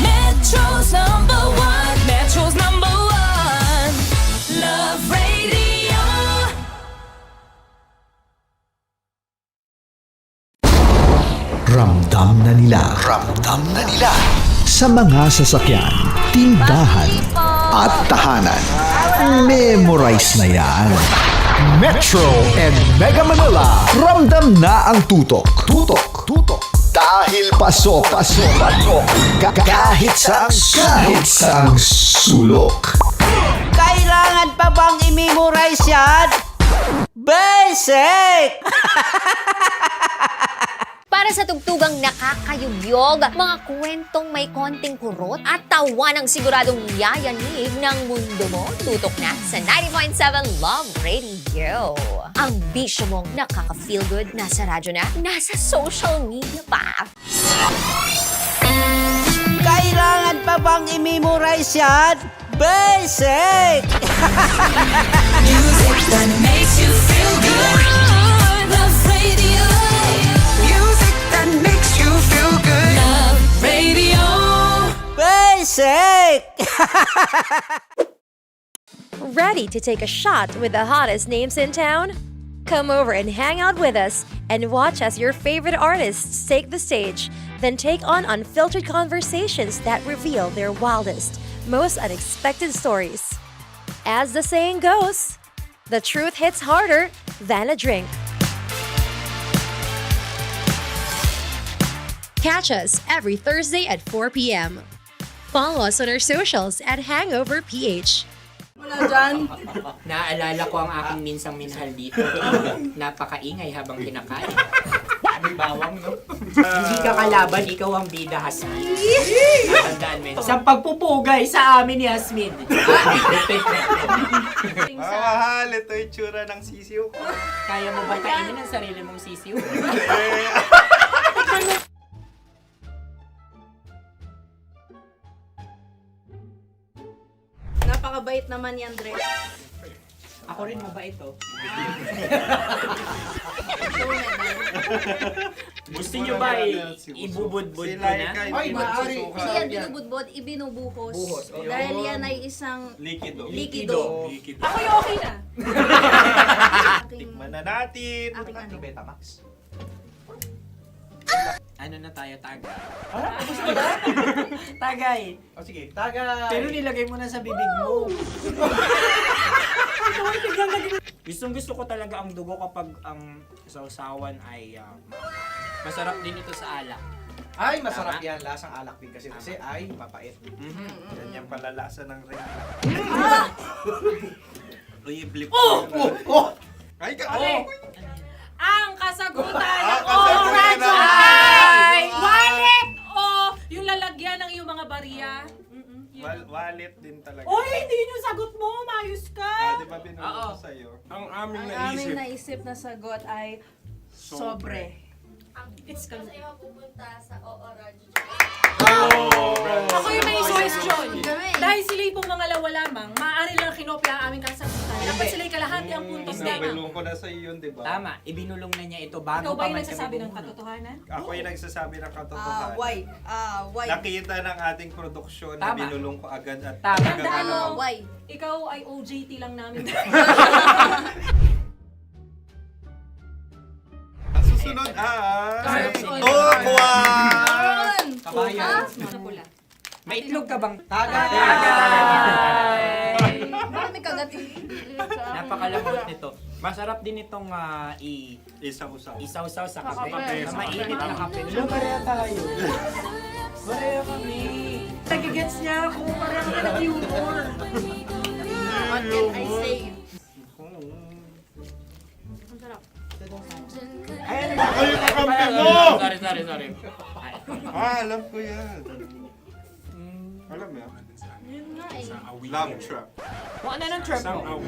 Metro's number one. Metro's number one. Love Radio. Ramdam na nila. Sa mga sasakyan, tindahan, at tahanan. Memorize na yan. Metro and Mega Manila. Ramdam na ang tutok. Dahil pasok. Kahit saang sulok. Kailangan pa bang i-memorize yan? Basic! Para sa tugtugang nakakayugyog, mga kwentong may konting kurot at tawa ng siguradong yayanig ng mundo mo, tutok na sa 90.7 Love Radio. Ang bisyo mong nakaka-feel good, nasa radyo na, nasa social media pa. Kailangan pa bang i-memorize yan? Basic! Music that makes you feel good. Love Radio. Music that makes you feel good. Love Radio. Basic! Ready to take a shot with the hottest names in town? Come over and hang out with us and watch as your favorite artists take the stage, then take on unfiltered conversations that reveal their wildest, most unexpected stories. As the saying goes, the truth hits harder than a drink. Catch us every Thursday at 4 p.m. Follow us on our socials at Hangover PH. Wala dyan. Naaalala ko ang aking minsang minahal dito. Napakaingay habang kinakain. May bawang, no? Hindi ka kalaban, ikaw ang bida, Hasmin. Natandaan mo yun. Sa pagpupugay sa amin ni Hasmin. Mahal, ito yung tsura ng sisiw ko. Kaya mo ba kainin ang sarili mong sisiw? Napakabait naman yan, Dre. Ako rin mabait, oh. Gusto nyo ba ibubudbud ko na? Ay, maaari. Hindi yan binubudbud, ibinubuhos. Buhos, oh. Dahil yan ay isang Likido. Ako'y okay na. Tikman na natin. Aking ano? Betamax. Ano na tayo, tagay? Tagay. O sige, tagay. Pero nilagay mo na sa bibig mo. Gusto ko talaga ang dugo kapag ang sausawan ay masarap din ito sa alak. Ay, masarap yan. Lasang alak din kasi ay papait. Yan yung palalasa ng ring. Uy, blip. Ay, Ang kasagutan ng kasagutan oras na- ay wallet o yung lalagyan ng iyong mga bariya. Wallet din talaga. Oy, hindi yun yung sagot mo. Mayos ka. Di ba binulong ko sa'yo? Ang aming Ang aming naisip na sagot ay sobre. It's Kasi mapupunta sa Oo Radio. Ako yung may question. Kami. Dahil sila'y pong mga lawa lamang, maaari lang kinopya ang aming kasagutan. Dapat sila'y kalahati ang puntos lamang. Binulong ko na sa'yo yun, di ba? Tama, ibinulong na niya ito bago Ikaw pa ba yung man nagsasabi kami ng bumuno. katotohanan? Ako yung nagsasabi ng katotohanan. Why? Nakita ng ating produksyon na Tama. binulong ko agad at Tama. talagang Tandaan mo, ano. Why? ikaw ay OJT lang namin. Ang susunod ay... Susunod. Tokwa! Kabayan. Ano pula? May itlog ka bang? Bakit may kagat Napakalambot nito. Masarap din itong isaw-saw sa kape. Sa mainit na kape. Wala, pareha tayo. Pareha kami. Nagigets niya ako. Pareho ka ng humor. What can I say? Ang sarap. Ayun, Ay, kakampi mo! Sorry. Alam ko yan. Alam mo yan? Yun nga eh. Love trap. Kung ano ng trap mo?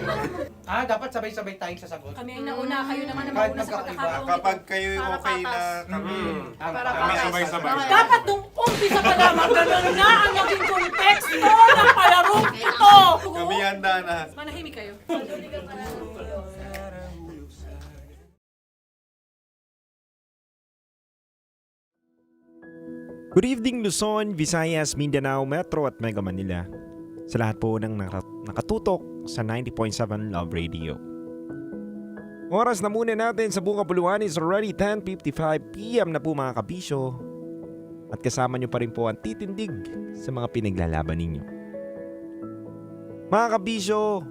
Dapat sabay-sabay tayong sasagot. Kami ay nauna, kayo naman ang Kahit mauna sa magkakaiba. pagkakataon. Kapag kayo okay na kami, kami sabay-sabay. Dapat nung umpisa pa lamang, ganun na ang naging konteksto ng palarong ito. Kami handa na. Manahimik kayo. Good evening Luzon, Visayas, Mindanao, Metro at Mega Manila. Sa lahat po ng nakatutok sa 90.7 Love Radio. Oras na muna natin sa buong kapuluan is already 10:55 PM na po mga kabisyo. At kasama nyo pa rin po ang titindig sa mga pinaglalaban ninyo. Mga kabisyo,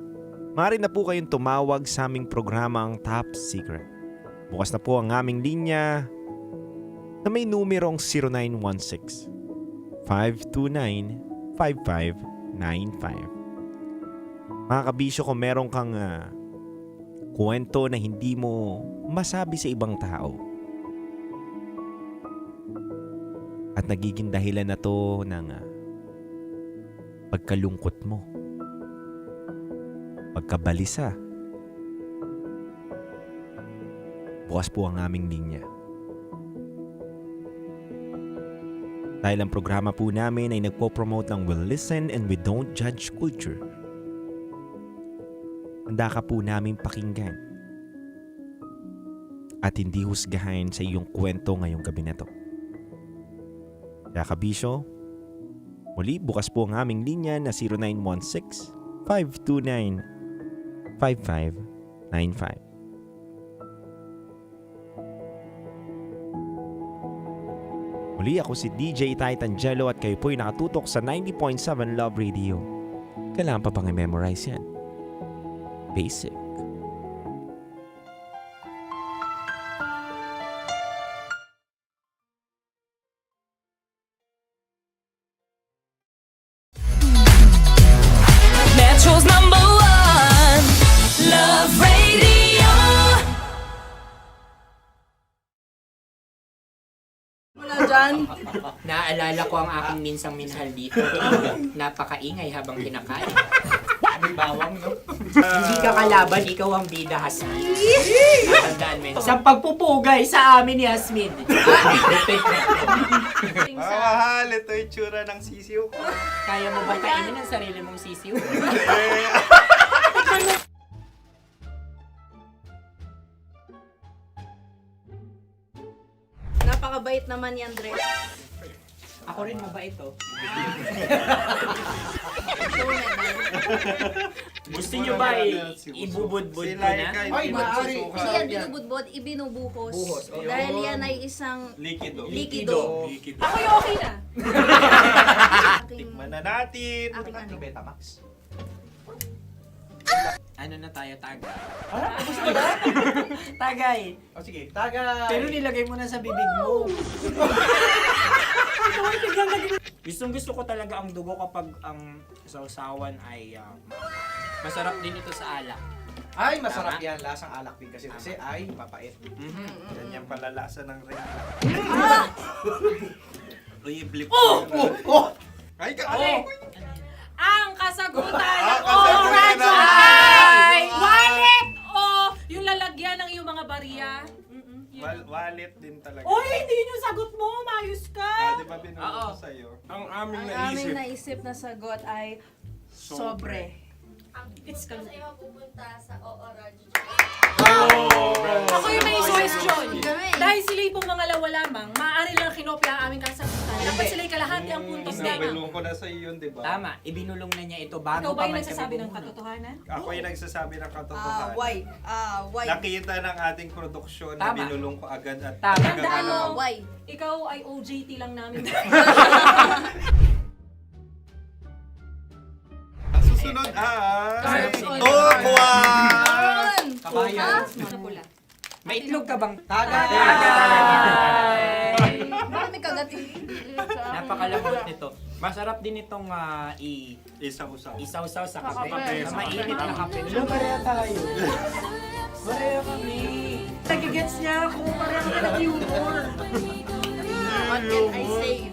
maaari na po kayong tumawag sa aming programang Top Secret. Bukas na po ang aming linya na may numerong 0916-529-5595. Mga kabisyo, kung meron kang kwento na hindi mo masabi sa ibang tao at nagiging dahilan na to ng pagkalungkot mo, pagkabalisa, bukas po ang aming linya. Dahil ang programa po namin ay nagpo-promote ng We Listen and We Don't Judge culture. Handa ka po namin pakinggan at hindi husgahan sa iyong kwento ngayong gabi na to. Kaya kabisyo, muli bukas po ang aming linya na 0916-529-5595. Muli ako si DJ Titangelo at kayo po'y nakatutok sa 90.7 Love Radio. Kailangan pa bang i-memorize yan? Basic. Metro's number one, Love Radio. Wala dyan. Naaalala ko ang aking minsang minahal dito. Napakaingay habang kinakain. May bawang, no? Hindi ka kalaban, ikaw ang bida, Hasmin. Natandaan mo yun. Sa pagpupugay sa amin ni Hasmin. Mahal, ito yung tsura ng sisiw ko. Kaya mo ba kainin ang sarili mong sisiw? Napakabait naman yan, Dre. Ako rin mabait, oh. Gusto nyo ba ibubudbud ko na? Ay, maaari. Hindi yan binubudbod, ibinubuhos. Buhos, oh. Dahil yan ay isang Likido. likido. Ako yung okay na. Tikman na natin. Aking ano? Betamax. Ano na tayo, tagay? Gusto mo na? Tagay! O sige, tagay. Pero nilagay mo na sa bibig mo. Gustong-gusto ko talaga ang dugo kapag ang sausawan ay masarap din ito sa alak. Ay, masarap yan. Lasang alak din kasi ay mapait. Yan yung palalasa ng rin. Uy, blip. Ay, Ang kasagutan ng kasagutan oradyo ay wallet o yung lalagyan ng iyong mga barya. Wallet din talaga. Oy, hindi yung sagot mo. Mayos ka. Di ba binulong ko sa'yo? Ang aming Ang aming naisip na sagot ay sobre. It's Kasi mapupunta sa Orange. Ako yung may question. Dahil sila pong mga lawa lamang, maaari lang kinopya ang aming kasagutan. Dapat sila'y kalahati ang puntos na. Binulong ko na sa'yo yun, di ba? Tama, ibinulong na niya ito bago Ikaw ba pa yung man nagsasabi kami ng katotohanan? Ako yung nagsasabi ng katotohanan. Why? Why? Nakita ng ating produksyon na Tama. binulong ko agad at Tama. talagang Tandaan ano. mo, Why? ikaw ay OJT lang namin. Susunod ay... Sunod. Turquoise! Kabayan. Ano pula? May itlog ka bang? Tagay! Marami kagat Napakalamot nito. Masarap din itong isaw-saw sa kape. Kape. Sa mainit na kape. Pareha tayo. Pareha kami. Nagigets niya ako. Pareho kami ng humor. What can I say?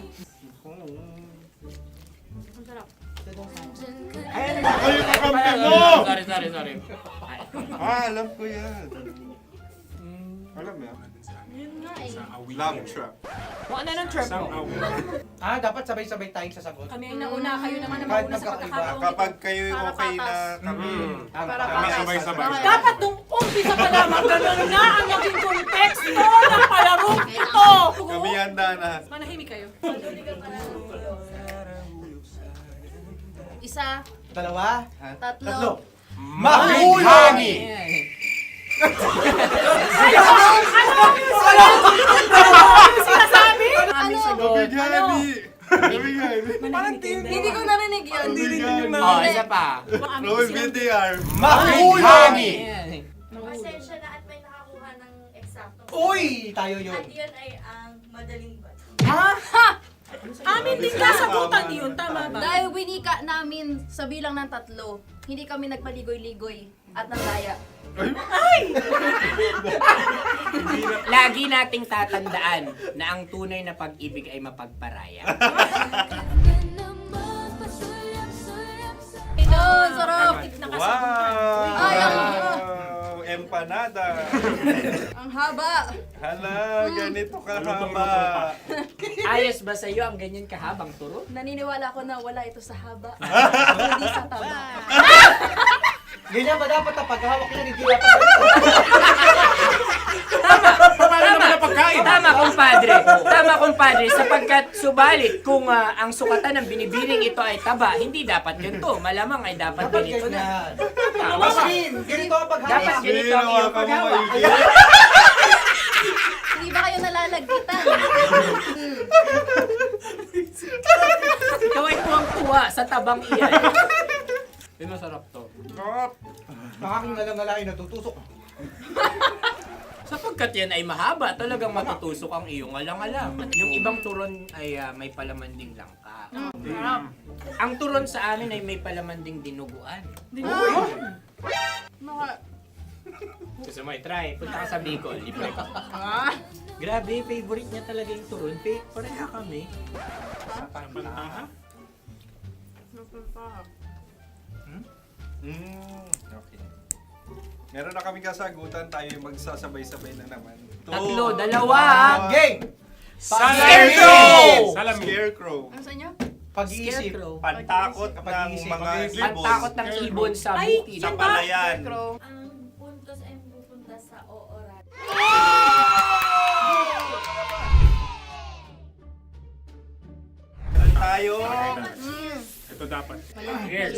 Ang sarap. Ay, kakampi mo! Sorry. Alam ko yan. Alam mo yan? Yun nga eh. Love trap. Kung ano ng trap mo? Dapat sabay-sabay tayong sasagot. Kami ay nauna, kayo naman ang Kahit mauna sa magkakaiba. pagkakataon. Kapag kayo okay na kami, kami sabay-sabay. Dapat nung umpisa pa lamang, gano'n na ang naging konteksto ng palarong ito. Kami handa na. Manahimik kayo. Isa, Dalawa. tatlo. Mahulog! Sinasabi? Ano? Hindi ko narinig yun. Oh, isa pa. Roll VTR. Mahulog! Pasensya na at may nakakuha ng eksakto. Uy! Tayo yun. At yun ay ang madaling bato. Amin din kasagutan yun, tama ba? Dahil winika namin sa bilang ng 3, hindi kami nagpaligoy-ligoy at nandaya. Lagi nating tatandaan na ang tunay na pag-ibig ay mapagparaya. Oh, sarap! Wow! Empanada. Ang haba! Hala, ganito kahaba. Ayos ba sa'yo ang ganyan kahabang turo? Naniniwala ko na wala ito sa haba. Hindi sa taba. Ganyan ba dapat ang paghawak niya hindi dapat Tama, kumpadre. Sapagkat subalit kung ang sukatan ng binibining ito ay taba, hindi dapat ganito. Malamang ay dapat ganito na. Ganito ang paghawak. Dapat ganito ang iyong paghawak. Hindi ba kayo nalalagkitan? Ikaw ay tuwang-tuwa sa tabang iyan. Masarap to. Nakaking nalang-alain natutusok. Sapagkat yan ay mahaba, talagang matutusok ang iyong alang-alang. Yung ibang turon ay may palaman ding langka. Ang turon sa amin ay may palaman ding dinuguan. Gusto mo i-try? Punta ka sa Bicol, libre ko. Grabe, favorite niya talaga yung turon. Pareha kami. Okay. Meron na kami kasagutan, tayo magsasabay-sabay na naman. 3, 2. Game! Scarecrow! Scarecrow. Ano sa inyo? Pag-iisip. Pantakot ng mga ibon. Pantakot ng ibon sa bukid. Sa palayan. Ang puntos ay pupunta sa oorat. Tayo. Ito dapat. Yes.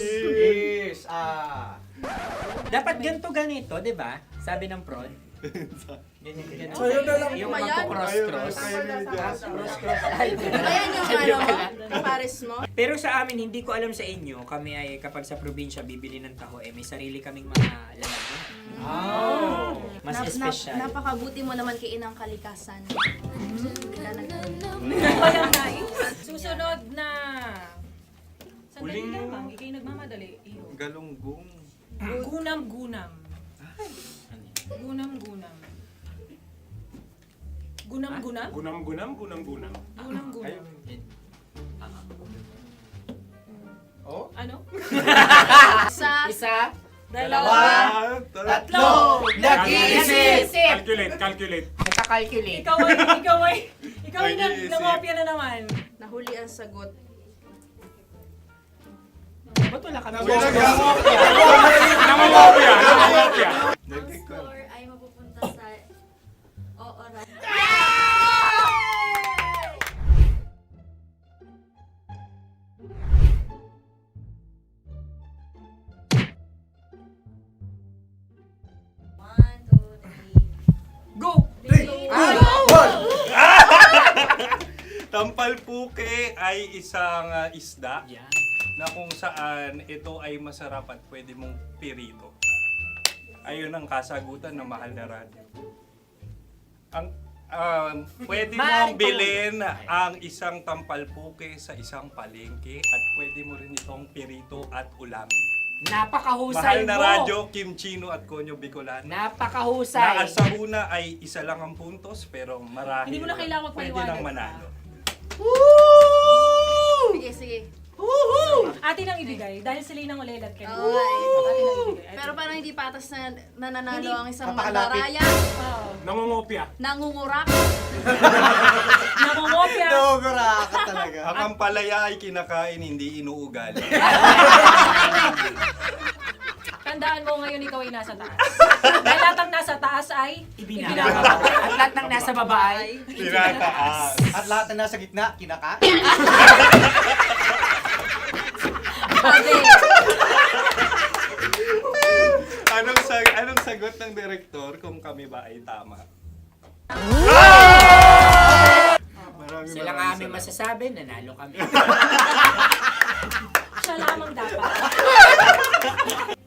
Dapat ganito, di ba? Sabi ng prod. Ganyan. Yung Ayan. magpo-cross-cross. Ayan yung pares mo. Pero sa amin, hindi ko alam sa inyo, kami ay kapag sa probinsya bibili ng taho, may sarili kaming mga lalagyan. Mas espesyal. Napakabuti mo naman kay Inang Kalikasan. Susunod na. Sandali lamang, ikay nagmamadali. Galunggong. Gunam-gunam. Gunam-gunam. Gunam-gunam? Gunam-gunam. Oh? Ano? Isa. Dalawa. Tatlo. Nag-iisip! Calculate. Nagka-calculate. Ikaw ay nangopya na naman. Nahuli ang sagot. Ba't wala kami? Nangangopya. Ang score ay mapupunta sa oorat. Go! Tampalpuke ay isang isda. na kung saan ito ay masarap at pwede mong pirito. Ayun ang kasagutan ng Mahal na Radyo. Pwede mong bilhin ang isang tampalpuke sa isang palengke at pwede mo rin itong pirito at ulamin. Napakahusay Mahal na mo. Radyo, Kim Chino at Konyo Bicolano. Napakahusay. Na sa una ay isa lang ang puntos pero marahil Hindi mo na kailangan pwede magpaliwanag nang manalo. Sige, sige. Atin ang ibigay dahil sila yung nangulelat kayo. Oo nga eh. Atin ang ibigay. Pero parang hindi patas na nananalo Hindi. ang isang Napakalapit. mandaraya. Nangungopia. Nangungurak. Namumopya. Naguguraka talaga. Ang ampalaya ay kinakain, hindi inuugali. Tandaan mo ngayon ikaw ay nasa taas. Dahil lahat ng nasa taas ay Ibinababa. At lahat ng nasa baba ay Tinataas. At lahat na nasa gitna, kinaka. Anong sagot ng direktor kung kami ba ay tama? Sila nga aming masasabi, nanalo kami. siya lamang dapat.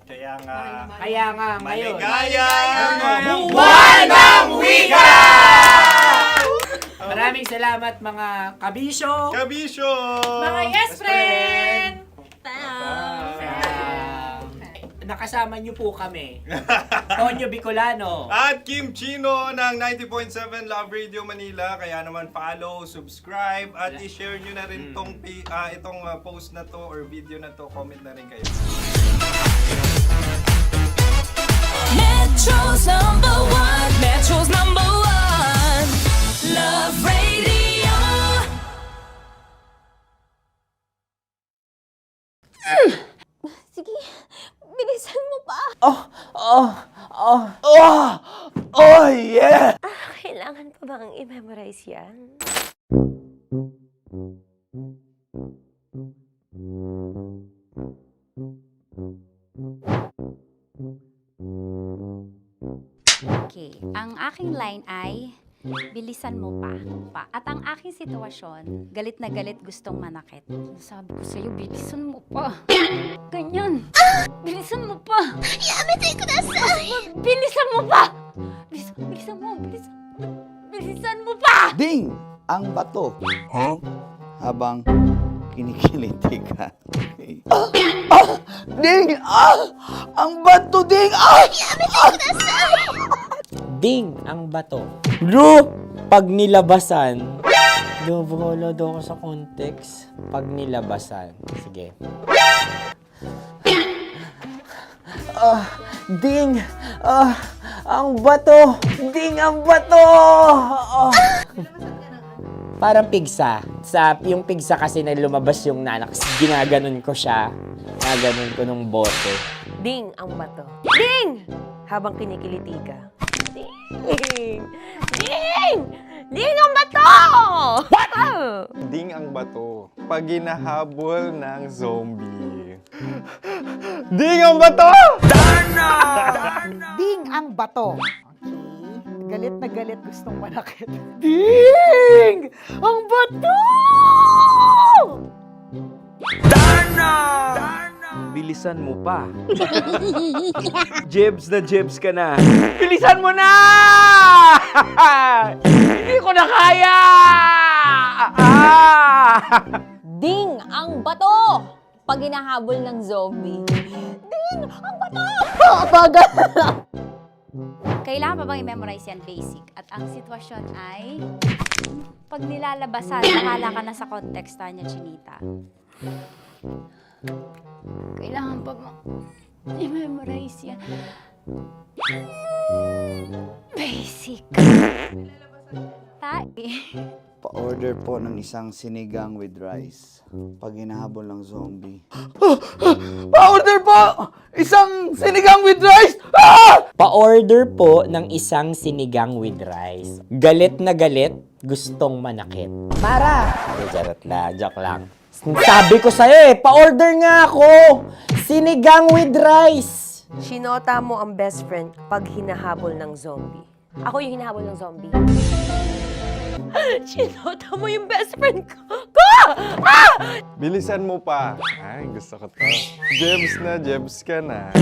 Kaya nga, ngayon. maligayang Buwan ng Wika! Maraming salamat mga kabisyo. Kabisyo! Mga yes friend! Nakasama niyo po kami. Tonyo Bicolano. At Kim Chino ng 90.7 Love Radio Manila. Kaya naman follow, subscribe, at i-share nyo na rin itong post na to or video na to. Comment na rin kayo. Metro's number one. Metro's number one. Love Radio. Sige, bilisan mo pa. Oh, yeah! Kailangan pa bang i-memorize yan? Okay, ang aking line ay bilisan mo pa. At ang aking sitwasyon, galit na galit gustong manakit. Sabi ko sa'yo, bilisan mo pa. Ganyan. Bilisan mo pa. Yamitay ko na bilisan mo pa. Bilisan mo pa. Ding! Ang bato. Habang kinikiliti ka. Okay. Ding! Ang bato, Ding! Ding ang bato. Bro, pag nilabasan. Wala daw ako sa context. Pag nilabasan. Sige. Ding! Ang bato! Ding ang bato! Parang pigsa. Yung pigsa kasi na lumabas yung nanak. Ginaganon ko siya. Ginaganon ko nung bote. Ding ang bato. Ding! Habang kinikiliti ka. Ding! Ding! Ding ang bato! What? Ding ang bato. Pag hinahabol ng zombie. Ding ang bato! Ding ang bato. Galit na galit gustong manakit. Ding! Ang bato! Bilisan mo pa. Jebs na jebs ka na. Bilisan mo na! Hindi ko na kaya! Ding ang bato! Pag hinahabol ng zombie. Ding ang bato! Bagal! Kailangan pa bang i-memorize yan basic? At ang sitwasyon ay pag nilalabasan, bahala ka na sa context niya, Chinita. Kailangan pa bang i-memorize yan? Basic. Pa-order po ng isang sinigang with rice. Pag hinahabol ng zombie. Pa-order po! Isang sinigang with rice! Pa-order po ng isang sinigang with rice. Galit na galit, gustong manakit. Para! Joke lang. Sabi ko sa'yo pa-order nga ako! Sinigang with rice! Sinota mo ang best friend pag hinahabol ng zombie. Ako yung hinahabol ng zombie. Sinota mo yung best friend ko! Ah! Bilisan mo pa. Ay, gusto ko to. Jebs na, Jebs ka na.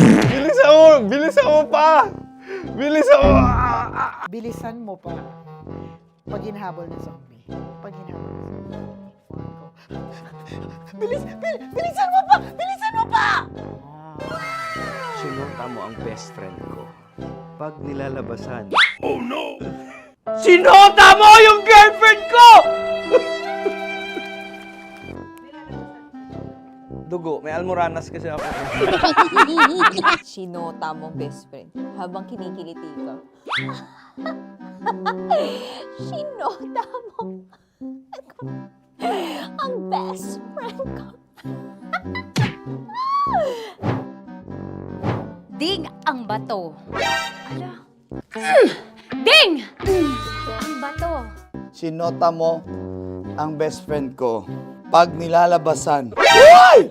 Bilisan mo pa! Bilisan mo! Bilisan mo pa. Pag hinahabol ng zombie. Bilisan mo pa! Bilisan mo pa! Sinota mo ang best friend ko. Pag nilalabasan. Oh no! Sinota mo yung girlfriend ko! Dugo, may almoranas kasi ako. Sinota mo best friend habang kinikiliti ka. Sinota mo ang best friend ko. Ding ang bato. Ala. Ding! Ang bato. Sinota mo ang best friend ko pag nilalabasan. Uy!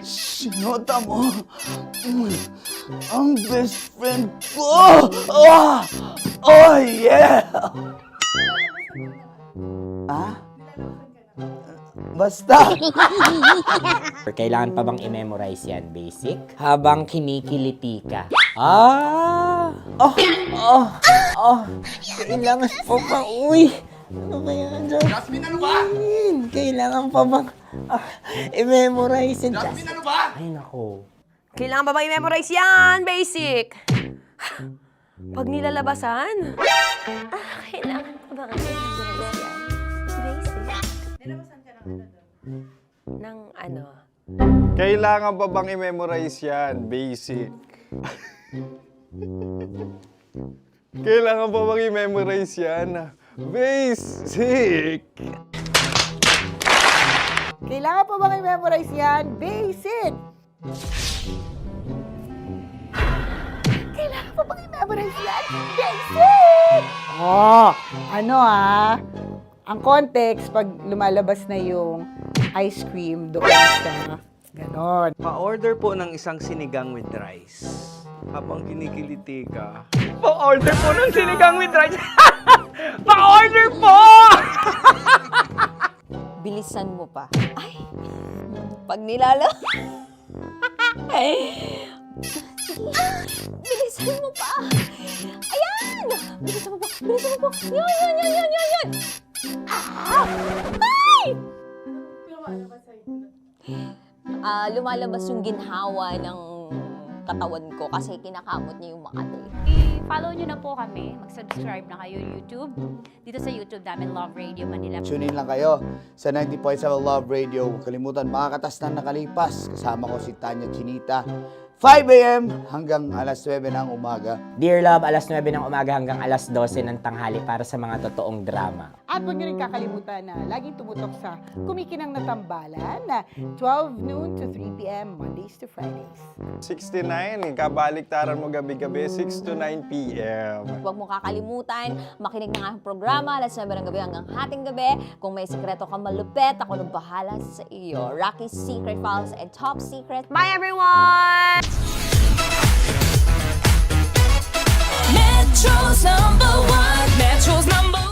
Sinota mo ang best friend ko. Oh yeah! Ah? Basta! Kailangan pa bang i-memorize yan, basic? Habang kinikiliti ka. Ah! Kailangan pa ba? Uy! Ano kaya dyan? Jasmine, ano ba? Kailangan pa bang i-memorize yan? Jasmine, ano ba? Ay, nako. Kailangan ba bang i-memorize yan? Basic! Pag nilalabasan? Kailangan ba bang i-memorize yan? Basic? Nilalabasan ka ng ano? Kailangan pa bang i-memorize yan? Basic. Kailangan pa bang i-memorize yan? Basic! Kailangan pa bang i-memorize yan? Basic! Kailangan pa bang i-memorize yan? Basic! Ang context, pag lumalabas na yung ice cream doon sa ganon. Pa-order po ng isang sinigang with rice. Habang kinikiliti ka. Pa-order po ng sinigang with rice. Pa-order po! Bilisan mo pa. Ay! Pag nilala... Bilisan mo pa! Ayan! Bilisan mo pa! Bilisan mo pa! Yun! Ah! Ay! Lumalabas yung ginhawa ng katawan ko kasi kinakamot niya yung Makati. I-follow nyo na po kami. Mag-subscribe na kayo YouTube. Dito sa YouTube namin, Love Radio Manila. Tune in lang kayo sa 90.7 Love Radio. Huwag kalimutan, makakatas na nakalipas. Kasama ko si Tanya Chinita. 5 a.m. hanggang alas 9 ng umaga. Dear Love, alas 9 ng umaga hanggang alas 12 ng tanghali para sa mga totoong drama. At huwag nyo rin kakalimutan na laging tumutok sa Kumikinang na Tambalan na 12 noon to 3 p.m. Mondays to Fridays. 69, kabaliktaran mo gabi-gabi, 6 to 9 p.m. Huwag mo kakalimutan, makinig ng aking programa, alas 9 ng gabi hanggang hating gabi. Kung may sekreto ka malupet, ako nang bahala sa iyo. Rocky's Secret Files and Top Secret. Bye everyone! Metro's #1. Metro's #1.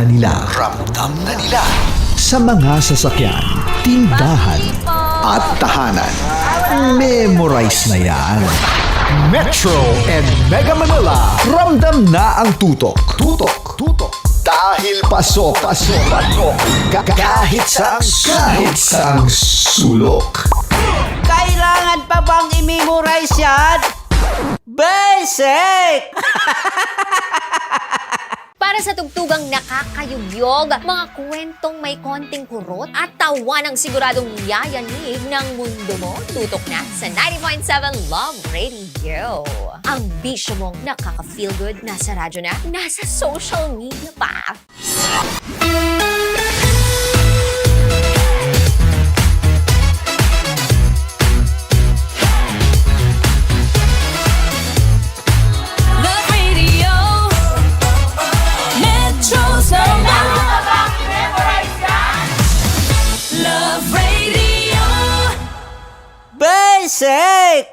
nila. Ramdam na nila. Sa mga sasakyan, tindahan, at tahanan. Memorize na yan. Metro and Mega Manila. Ramdam na ang tutok. Tutok. Tutok. Dahil pasok. Kahit saang sulok. Kailangan pa bang i-memorize yan? Basic! Para sa tugtugang nakakayugyog, mga kwentong may konting kurot at tawa ng siguradong yayanig ng mundo mo, tutok na sa 90.7 Love Radio. Ang bisyo mong nakaka-feel good, nasa radyo na, nasa social media pa. Love Radio. Metro's number. Love Radio. Basic!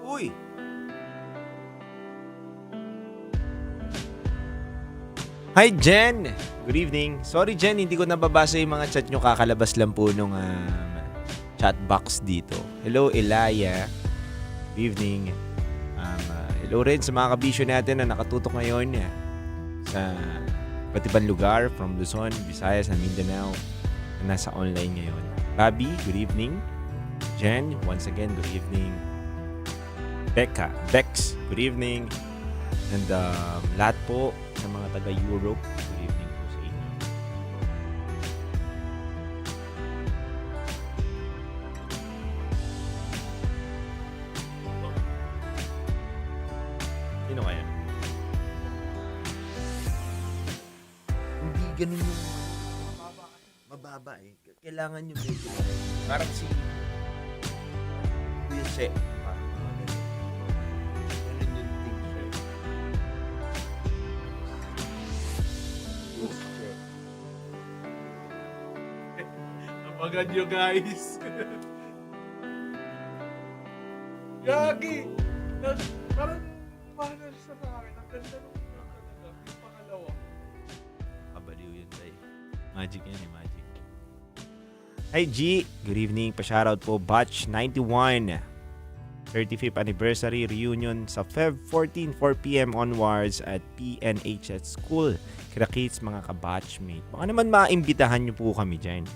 Uy! Hi, Jen! Good evening. Sorry, Jen, hindi ko nababasa yung mga chat nyo. Kakalabas lang po nung chat box dito. Hello, Elaya. Good evening. Hello rin sa mga kabisyo natin na nakatutok ngayon sa iba't ibang lugar from Luzon, Visayas, and Mindanao na nasa online ngayon. Bobby, good evening. Jen, once again, good evening. Becca, Bex, good evening. And lahat po ng mga taga-Europe, good evening po sa inyo. Sino kaya? Hindi ganun yung mababa eh. Kailangan yung medyo parang si Kuya Che. Parang mga ganun. Ganun yung thing siya. Napagan nyo, guys. Yagi! Parang mahal sa akin. Ang ganda nung talaga. Yung pangalawa. Kabaliw yun, tay. Magic yan eh, magic. Hi G, good evening. Pa-shoutout po, Batch 91. 35th anniversary reunion sa Feb 14, 4 p.m. onwards at PNHS School. Kira kids, mga ka-batchmate. Baka naman maimbitahan nyo po kami dyan.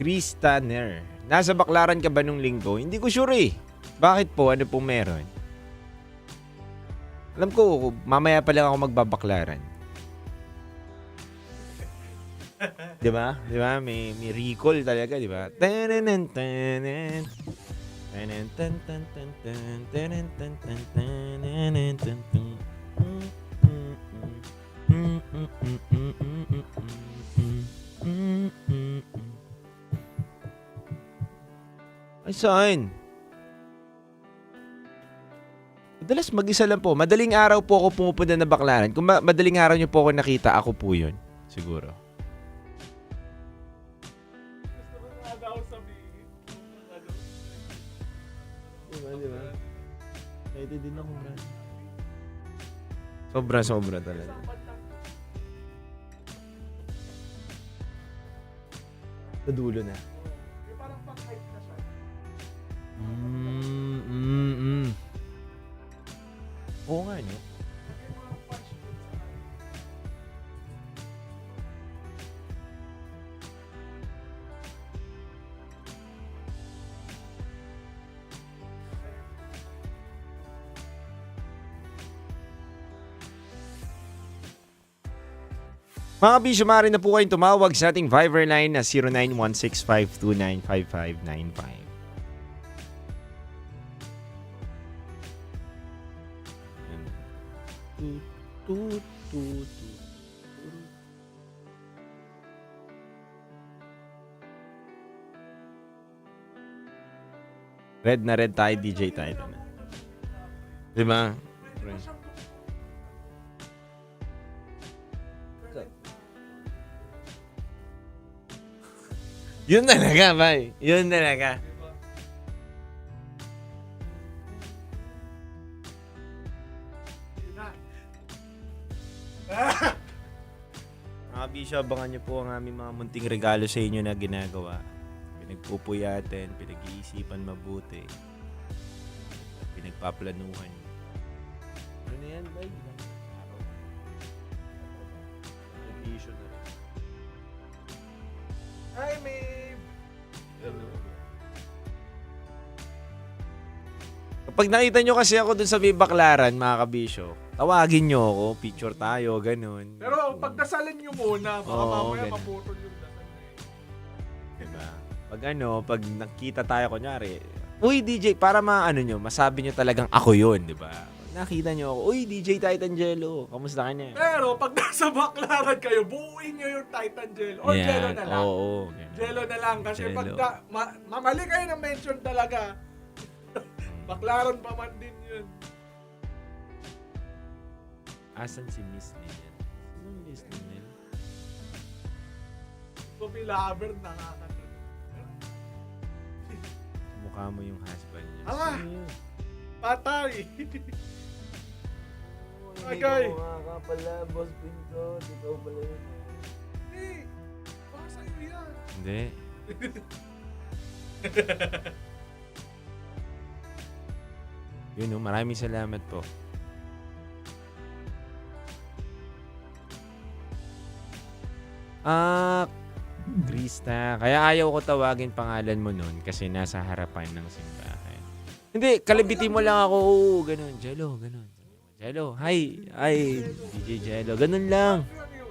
Chris Tanner, nasa Baklaran ka ba nung linggo? Hindi ko sure eh. Bakit po? Ano pong meron? Alam ko, mamaya pa lang ako magbabaklaran. Diba? Diba? May recall talaga, diba? Ay, saan? Madalas mag-isa lang po. Madaling araw po ako pumupunta na Baklaran. Kung madaling araw niyo po ako nakita, ako po yun. Siguro. Diba? Pwede din ako, bro. Sobra talaga. Sa dulo na. Oo nga, no? Mga bisyo, maaari na po kayong tumawag sa ating Viber line na 0916-529-5595. Red na red tayo, DJ Titan. Diba? Yun talaga, bay. Yun talaga. Mga bisyo, abangan niyo po ang aming mga munting regalo sa inyo na ginagawa. Pinagpupuyatin, pinag-iisipan mabuti, pinagpaplanuhan. Ano na yan, bay? Nag-issue na rin. Hi, Maeve! Hello. Kapag nakita nyo kasi ako dun sa Bibaklaran, mga kabisyo, tawagin nyo ako, picture tayo, ganun. Pero pagdasalin nyo muna, baka Oo, mamaya ganun. maputol yung dasal na eh. Diba? Pag nakita tayo, kunyari, uy, DJ, para maano nyo, masabi nyo talagang ako yun, diba? Nakita nyo ako, uy, DJ Titan Jello, kamusta ka niya? Pero pag nasa baklaran kayo, buuin nyo yung Titan Jello. Or Jello na lang. Oo. Jello na lang. Kasi Jello. pag mamali kayo ng mention talaga, baklaran pa man din yun. Asan si Miss Lynn? Sino Miss Lynn? Coffee lover, nakakata. Mukha mo yung husband niya. Ah! Sino yun? Patay! Agay! Ka pala, Boss Pinto. Ikaw pala yun. Hindi! Baka sa'yo yan. Hindi. Yun, maraming salamat po. Krista. Kaya ayaw ko tawagin pangalan mo nun kasi nasa harapan ng simbahan. Hindi, kalabitin mo lang ako. Oo, ganun. Jello, ganun. Jello, hi. Hi, DJ Jello. Ganun lang. Yung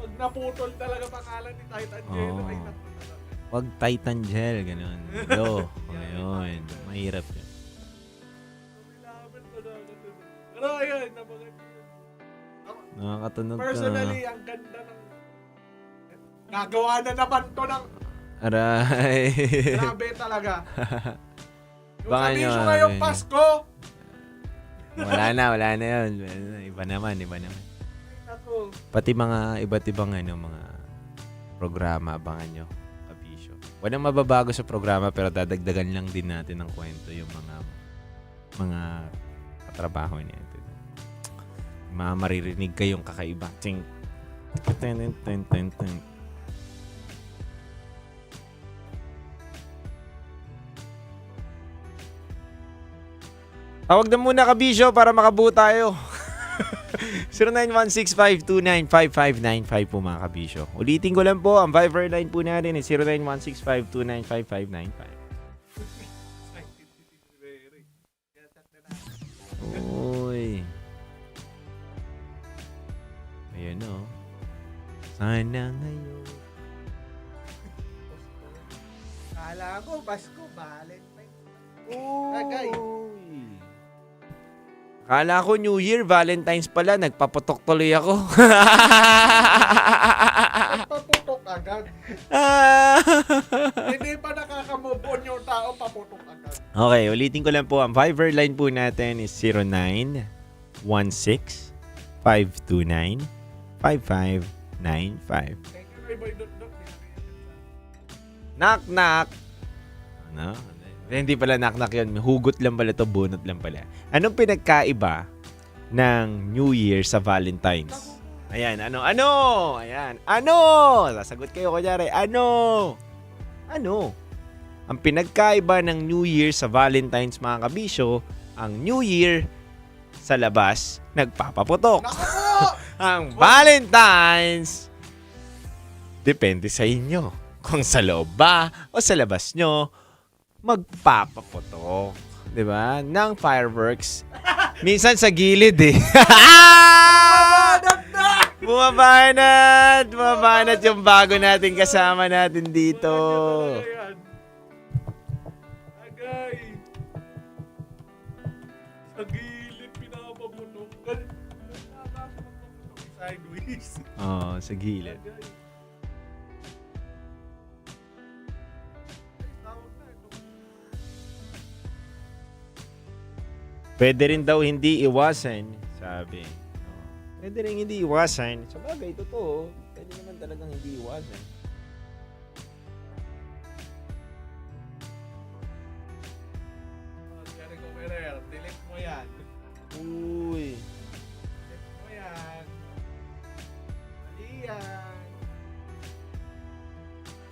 pag naputol talaga pangalan ni Titan Jello, ay naku talaga. Wag Titan Gel, ganun. Yo, ayun. Mahirap yun. Pero ayun, nabangan ko yun. Nakakatunog ka. Personally, ang ganda ng... Nagawa na naman to ng... Aray. Grabe talaga. Yung Baka sabihin nyo, ko ngayong Pasko, wala na yun. Iba naman. ako, Pati mga iba't ibang mga programa, abangan nyo. Kabisyo. Walang mababago sa programa pero dadagdagan lang din natin ng kwento yung mga katrabaho niya. Maririnig kayong kakaiba. Ting. Tawag na muna kabisyo para makabuo tayo. 0916-529-5595 po mga kabisyo. Ulitin ko lang po, ang Viber line po natin is 0916-529-5595. Uy. Ayun o. Sana ngayon. kala ko, Pasko, Valentine. Agay. Kala ko New Year, Valentine's pala. Nagpaputok tuloy ako. Paputok agad. Hindi pa nakaka-move on yung tao, paputok agad. Okay, ulitin ko lang po. Ang Viber line po natin is 0916-529-5595. Knock, knock. Ano? Hindi pala knock-knock yun. Hugot lang pala to, bunot lang pala. Anong pinagkaiba ng New Year sa Valentine's? Ayan, ano? Ayan, ano? Sasagot kayo kunyari, ano? Ang pinagkaiba ng New Year sa Valentine's, mga kabisyo, ang New Year sa labas, nagpapaputok. Ang Valentine's, depende sa inyo. Kung sa loob ba o sa labas nyo, magpapaputok. Diba? Ng fireworks. Minsan sa gilid eh. Bumabanat yung bago natin kasama natin dito. Agay. Sa gilid, pinapaputok. Sideways. Oo, sa gilid. Pwede rin daw hindi iwasan, sabi. Pwede rin hindi iwasan. Sa bagay, totoo. Pwede naman talagang hindi iwasan. Jericho Ferrer, delete mo yan. Uy. Delete mo yan. Mali yan.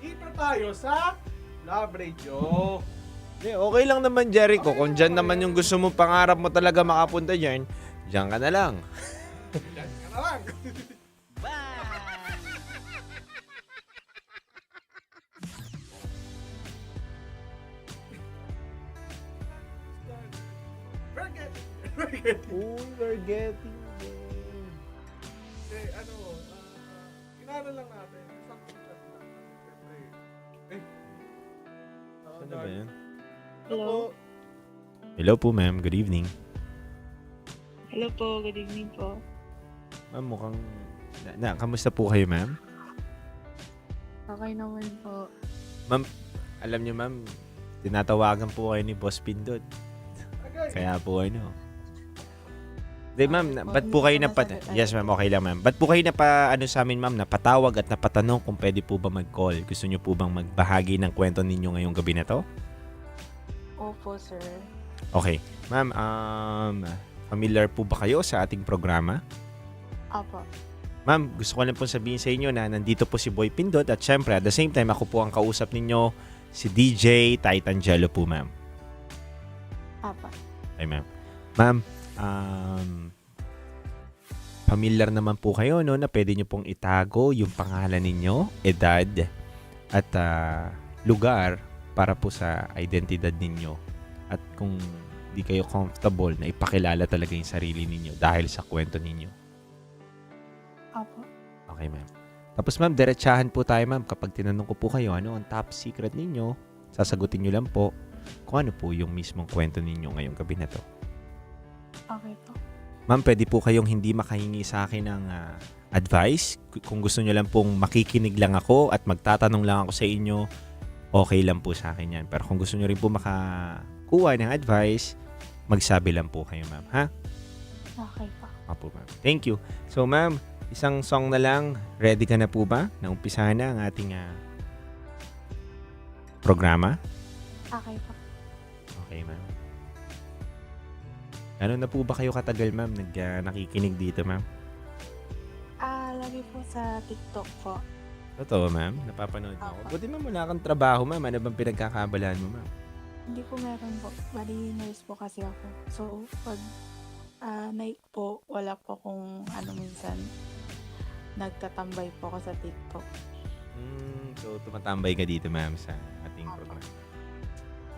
Kita tayo sa Love Radio. Okay lang naman, Jericho. Kung dyan naman yung gusto mo, pangarap mo talaga makapunta dyan, dyan ka na lang. Yan ka na lang. Uy, we're getting there. Ano, inano lang natin. Isang chat lang. Siyempre. Ano ba yan? Hello. Hello po, ma'am. Good evening. Hello po, good evening po. Ma'am, mukhang... kamusta po kayo, ma'am? Okay naman po. Ma'am, alam niyo, ma'am, tinatawagan po kayo ni Boss Pindot. Kaya po ano. Hindi, ma'am, ba't po kayo Yes, ma'am, okay lang, ma'am. Ba't po kayo sa amin, ma'am, napatawag at napatanong kung pwede po ba mag-call? Gusto niyo po bang magbahagi ng kwento ninyo ngayong gabi na to? Opo, sir. Okay. Ma'am, familiar po ba kayo sa ating programa? Opo. Ma'am, gusto ko lang po sabihin sa inyo na nandito po si Boy Pindot at syempre at the same time ako po ang kausap ninyo si DJ Titangelo po, ma'am. Opo. Okay, ma'am. Ma'am, familiar naman po kayo no na pwede nyo pong itago yung pangalan ninyo, edad at lugar para po sa identidad ninyo. At kung di kayo comfortable na ipakilala talaga yung sarili ninyo dahil sa kwento ninyo. Opo. Okay, ma'am. Tapos ma'am, diretsahan po tayo, ma'am. Kapag tinanong ko po kayo ano ang top secret ninyo, sasagutin nyo lang po kung ano po yung mismong kwento ninyo ngayong gabi na to. Okay po. Ma'am, pwede po kayong hindi makahingi sa akin ng advice. Kung gusto nyo lang pong makikinig lang ako at magtatanong lang ako sa inyo, okay lang po sa akin yan. Pero kung gusto nyo rin po makakuha ng advice, magsabi lang po kayo, ma'am. Ha? Okay po. Opo, ma'am. Thank you. So, ma'am, isang song na lang. Ready ka na po ba? Naumpisahan na ang ating programa? Okay po. Okay, ma'am. Ano na po ba kayo katagal, ma'am, nakikinig dito, ma'am? Lagi po sa TikTok po. Totoo, ma'am? Napapanood mo ako? Buti, ma'am, wala kang trabaho, ma'am. Ano bang pinagkakabalaan mo, ma'am? Hindi po meron po. Bali, nurse po kasi ako. So, pag night po, wala po kung minsan nagtatambay po ako sa TikTok. So, tumatambay ka dito, ma'am, sa ating program.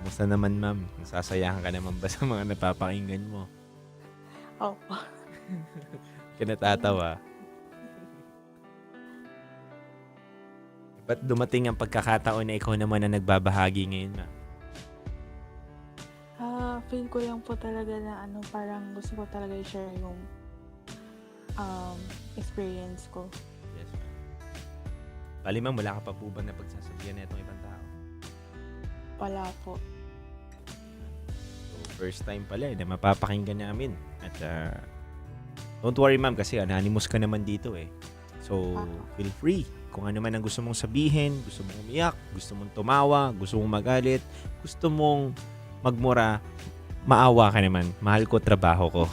Kumusta naman, ma'am? Nasasayahan ka naman ba sa mga napapakinggan mo? Opo. Kinatatawa. Ba't dumating ang pagkakataon na ikaw naman na nagbabahagi ngayon, ma'am? Feel ko lang po talaga na parang gusto ko talaga i-share yung experience ko. Yes, ma'am. Bali, ma'am, wala ka pa po ba na pagsasabihan na itong ibang tao? Wala po. So, first time pala na mapapakinggan namin. At don't worry, ma'am, kasi anonymous ka naman dito eh. So, feel free. Kung ano man ang gusto mong sabihin, gusto mong umiyak, gusto mong tumawa, gusto mong magalit, gusto mong magmura, maawa ka naman. Mahal ko trabaho ko.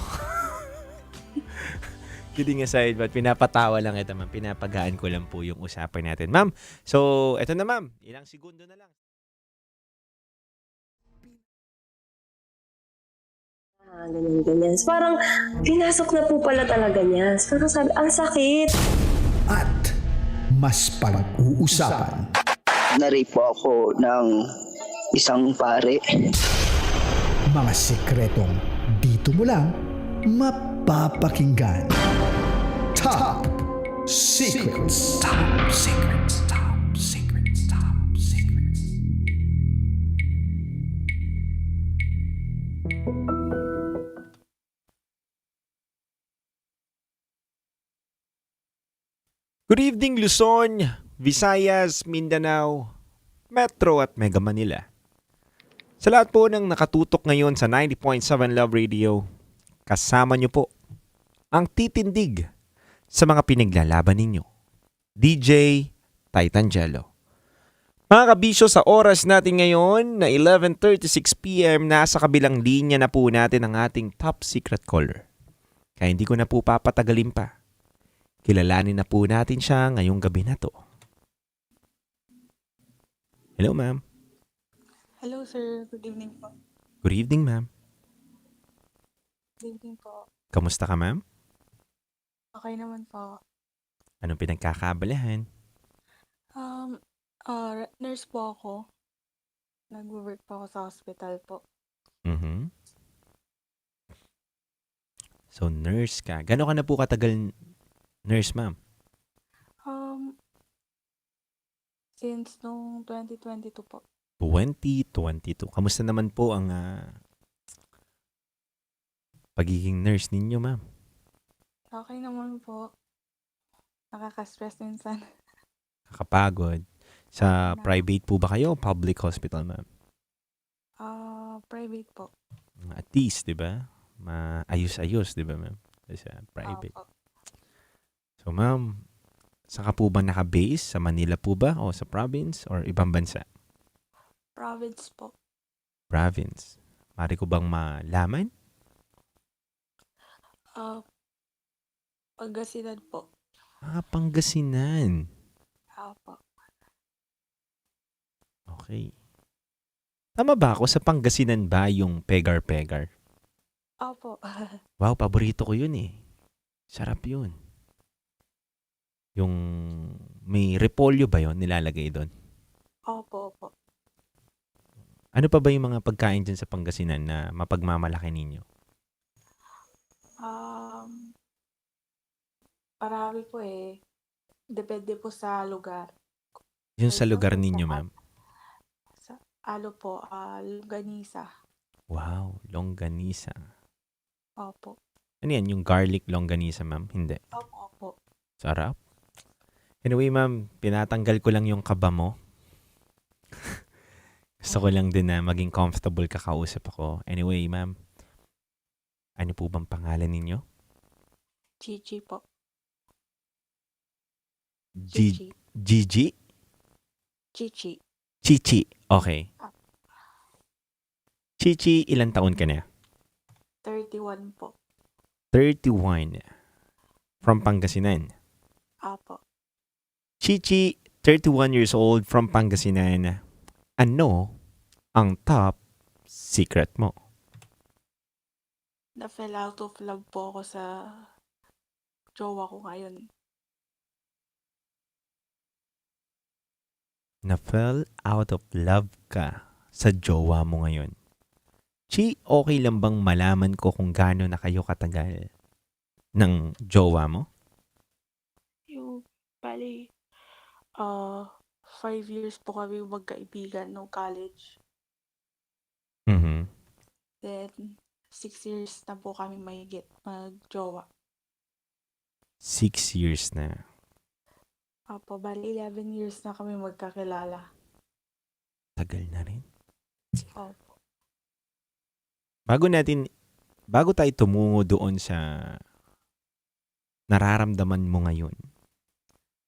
Kidding aside, but pinapatawa lang ito, ma'am. Pinapagaan ko lang po yung usapan natin. Ma'am, so, eto na, ma'am. Ilang segundo na lang. Ganyan. Parang pinasok na po pala talaga niya. Parang sabi, ang sakit. At mas pag-uusapan. Nari po ako ng isang pare. Mga sikretong dito mo lang mapapakinggan. Top Secrets. Top Secrets. Top Secrets. Top Secrets. Good evening, Luzon, Visayas, Mindanao, Metro at Mega Manila. Sa lahat po ng nakatutok ngayon sa 90.7 Love Radio, kasama nyo po ang titindig sa mga pinaglalaban ninyo. DJ Titangelo. Mga kabisyo, sa oras natin ngayon na 11:36 p.m. nasa kabilang linya na po natin ang ating top secret caller. Kaya hindi ko na po papatagalin pa. Kilalanin na po natin siya ngayong gabi na to. Hello, ma'am. Hello, sir. Good evening po. Good evening, ma'am. Good evening po. Kamusta ka, ma'am? Okay naman po. Anong pinagkakabalahan? Nurse po ako. Nag-work po ako sa hospital po. Mhm. So, nurse ka. Gano'n ka na po katagal nurse, ma'am? Since nung 2022 po. 2022. Kamusta naman po ang pagiging nurse ninyo, ma'am? Okay naman po. Nakaka-stress minsan. Kakapagod. Sa private po ba kayo o public hospital, ma'am? Private po. At least, di ba? Maayos-ayos, di ba, ma'am? Sa private. Opo. So, ma'am, saan ka po ba naka-base? Sa Manila po ba? O sa province? Or ibang bansa? Province po. Province. Mari ko bang malaman? Pangasinan po. Pangasinan. Opo. Okay. Tama ba ako? Sa Pangasinan ba yung pegar-pegar? Opo. Wow, paborito ko yun eh. Sarap yun. Yung may repolyo ba yun nilalagay doon? Opo, opo. Ano pa ba yung mga pagkain dyan sa Pangasinan na mapagmamalaki ninyo? Marami po eh. Depende po sa lugar. Yung sa lugar ninyo, ma'am? Longganisa. Wow, longganisa. Opo. Ano yan? Yung garlic longganisa, ma'am? Hindi. Opo. Sarap. Anyway, ma'am, pinatanggal ko lang yung kaba mo. Gusto ko lang din na maging comfortable kakausap ako. Anyway, ma'am, ano po bang pangalan ninyo? Gigi po. Gigi? Chichi. Chichi. Okay. Chichi, ilang taon ka na? 31 po. 31. From Pangasinan. Apo. Chichi, 31 years old from Pangasinan. Ano ang top secret mo? Na-fell out of love po ako sa jowa ko ngayon. Na-fell out of love ka sa jowa mo ngayon. Chi, okay lang bang malaman ko kung gaano na kayo katagal ng jowa mo? Bali, 5 years po kami magkaibigan nung college. Mhm. Then, 6 years na po kami mahigit mag-jowa. 6 years na. Apo, bali 11 years na kami magkakilala. Tagal na rin. Opo. Bago tayo tumungo doon sa nararamdaman mo ngayon,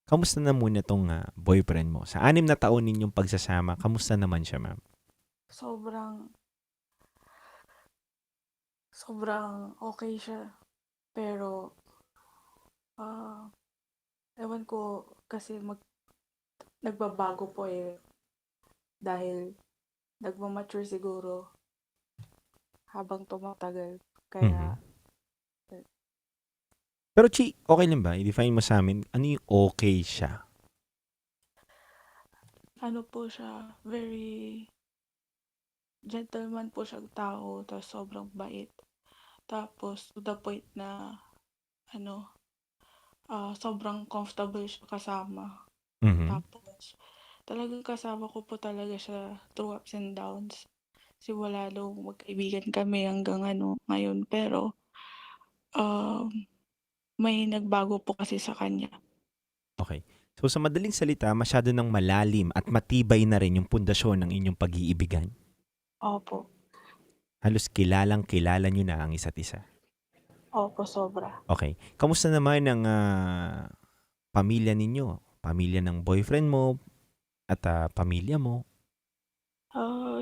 kamusta na muna tong boyfriend mo? Sa 6 na taon ninyong pagsasama, kamusta naman siya, ma'am? Sobrang okay siya. Pero, ewan ko kasi nagbabago po eh. Dahil nagmamature siguro habang tumatagal. Kaya, Pero Chi, okay lang ba? I-define mo sa amin, ano yung okay siya? ano po siya, very gentleman po siyang tao, tapos sobrang bait. Tapos, to the point na, sobrang comfortable siya kasama. Tapos, talagang kasama ko po talaga siya through ups and downs. Simula nung magkaibigan kami hanggang ngayon. Pero, may nagbago po kasi sa kanya. Okay. So sa madaling salita, masyado nang malalim at matibay na rin yung pundasyon ng inyong pag-iibigan. Opo. Halos kilala nyo na ang isa't isa. Opo, sobra. Okay. Kamusta naman ang pamilya ninyo? Pamilya ng boyfriend mo at pamilya mo?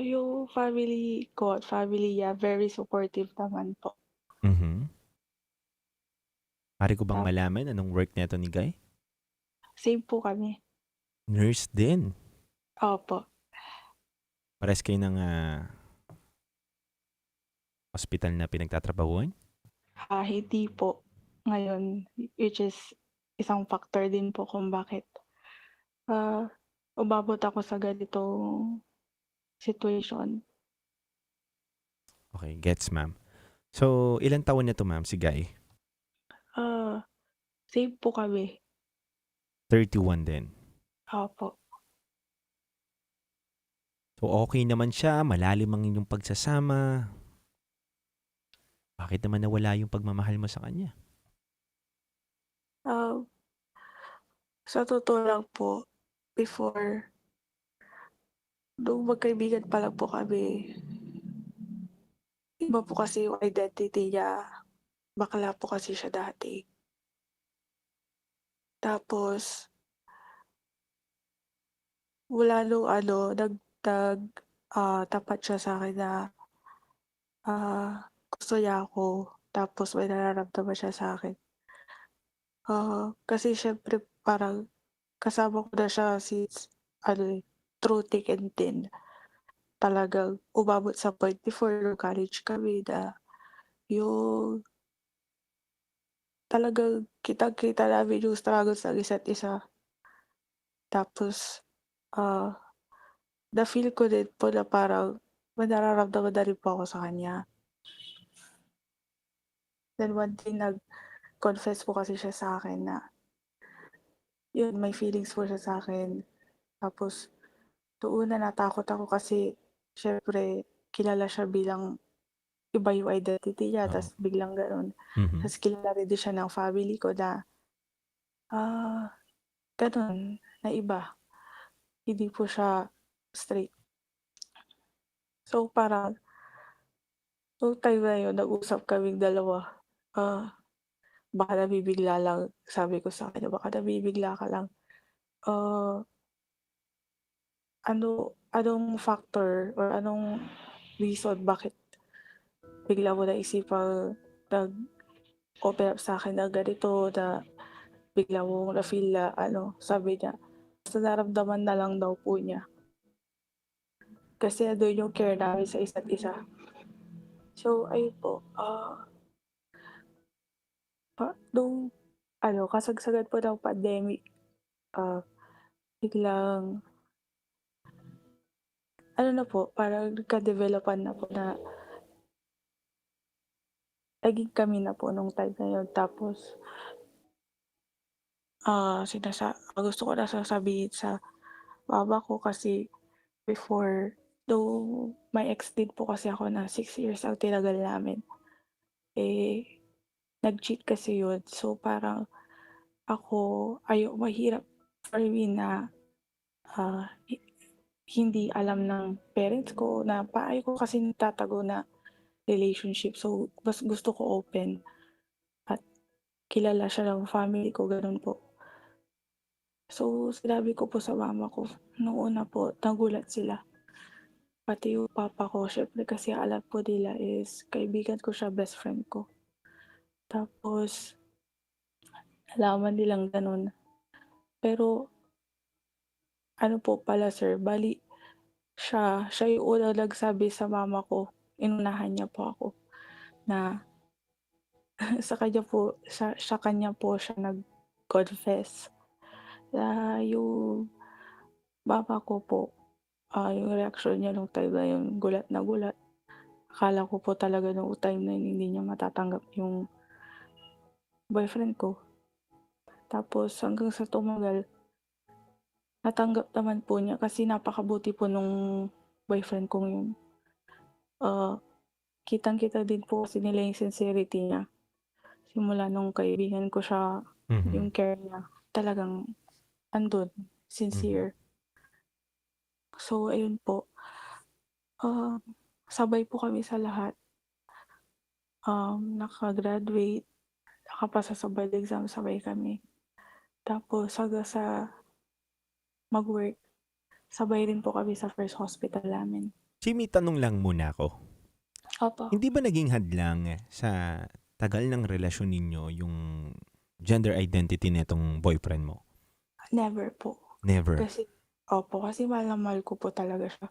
Yung family ko at family niya, very supportive naman po. Mhm. Pare ko bang Tap malaman anong work neto ni Guy? Same po kami. Nurse din. Opo. Pares kayo ng hospital na pinagtatrabahuan? Hindi po. Ngayon, which is isang factor din po kung bakit umabot ako sa ganitong situation. Okay, gets ma'am. So, ilang taon na to ma'am si Guy? Same po kami. 31 din. Opo. So, okay naman siya, malalim ang inyong pagsasama. Bakit naman nawala yung pagmamahal mo sa kanya? Sa totoo lang po, before, nung magkaibigan pa lang po kami, iba po kasi yung identity niya. Bakla po kasi siya dati. Tapos, wala nung tapat siya sa akin na gusto niya ako. Tapos may nararamdaman siya sa akin. Kasi syempre parang kasama ko na siya since through thick and thin. Talagang umabot sa point before nung college kami na yung talagang kitang-kita namin yung struggles ng isa't isa. Tapos, na-feel ko din po na parang may nararamdaman na rin po ako sa kanya. Then one day nag-confess po kasi siya sa akin na yun, may feelings po siya sa akin. Tapos, doon na natakot ako kasi syempre kilala siya bilang iba yung identity niya, tapos biglang gano'n. Tapos kilala rin din siya ng family ko na gano'n, na iba. Hindi po siya straight. So parang, nung time na yun, nag-usap kaming dalawa. Baka nabibigla lang, sabi ko sa kanya, baka nabibigla ka lang. Anong factor or anong reason bakit bigla mo naisipang nag-open up sa akin na ganito, na bigla mo na-feel na sabi niya, basta naramdaman na lang daw po niya. Kasi andun yung care namin sa isa't isa. So, ayun po, nung kasagsagan po ng pandemic, biglang, na po, parang nagka-developan na po na naging kami na po nung time na yun. Tapos, gusto ko na sasabihin sa mama ko kasi before, nung may ex din po kasi ako na 6 years ang tinagal namin. Nag-cheat kasi yun. So, parang mahirap for me na hindi alam ng parents ko na ayaw ko kasi nagtatago na relationship. So, mas gusto ko open at kilala siya ng family ko, ganun po. So, sinabi ko po sa mama ko, nung una po, nagulat sila. Pati yung papa ko, syempre kasi alam po nila is kaibigan ko siya, best friend ko. Tapos, alaman nilang ganun. Pero, po pala sir, bali, siya yung unang nagsabi sa mama ko, inunahan niya po ako, na sa kanya po siya nag-confess. Yung mama ko po, yung reaction niya nung time na yun, gulat na gulat. Akala ko po talaga nung time na yun, hindi niya matatanggap yung boyfriend ko. Tapos hanggang sa tumagal, natanggap naman po niya kasi napakabuti po nung boyfriend kong yun. Kitang-kita din po kasi nila yung sincerity niya. Simula nung kaibigan ko siya, yung care niya, talagang andun, sincere. So, ayun po. sabay po kami sa lahat. Naka-graduate, nakapasa sa board exam, sabay kami. Tapos hanggang sa mag-work, sabay rin po kami sa first hospital namin. Chi, may tanong lang muna ako. Opo. Hindi ba naging hadlang sa tagal ng relasyon ninyo yung gender identity nitong boyfriend mo? Never po. Never. Kasi mahal na mahal ko po talaga siya.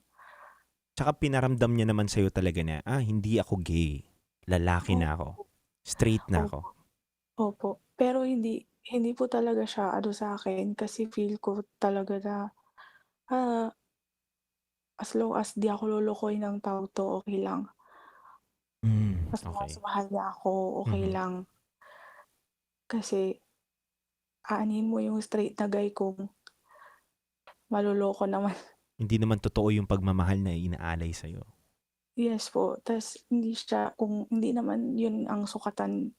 Tsaka pinaramdam niya naman sa'yo talaga na, hindi ako gay. Lalaki na ako. Straight na ako. Opo. Pero hindi po talaga siya sa akin kasi feel ko talaga na as long as di ako lolokohin ng tao to, okay lang. As long as mahal niya ako, okay lang. Kasi aanin mo yung straight na guy kung maluloko naman. Hindi naman totoo yung pagmamahal na inaalay sa'yo. Yes po. Tas kung hindi naman yun ang sukatan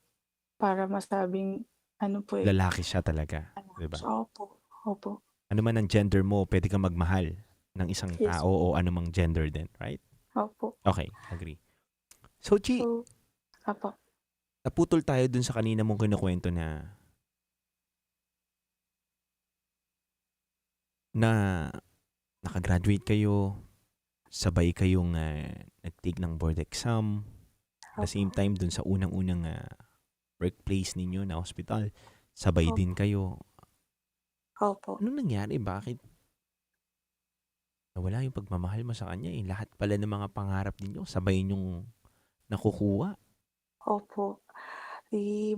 para masabing po Lalaki siya talaga. Diba? Opo. Ano man ang gender mo, pwede kang magmahal ng isang Yes. tao o anumang gender din, right? Opo. Okay, agree. So, Chi, Opo. naputol tayo dun sa kanina mong kinukwento na nakagraduate kayo, sabay kayong nag-take ng board exam, at the same time dun sa unang-unang workplace ninyo na hospital, sabay din kayo. Opo. Anong nangyari? Bakit nawala yung pagmamahal mo sa kanya? Lahat pala ng mga pangarap ninyo, sabay nyong nakukuha. Opo.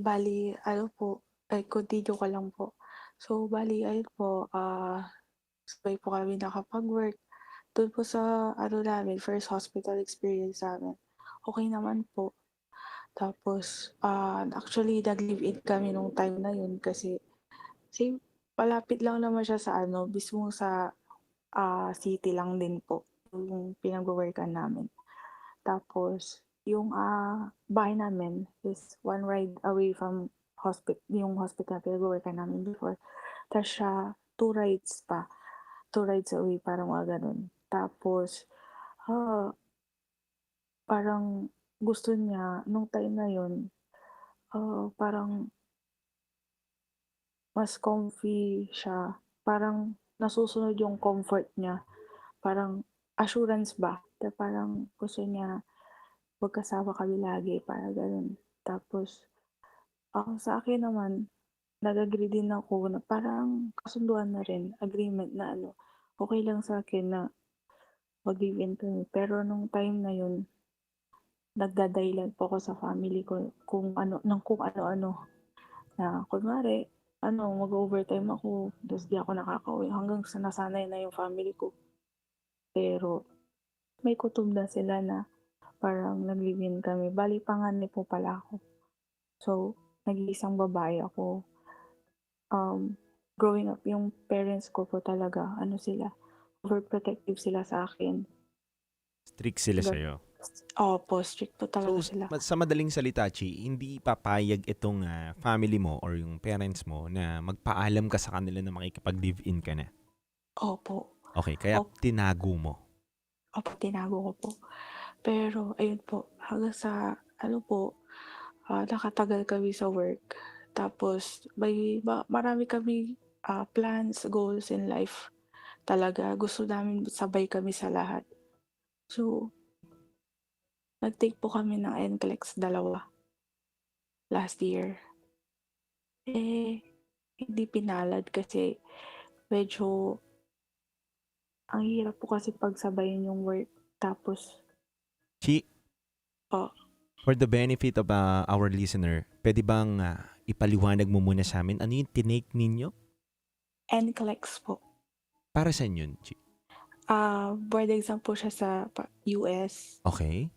Bali, continue ko lang po. So, bali, sabay po kami nakapag-work. Doon po sa, namin, first hospital experience namin. Okay naman po. Tapos, actually, nag-live-in kami nung time na yun kasi, palapit lang naman siya sa mismo sa city lang din po, yung pinag-workan namin. Tapos, yung bahay namin is one ride away from yung hospital na pinag-workan namin before. Tapos siya, 2 rides pa. 2 rides away, parang mga ganun. Tapos, parang gusto niya, nung time na yun, parang mas comfy siya. Parang nasusunod yung comfort niya. Parang assurance ba? Parang gusto niya magkasama kami lagi, parang ganun. Tapos, sa akin naman, nag-agree din ako na parang kasunduan na rin, agreement na okay lang sa akin na mag-live-in kami. Pero nung time na yun, nagdadahilan po ako sa family ko kung ano-ano. Na kunwari, mag-overtime ako, tapos di ako nakaka-uwi hanggang sa nasanay na yung family ko. Pero may kutob na sila na parang nag-live-in kami. Bali, panganay po pala ako. So, nag-iisang babae ako. Growing up, yung parents ko po talaga, sila, overprotective sila sa akin. Strict sila sa'yo. Opo, strict po talaga So, sila. sa madaling salita, Chi, hindi papayag itong family mo or yung parents mo na magpaalam ka sa kanila na makikipag-live-in ka na? Opo. Okay, kaya tinago mo? Opo, tinago ko po. Pero, ayun po, hanggang sa, nakatagal kami sa work. Tapos, marami kami plans, goals in life. Talaga, gusto namin sabay kami sa lahat. So, nag-take po kami ng NCLEX 2 last year. Hindi pinalad kasi medyo ang hirap po kasi pagsabayin yung work. Tapos, Chi, for the benefit of our listener, pwede bang ipaliwanag mo muna sa amin ano yung tinake ninyo? NCLEX po. Para saan yun, Chi? Board exam po siya sa US. Okay.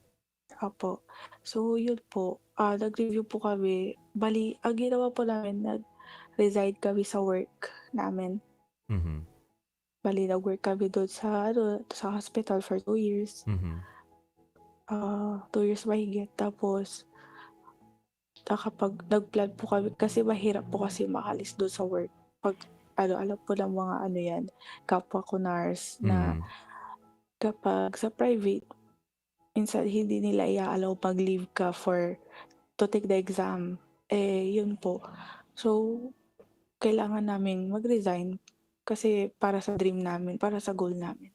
Opo. So, yun po. Nag-review po kami. Bali, ang ginawa po namin, nag-reside kami sa work namin. Mm-hmm. Bali, nag-work kami doon sa hospital for 2 years. Mm-hmm. 2 years mahigit. Tapos, kapag nag-plan po kami, kasi mahirap po kasi makalis doon sa work. Pag, alam po ng mga kapwa ko nurse na kapag sa private, minsan hindi nila i-a-allow pag-leave ka to take the exam. Yun po. So, kailangan naming mag-resign kasi para sa dream namin, para sa goal namin.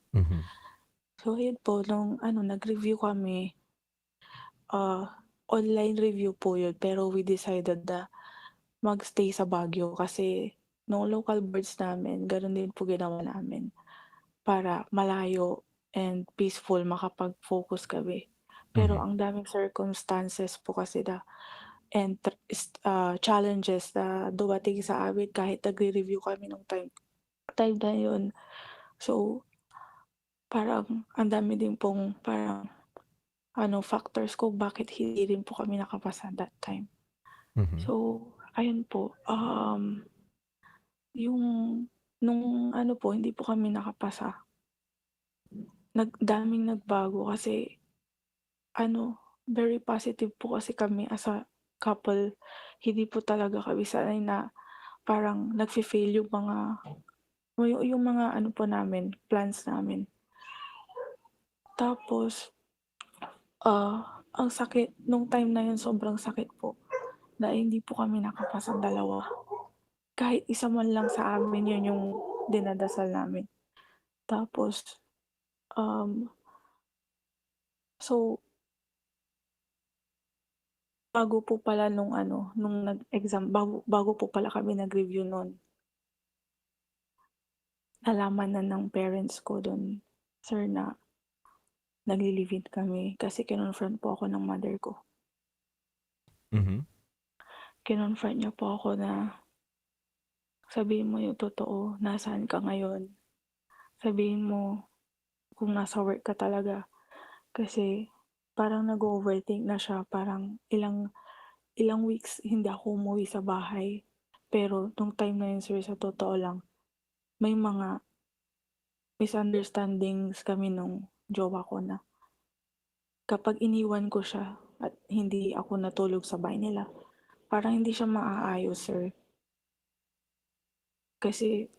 So, ayun po, nung nag-review kami, online review po yun, pero we decided na mag-stay sa Baguio kasi nung local boards namin, ganun din po ginawa namin para malayo and peaceful makapag-focus kami. Pero ang daming circumstances po kasi and challenges na dumating sa amin kahit nagre-review kami nung time na yun. So, parang ang dami din pong parang factors ko bakit hindi rin po kami nakapasa that time. So, ayun po, yung nung po hindi po kami nakapasa, daming nagbago kasi very positive po kasi kami as a couple. Hindi po talaga kami sanay na parang nagfe-fail yung mga po namin, plans namin. Tapos, ang sakit, nung time na yun sobrang sakit po na hindi po kami nakapasa dalawa. Kahit isa man lang sa amin yun yung dinadasal namin. Tapos, so, bago po pala nung nag-exam, bago po pala kami nag-review nun, nalaman na ng parents ko dun, sir, na nagli-live-in kami kasi kinonfront po ako ng mother ko. Kinonfront niya po ako na sabihin mo yung totoo, nasaan ka ngayon? Sabihin mo kung nasa work ka talaga. Kasi parang nag-overthink na siya, parang ilang weeks hindi ako umuwi sa bahay. Pero nung time na yun, sir, sa totoo lang, may mga misunderstandings kami nung jowa ko na kapag iniwan ko siya at hindi ako natulog sa bahay nila, parang hindi siya maaayos, sir. Kasi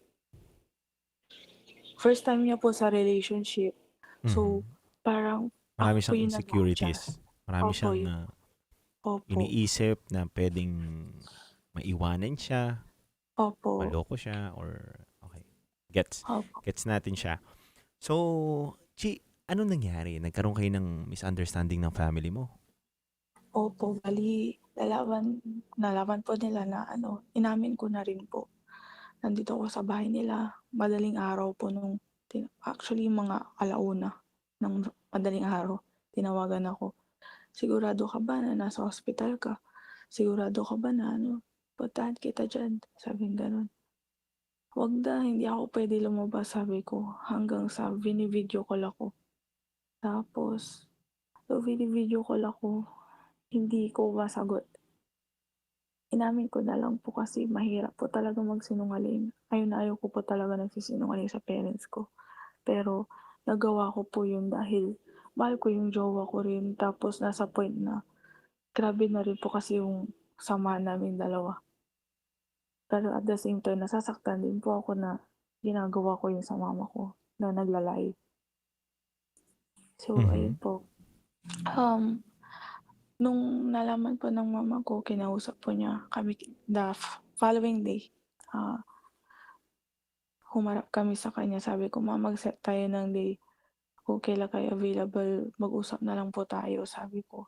first time niya po sa relationship. So, parang Marami ako po siyang yung insecurities. Marami Opo, siyang Opo. iniisip na pwedeng maiwanan siya, Opo. maloko siya, or okay. Gets. Opo. Gets natin siya. So, Chi, ano nangyari? Nagkaroon kayo ng misunderstanding ng family mo? Opo, bali, nalaman po nila na inamin ko na rin po. Nandito ako sa bahay nila, madaling araw po actually mga alauna ng madaling araw, tinawagan ako. Sigurado ka ba na nasa hospital ka? Sigurado ka ba na puntahan kita dyan? Sabing ganun. Wag na, hindi ako pwede lumabas, sabi ko, hanggang sa video call ako. Tapos, video call ako, hindi ko masagot. Inamin ko na lang po kasi mahirap po talaga magsinungaling. Ayaw ko po talaga nagsisinungaling sa parents ko. Pero nagawa ko po yun dahil mahal ko yung jowa ko rin. Tapos nasa point na grabe na rin po kasi yung sama namin dalawa. Pero at the same time, nasasaktan din po ako na ginagawa ko yung sa mama ko na naglalay. So, ayun po. Nung nalaman po ng mama ko, kinausap po niya kami the following day. Humarap kami sa kanya. Sabi ko, ma, mag-set tayo ng day. Kung kailan kayo available, mag-usap na lang po tayo, sabi ko.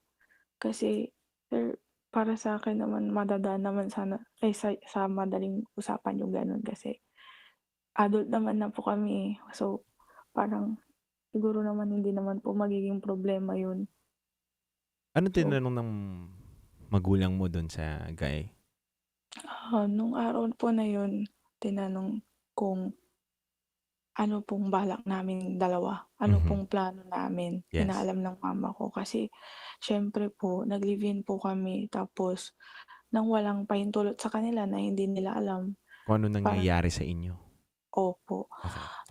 Kasi, sir, para sa akin naman, madadaan naman sana, sa madaling usapan yung ganun. Kasi, adult naman na po kami. So, parang, siguro naman hindi naman po magiging problema yun. Ano tinanong ng magulang mo doon sa guy? Nung araw po na yun, tinanong kung ano pong balak namin dalawa, ano pong plano namin, Yes. inaalam ng mama ko. Kasi, syempre po, nag-live-in po kami, tapos, nang walang pahintulot sa kanila na hindi nila alam. Kung ano nangyayari sa inyo? Opo.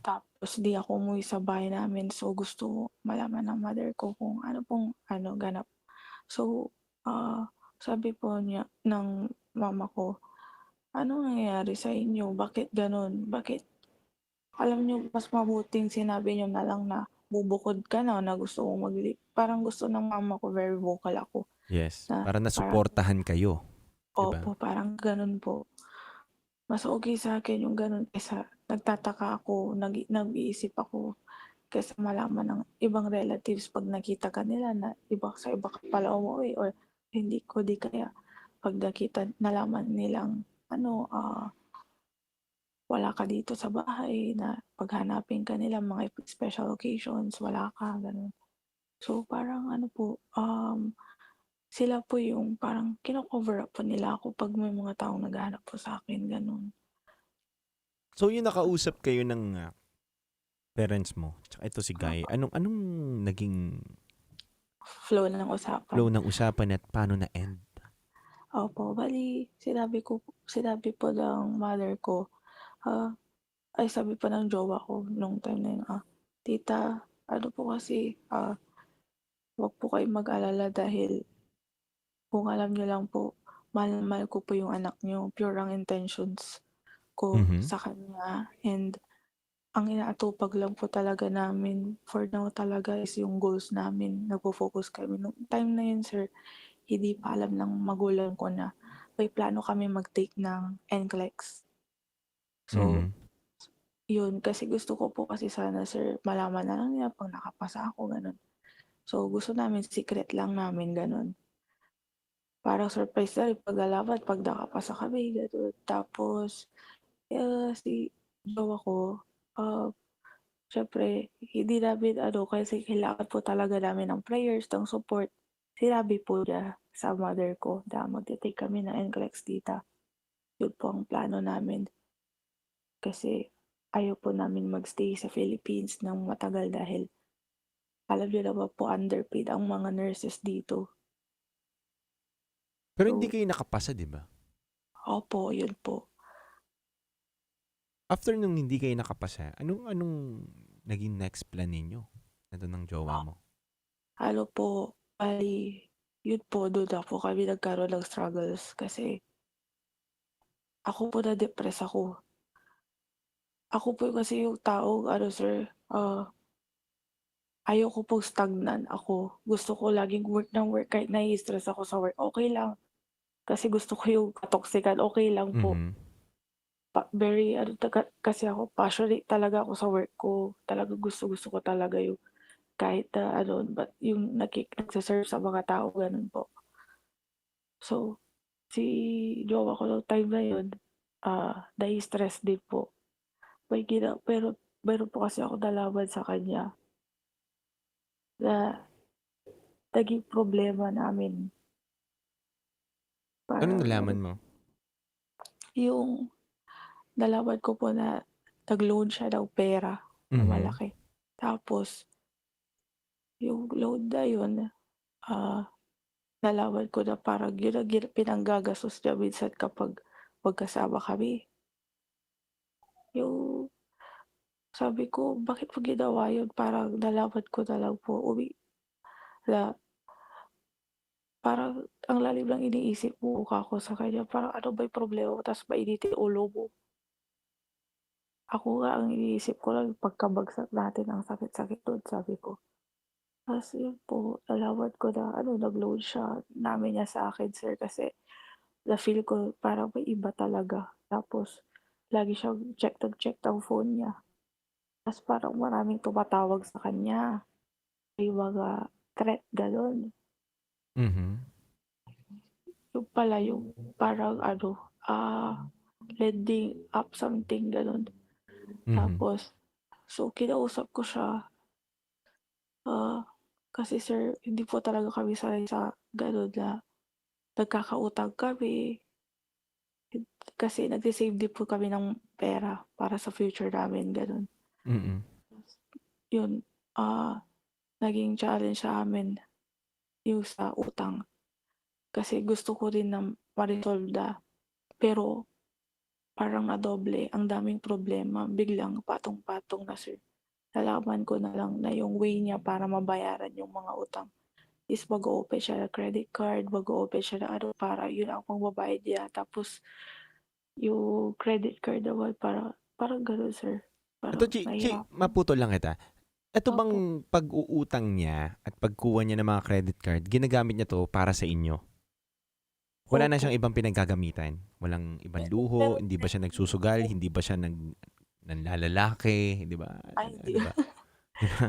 Tapos, di ako umuwi sa bahay namin. So, gusto malaman ng mother ko kung ano pong ganap. So, sabi po niya ng mama ko, ano nangyayari sa inyo? Bakit ganun? Bakit? Alam niyo, mas mabuting sinabi niyo na lang na bubukod ka na gusto mong parang gusto ng mama ko, very vocal ako. Yes, Na para parang, nasuportahan kayo, 'di ba? opo, parang ganun po. Mas okay sa akin yung ganun kaysa nagtataka ako, nag-iisip ako kaysa malaman ng ibang relatives pag nakita ka nila na sa iba ka pala umuwi or hindi ko di kaya pag nalaman nilang wala ka dito sa bahay na paghanapin ka nila mga special occasions, wala ka, ganun. So parang sila po yung parang kino-cover up po nila ako pag may mga taong naghahanap po sa akin, ganun. So yung nakausap kayo ng parents mo, tsaka ito si Guy, anong naging Flow ng usapan. flow ng usapan at paano na-end? Opo, bali sinabi po ng mother ko, sabi pa ng jowa ko nung time na yun, tita, po kasi, wag po kayong mag-alala dahil kung alam niyo lang po, mahal na mahal ko po yung anak niyo, pure ang intentions ko sa kanya, and ang inaatupag lang po talaga namin for now talaga is yung goals namin. Nagpo-focus kami. Nung time na yun, sir, hindi pa alam ng magulang ko na may plano kami mag-take ng NCLEX. So, yun. Kasi gusto ko po kasi sana, sir, malaman na lang niya pag nakapasa ako, ganun. So, gusto namin, secret lang namin, ganun. Parang surprise na rin pag-alaman, pag nakapasa kami, ganun. Tapos, si jowa ko, syempre, hindi namin kasi kailangan po talaga namin ng prayers, ng support. Sinabi po niya sa mother ko na magte-take kami ng NCLEX tita. Yun po ang plano namin. Kasi ayaw po namin magstay sa Philippines ng matagal dahil alam niyo naman po underpaid ang mga nurses dito. Pero hindi kayo nakapasa, 'di ba? Opo, yun po. After nung hindi kayo nakapasa, anong naging next plan ninyo? Ito ng jowa mo. Yun po, doon na po kami nagkaroon ng struggles kasi ako po na-depress ako. Ako po kasi yung taong, sir, ayoko po stagnan ako. Gusto ko laging work ng work kahit nai-stress ako sa work, okay lang. Kasi gusto ko yung katoksikan, okay lang po. Very, kasi ako, passionate talaga ako sa work ko. Talaga gusto ko talaga yung kahit but yung nagsaserve sa mga tao, ganun po. So, si jowa ko noong time na yun, nai-stress din po. Pero meron po kasi ako nalaman sa kanya na naging problema namin. Anong nalaman mo? Yung nalaman ko po na nag-loan siya ng pera na malaki. Tapos, yung loan na yun, nalaman ko na parang yun ang pinanggagastos niya minsan kapag magkasama kami. Yung sabi ko, bakit mo ginawa yun? Parang nalaman ko na lang po, na parang ang lalim lang iniisip mo ako sa kanya. Parang ano ba yung problema mo? Tapos mainitin ulo mo. Ako nga ang iniisip ko lang, pagkabagsak natin ang sakit-sakit doon, sabi ko. Tapos yun po, nalaman ko na nag-loan siya namin niya sa akin, sir, kasi na-feel ko parang may iba talaga. Tapos, lagi siyang check ng phone niya. Tapos parang maraming tumatawag sa kanya. May mga threat, gano'n. Yung pala yung parang lending up something, gano'n. Tapos, so kinausap ko siya. Kasi sir, hindi po talaga kami sanay sa gano'n na nagkakautang kami. Kasi nagsi-save din po kami ng pera para sa future namin, gano'n. Yun, naging challenge sa amin yung sa utang. Kasi gusto ko rin na ma-resolve na. Pero parang nadoble, ang daming problema. Biglang patong-patong na, sir. Nalaman ko na lang na yung way niya para mabayaran yung mga utang is mag-open siya ng credit card, mag-open siya ng para yun ang pangbabayad niya. Tapos, yung credit card naman parang gano'n, sir. Ito, maputol lang kita. Ito bang pag-uutang niya at pagkuha niya ng mga credit card, ginagamit niya to para sa inyo? Wala na Opo. siyang ibang pinaggagamitan? Walang ibang luho? Hindi ba siya nagsusugal? Hindi ba siya nanlalalaki? Di ba? Ay, Di ba? Di ba?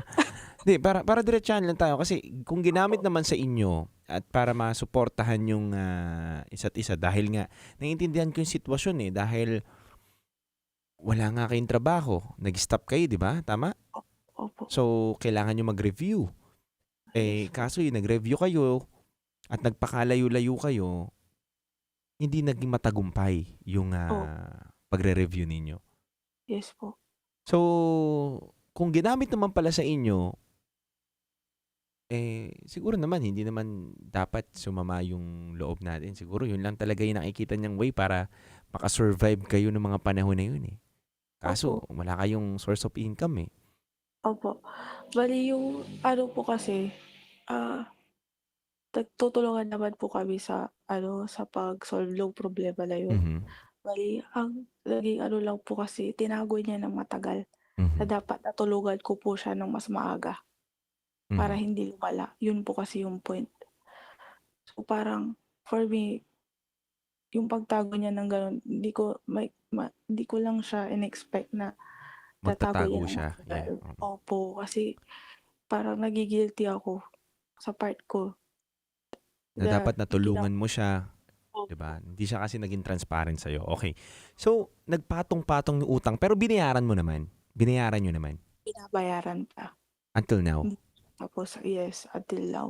Di, para diretsahan lang tayo. Kasi kung ginamit naman sa inyo at para masuportahan yung isa't isa, dahil nga, naiintindihan ko yung sitwasyon dahil wala nga kayong trabaho. Nag-stop kayo, di ba? Tama? Opo. So, kailangan nyo mag-review. Kaso yung nag-review kayo at nagpakalayo-layo kayo, hindi naging matagumpay yung pagre-review ninyo. Yes po. So, kung ginamit naman pala sa inyo, siguro naman, hindi naman dapat sumama yung loob natin. Siguro yun lang talaga yung nakikita niyang way para makasurvive kayo ng mga panahon na yun Kaso, wala kayong source of income Opo. Bali yung ano po kasi, tutulungan naman po kami sa sa pag-solve ng problema na yun. Mhm. Bali, ang naging lang po kasi, tinago niya ng matagal na dapat natulungan ko po siya ng mas maaga para hindi lumala. Yun po kasi yung point. So parang, for me, yung pagtago niya ng gano'n, hindi ko lang siya in-expect na tatago Magtatago niya ng siya. matagal. Yeah. Opo, kasi parang nagigilty ako sa part ko. Na Na dapat natulungan mo siya. Diba? Hindi siya kasi naging transparent sa'yo. Okay. So, nagpatong-patong yung utang, pero binayaran mo naman. Binayaran nyo naman. Binabayaran pa. Until now. Tapos, yes, until now.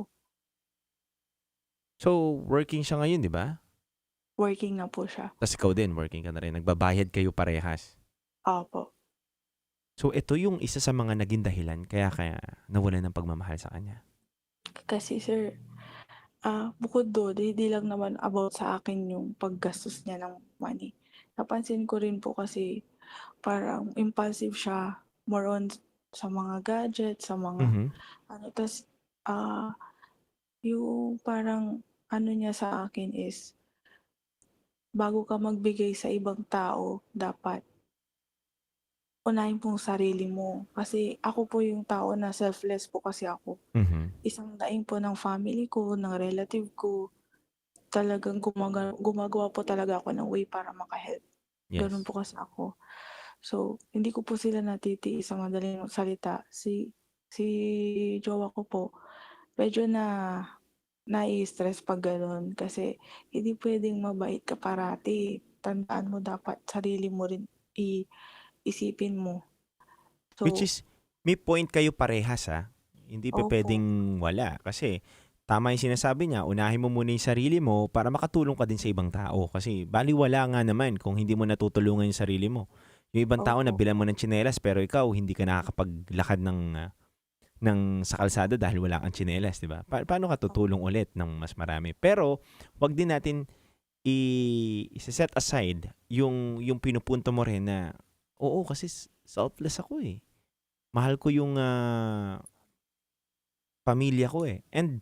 So, working siya ngayon, di ba? Working na po siya. Tapos ikaw din, working ka na rin. Nagbabayad kayo parehas. Opo. So, ito yung isa sa mga naging dahilan kaya nawala ng pagmamahal sa kanya. Kasi sir, bukod doon, hindi lang naman about sa akin yung paggastos niya ng money. Napansin ko rin po kasi parang impulsive siya, more on sa mga gadgets, sa mga tas yung parang niya sa akin is, bago ka magbigay sa ibang tao, dapat unahin pong sarili mo. Kasi ako po yung tao na selfless po kasi ako. Isang daing po ng family ko, ng relative ko, talagang gumagawa po talaga ako ng way para makahelp. Yes. Ganun po kasi ako. So, hindi ko po sila natitiis sa madaling salita. Si jowa ko po, medyo nai-stress pag ganun. Kasi hindi pwedeng mabait ka parati. Tandaan mo dapat sarili mo rin isipin mo. So, Which is, may point kayo parehas Hindi pa Opo. pwedeng wala. Kasi, tama yung sinasabi niya, unahin mo muna yung sarili mo para makatulong ka din sa ibang tao. Kasi, baliwala nga naman kung hindi mo natutulungan yung sarili mo. Yung ibang tao, nabilan mo ng tsinelas, pero ikaw, hindi ka nakakapaglakad ng sa kalsada dahil wala kang tsinelas, di ba? Paano ka tutulong ulit ng mas marami? Pero, wag din natin i-set aside yung pinupunto mo rin na, oo, kasi selfless ako Mahal ko yung pamilya ko And,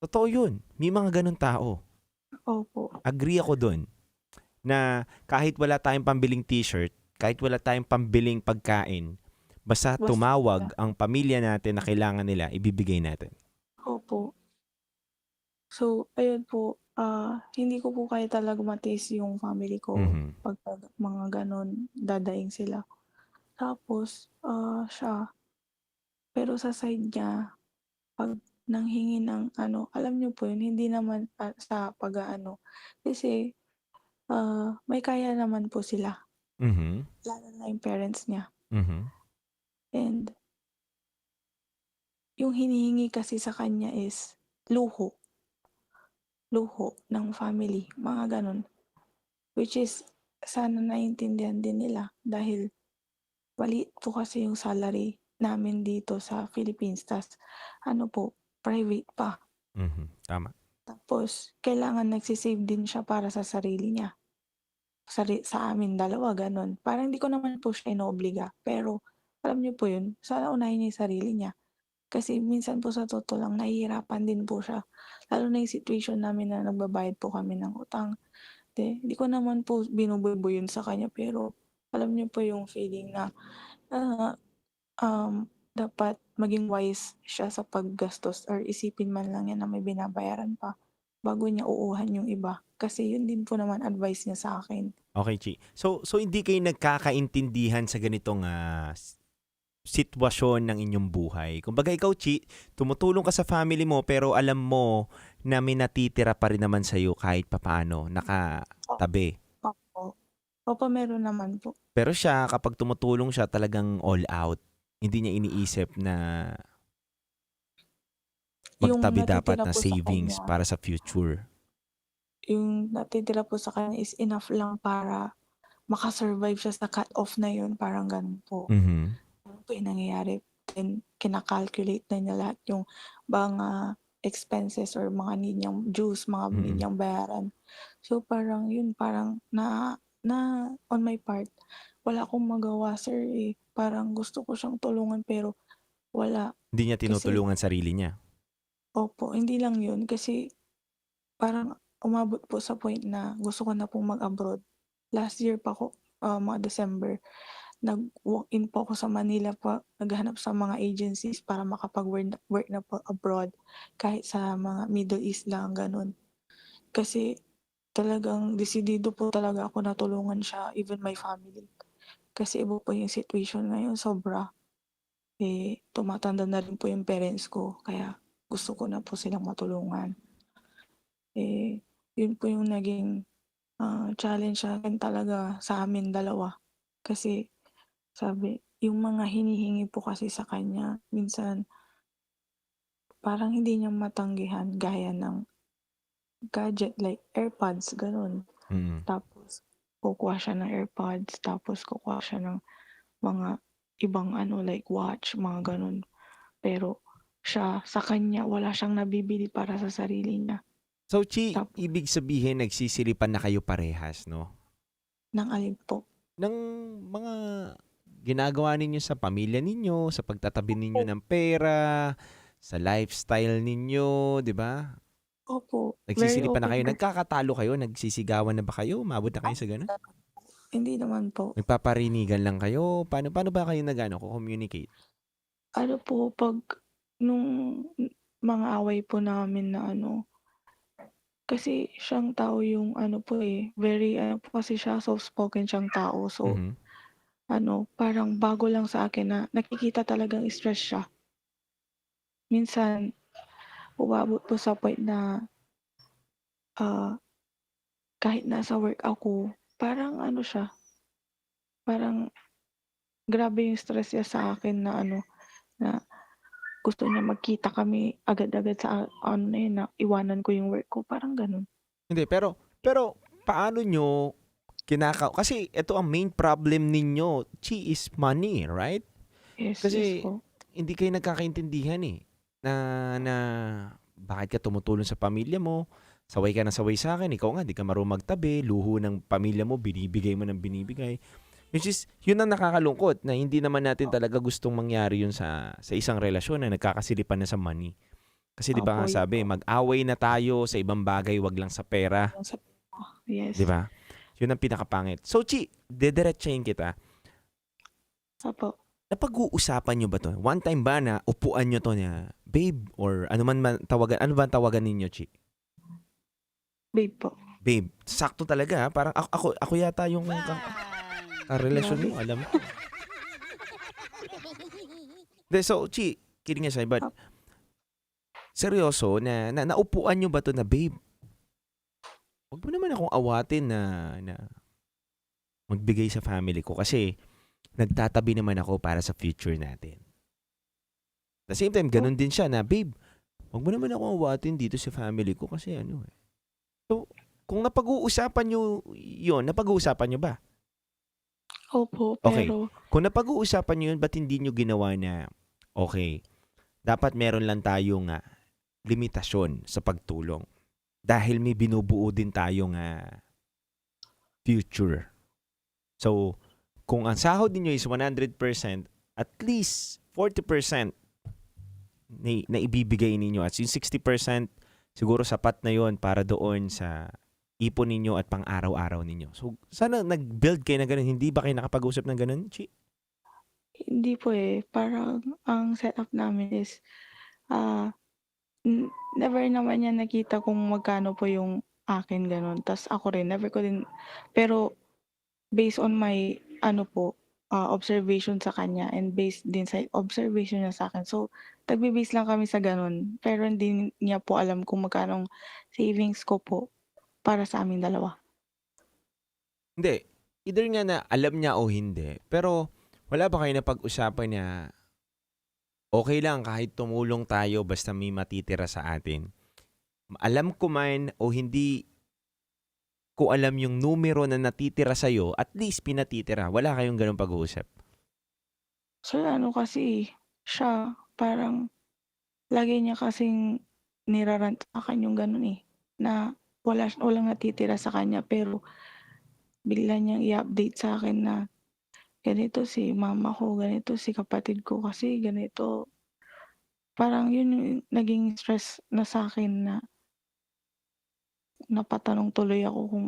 totoo yun. May mga ganun tao. Opo. Agree ako dun. Na kahit wala tayong pambiling t-shirt, kahit wala tayong pambiling pagkain, basta tumawag ang pamilya natin na kailangan nila, ibibigay natin. Opo. So, ayun po, hindi ko po kaya talaga matiis yung family ko pag mga ganon, dadaing sila. Tapos, siya, pero sa side niya, pag nanghingi ng alam niyo po yun, hindi naman sa kasi may kaya naman po sila. Lalo na yung parents niya. And, yung hinihingi kasi sa kanya is luho ng family, mga ganon. Which is, sana naiintindihan din nila dahil maliit po kasi yung salary namin dito sa Philippines. Tas, private pa. Tama. Tapos, kailangan nagsisave din siya para sa sarili niya. Sa amin dalawa, ganon. Parang hindi ko naman po siya inoobliga. Pero, alam niyo po yun, sana unahin niya yung sarili niya. Kasi minsan po sa totoo lang, nahihirapan din po siya. Lalo na yung situation namin na nagbabayad po kami ng utang. Hindi ko naman po binubuy yun sa kanya. Pero, alam niyo po yung feeling na dapat maging wise siya sa paggastos or isipin man lang yan na may binabayaran pa bago niya uuhan yung iba. Kasi yun din po naman advice niya sa akin. Okay, Chi. So hindi kayo nagkakaintindihan sa ganitong sitwasyon ng inyong buhay. Kumbaga ikaw, Chi, tumutulong ka sa family mo pero alam mo na may natitira pa rin naman sa'yo kahit papaano, nakatabi. Opo, meron naman po. Pero siya, kapag tumutulong siya, talagang all out. Hindi niya iniisip na Yung magtabi dapat natitira na po sa savings kanya, para sa future. yung natitira po sa kanya is enough lang para makasurvive siya sa cut-off na yun. Parang ganun po. Mhm. Ano po yung nangyayari? Then, kinakalculate na niya lahat yung mga expenses or mga need niyang dues, mga need Mm. niyang bayaran. So, parang yun, parang na on my part, wala akong magawa, sir, eh. Parang gusto ko siyang tulungan pero wala. Hindi niya Kasi, tinutulungan sarili niya. opo, hindi lang yun. Kasi parang umabot po sa point na gusto ko na pong mag-abroad. Last year pa ako, mga December, nag-walk-in po ako sa Manila pa, naghanap sa mga agencies para makapag-work na po abroad, kahit sa mga Middle East lang, ganun. Kasi talagang desidido po talaga ako na tulungan siya, even my family. Kasi iba po yung situation ngayon, sobra. Eh, tumatanda na rin po yung parents ko, kaya gusto ko na po silang matulungan. Eh, yun po yung naging challenge sa akin talaga sa amin dalawa. Kasi sabi, yung mga hinihingi po kasi sa kanya, minsan parang hindi niya matanggihan gaya ng gadget like AirPods, ganun. Mm. Tapos kukuha siya ng AirPods, tapos kukuha siya ng mga ibang like watch, mga ganun. Pero siya, sa kanya, wala siyang nabibili para sa sarili niya. So, Chi, ibig sabihin nagsisilipan na kayo parehas, no? Ng alin po? Ng mga ginagawa ninyo sa pamilya ninyo, sa pagtatabi ninyo ng pera, sa lifestyle ninyo, di ba? Opo. Nagsisilipan na kayo. open. Nagkakatalo kayo? Nagsisigawan na ba kayo? Umabot na kayo sa gano'n? Hindi naman po. Nagpaparinigan lang kayo? Paano ba kayo communicate? Ano po, pag nung mga away po namin na kasi siyang tao yung very po kasi siya, soft-spoken siyang tao. So, Mhm. parang bago lang sa akin na nakikita talagang stress siya. Minsan, umabot po sa point na kahit nasa work ako, parang siya, parang grabe yung stress niya sa akin na na gusto niya magkita kami agad-agad sa na yun, na iwanan ko yung work ko, parang ganun. Hindi, pero paano nyo kasi ito ang main problem ninyo, Chi, is money, right? Yes, Kasi yes po. hindi kayo nagkakaintindihan na bakit ka tumutulong sa pamilya mo, saway ka na saway sa akin, ikaw nga, di ka marunong magtabi, luho ng pamilya mo, binibigay mo ng binibigay. Which is, yun ang nakakalungkot na hindi naman natin talaga gustong mangyari yun sa isang relasyon na nagkakasilipan na sa money. Kasi di ba nga Opo, yun sabi, mag-away na tayo sa ibang bagay, wag lang sa pera. Yes. Di ba? Yun ang pinakapangit. So, Chi, dediretsahin kita. Opo. Napag-uusapan nyo ba to? One time ba na upuan nyo to na, babe, or ano ba ang tawagan ninyo, Chi? Babe po. Babe, sakto talaga ha? Parang ako yata yung relasyon mo, alam mo. So, Chi, kidding aside, but seryoso na naupuan nyo ba to na, babe, wag mo naman akong awatin na magbigay sa family ko kasi nagtatabi naman ako para sa future natin. At the same time, ganun din siya na, babe, wag mo naman akong awatin dito sa family ko kasi So, kung napag-uusapan nyo yun, napag-uusapan nyo ba? Opo, Okay. pero Kung napag-uusapan nyo yun, ba't hindi nyo ginawa na, okay, dapat meron lang tayong limitasyon sa pagtulong. Dahil may binubuo din tayong future. So, kung ang sahod ninyo is 100%, at least 40% na ibibigay ninyo. At yung 60%, siguro sapat na yon para doon sa ipon ninyo at pang-araw-araw ninyo. So, sana nag-build kayo na ganun. Hindi ba kayo nakapag-usap ng ganun, Chi? Hindi po eh, parang ang setup namin is, ah, never naman niya nakita kung magkano po yung akin gano'n. Tas ako rin never ko din pero based on my ano po, observation sa kanya and based din sa observation niya sa'kin. So, nagbe-base lang kami sa gano'n. Pero hindi niya po alam kung magkano ang savings ko po para sa aming dalawa. Hindi. Either nga na alam niya o hindi. Pero wala ba kayo napag-usapan na okay lang kahit tumulong tayo basta may matitira sa atin? Alam ko man o hindi ko alam yung numero na natitira sa'yo, at least pinatitira. Wala kayong ganun pag-uusap. Sir, ano kasi siya parang lagi niya kasing nirarant sa akin yung gano'n eh, na walang natitira sa kanya pero bigla niyang i-update sa akin na ganito si mama ko, ganito si kapatid ko kasi ganito. Parang yun yung naging stress na sa akin na napatanong tuloy ako kung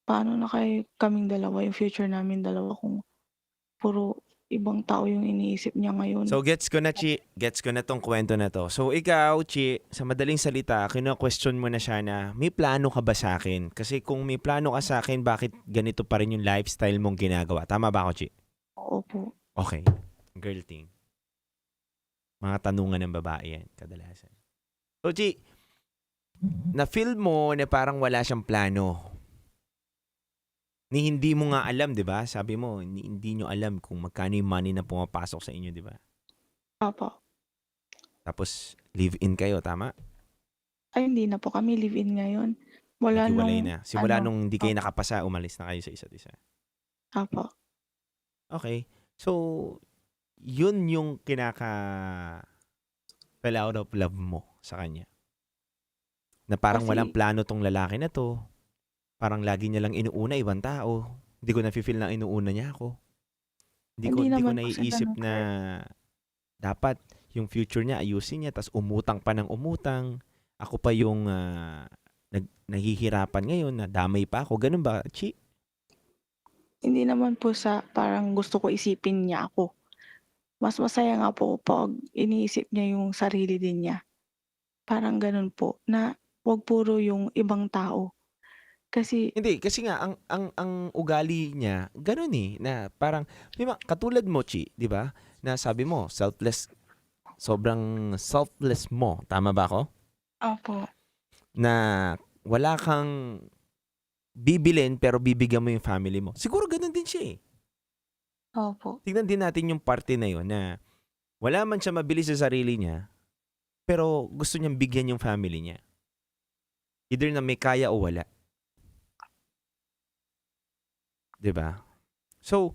paano na kaming dalawa, yung future namin dalawa kung puro ibang tao yung iniisip niya ngayon. So, gets ko na, Chi. Gets ko na tong kwento na to. So, ikaw, Chi, sa madaling salita, kina-question mo na siya na, may plano ka ba sa akin? Kasi kung may plano ka sa akin, bakit ganito pa rin yung lifestyle mong ginagawa? Tama ba ako, Chi? Oo po. Okay. Girl thing. Mga tanungan ng babae yan, kadalasan. So, Chi, na-feel mo na parang wala siyang plano. Ni hindi mo nga alam, di ba? Sabi mo, hindi nyo alam kung magkano yung money na pumapasok sa inyo, di ba? Opo. Tapos, live-in kayo, tama? Ay, hindi na po kami live-in ngayon. Wala Naghiwalay nung, na. Simula ano, nung hindi kayo nakapasa, umalis na kayo sa isa't isa. Opo. Okay. So, yun yung fell out of love mo sa kanya. Na parang Kasi- walang plano tong lalaki na to. Parang lagi niya lang inuuna ibang tao. Hindi ko na-feel na inuuna niya ako. Hindi ko naman po siya naiisip ganun, na dapat yung future niya ayusin niya, tas umutang pa ng umutang. Ako pa yung nahihirapan ngayon, na damay pa ako. Ganun ba, Chi? Hindi naman po sa parang gusto ko isipin niya ako. Mas masaya nga po pag iniisip niya yung sarili din niya. Parang ganun po, na wag puro yung ibang tao. Kasi Hindi, kasi nga ang ugali niya ganun eh, na parang katulad mo, Chi, 'di ba? Na sabi mo, sobrang selfless mo. Tama ba ako? Opo. Na wala kang bibilin pero bibigyan mo yung family mo. Siguro ganun din siya eh. Opo. Tignan din natin yung parte na yun na wala man siya mabili sa sarili niya, pero gusto niyang bigyan yung family niya. Either na may kaya o wala. 'Di ba? So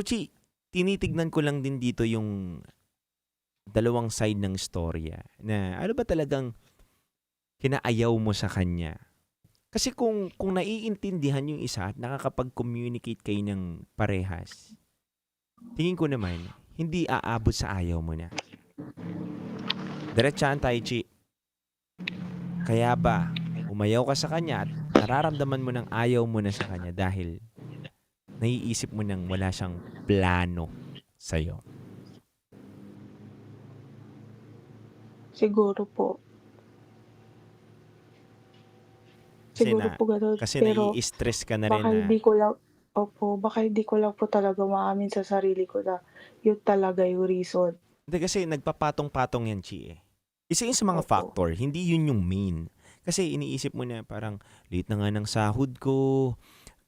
Chi, tinitignan ko lang din dito yung dalawang side ng storya na ano ba talagang kinaayaw mo sa kanya. Kasi kung naiintindihan yung isa at nakakapag-communicate kayo ng parehas, tingin ko naman, hindi aabot sa ayaw mo na. Diretsahan tayo, Chi. Kaya ba, umayaw ka sa kanya at nararamdaman mo ng ayaw mo na sa kanya dahil naiisip mo nang wala siyang plano sa'yo. Siguro po. Siguro po gano'n. Kasi Pero nai-stress ka na rin baka na. hindi ko lang, baka hindi ko lang po talaga maamin sa sarili ko na yun talaga yung reason. Hindi, kasi nagpapatong-patong yan, Chi eh. Isa yun sa mga factor, hindi yun yung main. Kasi iniisip mo na parang late na nga ng sahod ko,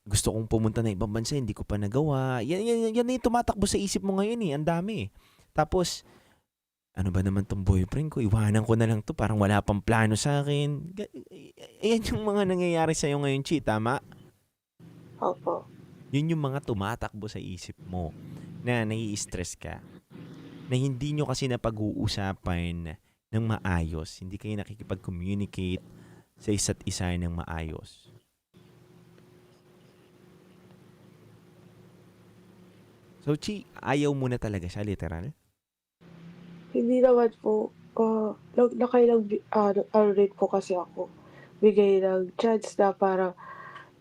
gusto kong pumunta na ibang bansa, hindi ko pa nagawa. Yan yung tumatakbo sa isip mo ngayon eh. Ang dami eh. Tapos, ano ba naman tong boyfriend ko? Iwanan ko na lang to. Parang wala pang plano sa akin. Yan yung mga nangyayari sa'yo ngayon, Chi. Tama? Opo. Yun yung mga tumatakbo sa isip mo na nai-stress ka. Na hindi nyo kasi napag-uusapan ng maayos. Hindi kayo nakikipag-communicate sa isa't isa ng maayos. So, Chi, ayaw mo na talaga siya, literal? Hindi naman po. Nakailang po kasi ako. Bigay ng chance na parang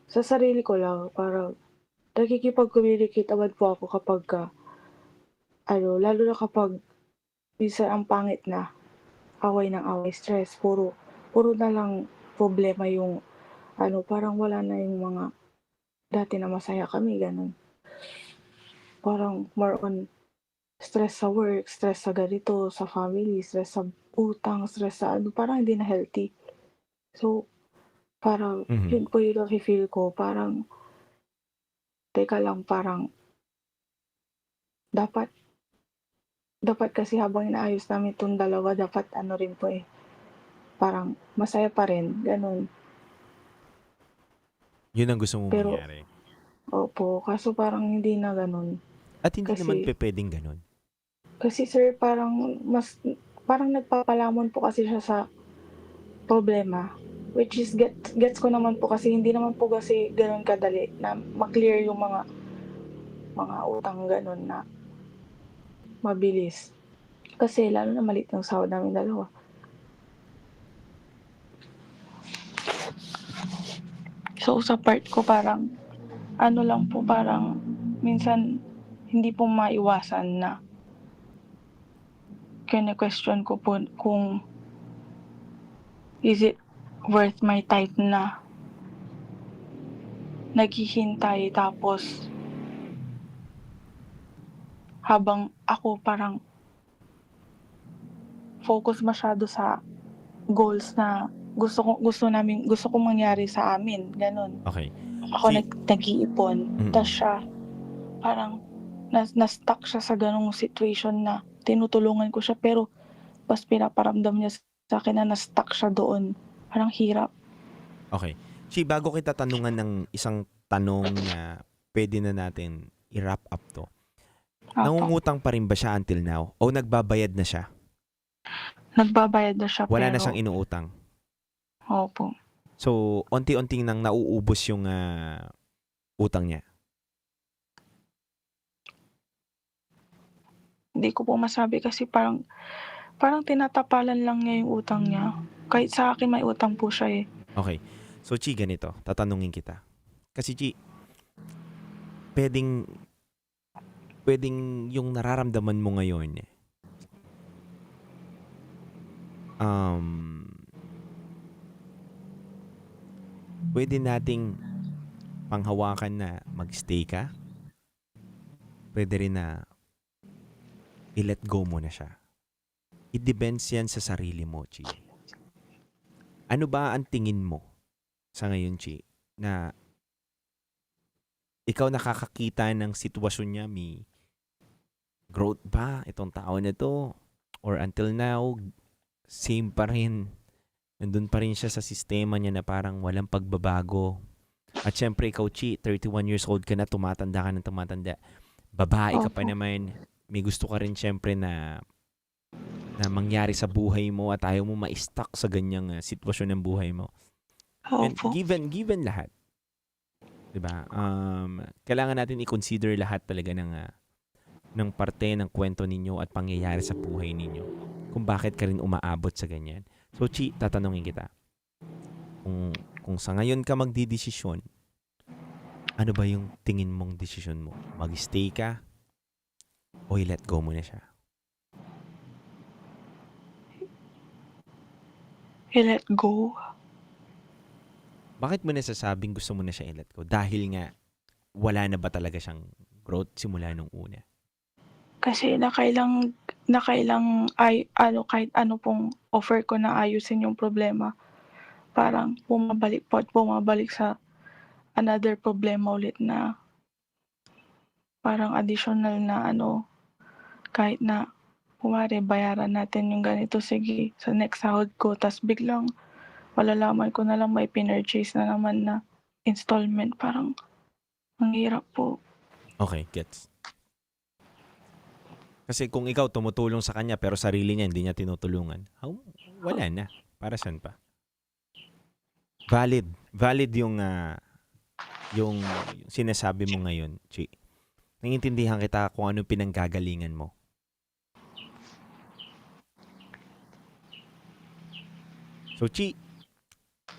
sa sarili ko lang, parang Nakikipag-communicate naman po ako lalo na kapag minsan ang pangit na, away ng away, stress, puro na lang problema yung parang wala na yung mga dati na masaya kami, gano'n. Parang more on stress sa work, stress sa ganito, sa family, stress sa utang, stress sa parang hindi na healthy. So, parang yun po yung nafe-feel ko, parang teka lang, parang dapat kasi habang inaayos namin 'tong dalawa, dapat rin po parang masaya pa rin, gano'n. Yun ang gusto mong Pero mangyari. opo, kaso parang hindi na gano'n. At hindi naman Kasi pwedeng ganun. Kasi sir, parang nagpapalamon po kasi siya sa problema, which is gets ko naman po kasi hindi naman po kasi gano'n kadali na ma-clear yung mga utang gano'n na mabilis. Kasi lalo na maliit yung sahod namin dalawa. So sa part ko parang lang po, parang minsan hindi po maiwasan na kine-question ko po kung is it worth my time na naghihintay, tapos habang ako parang focus masyado sa goals na gusto kong mangyari sa amin, gano'n. Okay. Ako nag-iipon, tas siya parang na-stuck siya sa ganung situation na tinutulungan ko siya, pero pas pinaparamdam niya sa akin na na-stuck siya doon. Parang hirap. Okay. Chi, bago kita tanungan ng isang tanong na pwede na natin i-wrap up to. Nangungutang pa rin ba siya until now? O nagbabayad na siya? Nagbabayad na siya, Wala pero na siyang inuutang? Opo. So, unti-unting nang nauubos yung utang niya? Hindi ko po masabi kasi parang tinatapalan lang niya yung utang niya. Kahit sa akin may utang po siya eh. Okay. So, Chi, ganito. Tatanungin kita. Kasi, Chi, pwedeng yung nararamdaman mo ngayon pwede nating panghawakan na magstay ka. Pwede rin na i-let go mo na siya. It depends yan sa sarili mo, Chi. Ano ba ang tingin mo sa ngayon, Chi, na ikaw nakakakita ng sitwasyon niya, may growth ba itong tao na to? Or until now, same pa rin. Nandun pa rin siya sa sistema niya na parang walang pagbabago. At syempre, ikaw, Chi, 31 years old ka na, tumatanda ka ng tumatanda. Babae ka pa naman. May gusto ka rin syempre na mangyari sa buhay mo at ayaw mo ma-stuck sa ganyang sitwasyon ng buhay mo. And given lahat, diba? Kailangan natin i-consider lahat talaga ng parte ng kwento ninyo at pangyayari sa buhay ninyo. Kung bakit ka rin umaabot sa ganyan. So, Chi, tatanungin kita. Kung sa ngayon ka magdidesisyon, ano ba yung tingin mong desisyon mo? Mag-stay ka o i-let go mo na siya? I-let go. Bakit mo nasasabing gusto mo na siya i-let go? Dahil nga, wala na ba talaga siyang growth simula nung una? Kasi kahit ano pong offer ko na ayusin yung problema, parang bumabalik sa another problema ulit na parang additional na kahit na kumari bayaran natin yung ganito, sige, sa next sahod ko, tas biglang malalaman ko na lang may pinurchase na naman na installment, parang ang hirap po. Okay, gets. Kasi kung ikaw tumutulong sa kanya pero sarili niya hindi niya tinutulungan, wala na. Para saan pa? Valid yung sinasabi mo ngayon, Chi. Naiintindihan kita kung ano pinanggagalingan mo. So, Chi,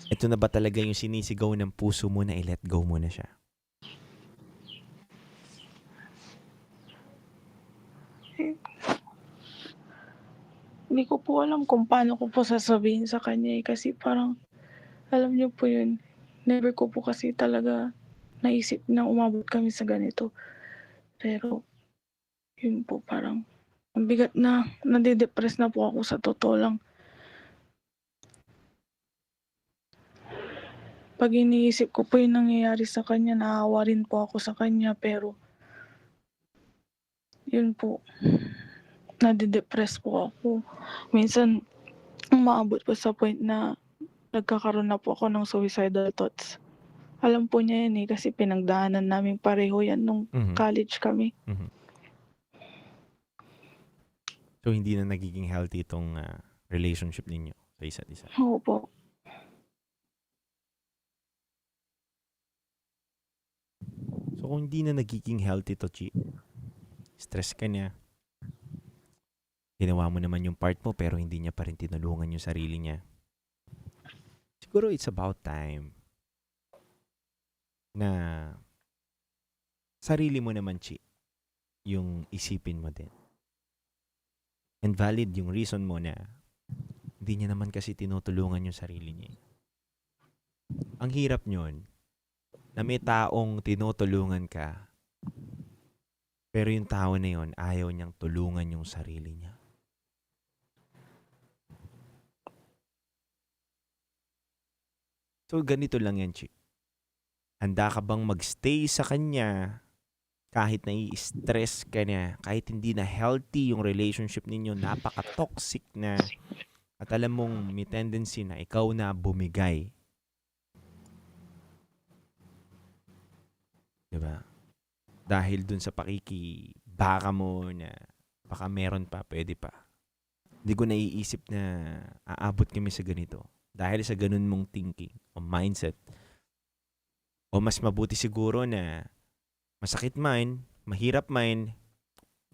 ito na ba talaga yung sinisigaw ng puso mo na i-let go mo na siya? hindi ko po alam kung paano ko po sasabihin sa kanya kasi parang, alam niyo po yun, never ko po kasi talaga naisip na umabot kami sa ganito. Pero, yun po parang, ang bigat na, nade-depress na po ako sa totoo lang. Pag iniisip ko po yung nangyayari sa kanya, naawa rin po ako sa kanya, pero, yun po, nade-depress po ako. Minsan, umaabot po sa point na nagkakaroon na po ako ng suicidal thoughts. Alam po niya yan kasi pinagdaanan namin pareho yan nung college kami. So, hindi na nagiging healthy itong relationship ninyo sa isa't isa. Oo po. So, kung hindi na nagiging healthy to, Chi, stress ka niya, ginawa mo naman yung part mo pero hindi niya pa rin tinulungan yung sarili niya. Siguro it's about time na sarili mo naman, Chi, yung isipin mo din. And valid yung reason mo na hindi niya naman kasi tinutulungan yung sarili niya. Ang hirap nyon, na may taong tinutulungan ka, pero yung tao na yon ayaw niyang tulungan yung sarili niya. So, ganito lang yan, Chi. Handa ka bang magstay sa kanya kahit nai-stress ka na, kahit hindi na healthy yung relationship ninyo, napaka-toxic na, at alam mong may tendency na ikaw na bumigay. Diba? Dahil dun sa pakikibaka mo na baka meron pa, pwede pa. Hindi ko naiisip na aabot kami sa ganito. Dahil sa ganun mong thinking o mindset. O mas mabuti siguro na masakit man, mahirap man,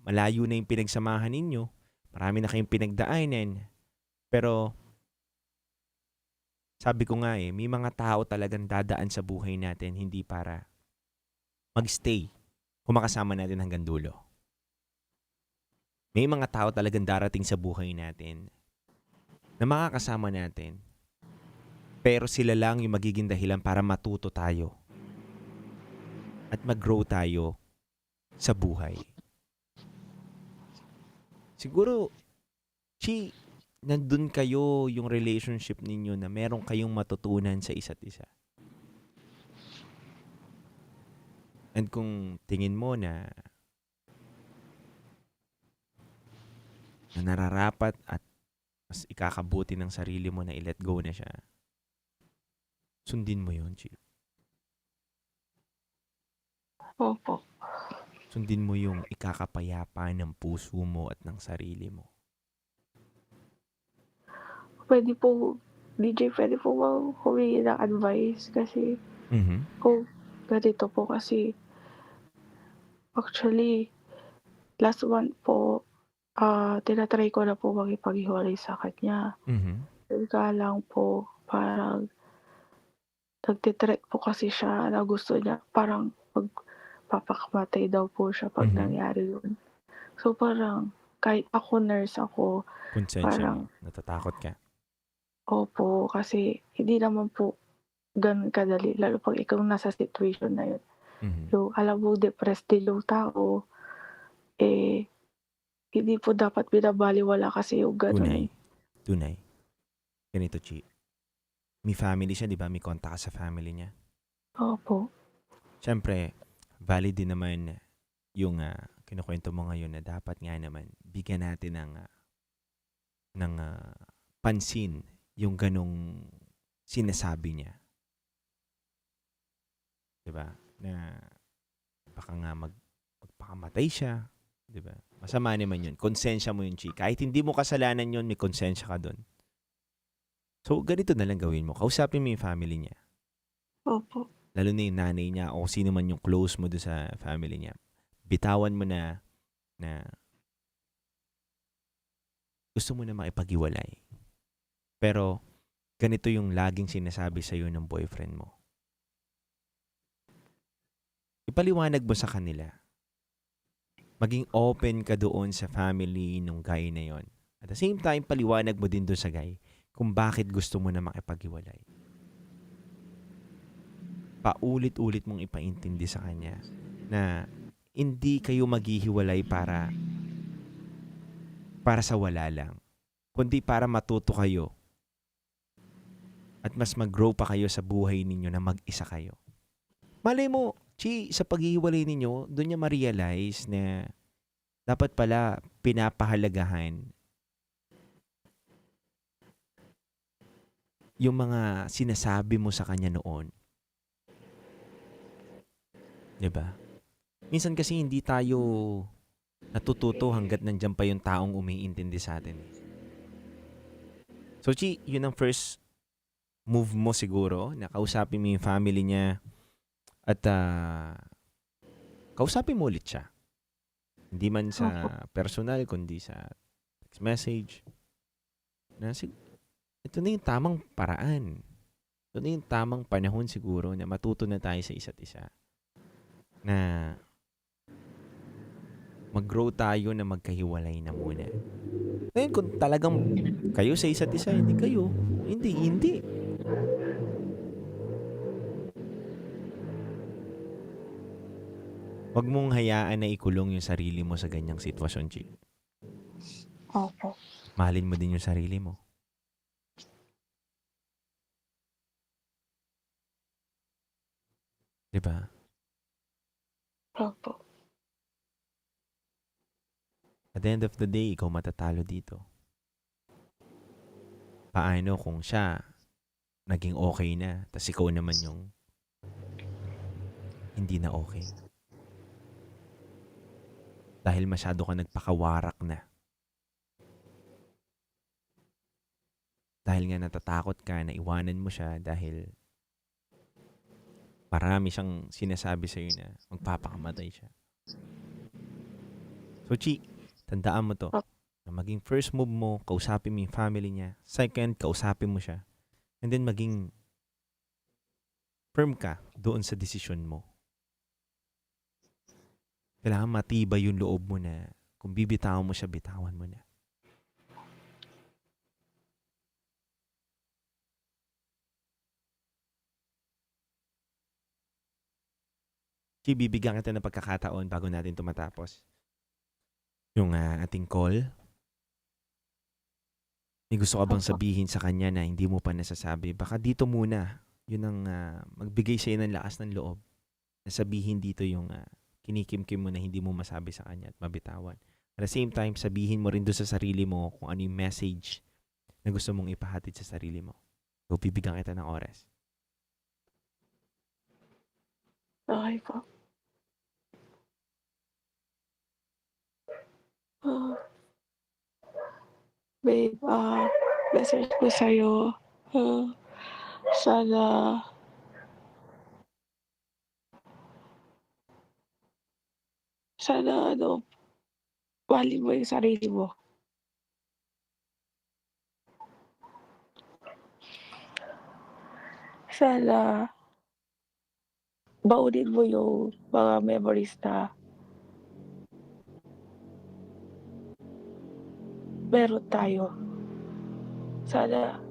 malayo na yung pinagsamahan ninyo, marami na kayong pinagdaanan. Pero, sabi ko nga may mga tao talagang dadaan sa buhay natin hindi para magstay kung makasama natin hanggang dulo. May mga tao talagang darating sa buhay natin na makakasama natin, pero sila lang yung magiging dahilan para matuto tayo at mag-grow tayo sa buhay. Siguro, nandun kayo yung relationship ninyo na meron kayong matutunan sa isa't isa. And kung tingin mo na nararapat at mas ikakabuti ng sarili mo na i-let go na siya, sundin mo yun, Chi. Opo. Sundin mo yung ikakapayapa ng puso mo at ng sarili mo. Pwede po, DJ, pwede po ba humingi ng advice? Kasi, kung ganito po kasi, actually, last month po, tinatry ko na po makipaghiwalay sa kanya. Kaya lang po, parang, nagtitrek po kasi siya na gusto niya, parang magpapakamatay daw po siya pag nangyari yun. So parang, kahit ako nurse ako, Konsensya parang, mo, natatakot ka. opo, kasi hindi naman po ganun kadali, lalo pag ikaw nasa situation na yun. So, alam mo, depressed din yung tao, hindi po dapat binabaliwala kasi yung ganun. Tunay. Ganito, Chi. May family siya, di ba? May kontak ka sa family niya. Opo. Siyempre, valid din naman yung kinukwento mo ngayon na dapat nga naman bigyan natin ng pansin yung ganong sinasabi niya. Diba? Na baka nga magpakamatay siya. Diba? Masama naman yun. Konsensya mo yun, Chi. Kahit hindi mo kasalanan yun, may konsensya ka dun. So, ganito na lang gawin mo. Kausapin mo yung family niya. Opo. Lalo na yung nanay niya o sino man yung close mo doon sa family niya. Bitawan mo na gusto mo na makipag-iwalay. Pero, ganito yung laging sinasabi sa'yo ng boyfriend mo. Ipaliwanag mo sa kanila. Maging open ka doon sa family nung guy na yon. At the same time, paliwanag mo din doon sa guy kung bakit gusto mo na makipaghiwalay. Paulit-ulit mong ipaintindi sa kanya na hindi kayo maghihiwalay para sa wala lang, kundi para matuto kayo at mas mag-grow pa kayo sa buhay ninyo na mag-isa kayo. Malay mo, sa paghihiwalay ninyo, doon niya ma-realize na dapat pala pinapahalagahan yung mga sinasabi mo sa kanya noon. 'Di ba? Minsan kasi hindi tayo natututo hanggat nandiyan pa yung taong umiintindi sa atin. So, yun ang first move mo siguro, na kausapin mo yung family niya at kausapin mo ulit siya. Hindi man sa personal, kundi sa text message. Ito na yung tamang paraan. Ito na yung tamang panahon siguro na matuto na tayo sa isa't isa. Na mag-grow tayo na magkahiwalay na muna. Ngayon, kung talagang kayo sa isa't isa, hindi kayo. Hindi. Huwag mong hayaan na ikulong yung sarili mo sa ganyang sitwasyon, Chi. Opo. Mahalin mo din yung sarili mo. Diba? Opo. At the end of the day, ikaw matatalo dito. Paano kung siya naging okay na, tas ikaw naman yung hindi na okay? Dahil masyado ka nagpakawarak na. Dahil nga natatakot ka na iwanan mo siya dahil marami siyang sinasabi sa'yo na magpapakamatay siya. So, Chi, tandaan mo to. Na maging first move mo, kausapin mo yung family niya. Second, kausapin mo siya. And then maging firm ka doon sa desisyon mo. Kailangan matibay yung loob mo na kung bibitawan mo siya, bitawan mo na. Chi, bibigyan kita ng pagkakataon bago natin tumatapos yung ating call. May gusto ka bang sabihin sa kanya na hindi mo pa nasasabi? Baka dito muna. Yun ang magbigay sa'yo ng lakas ng loob. Nasabihin dito yung kinikimkim mo na hindi mo masabi sa kanya at mabitawan. At the same time, sabihin mo rin doon sa sarili mo kung ano yung message na gusto mong ipahatid sa sarili mo. So, bibigyan kita ng oras. Okay po. Babe, message ko sa'yo. Sana mahalin mo yung sarili mo. Sana baunin mo yung mga memories na meron tayo. Sana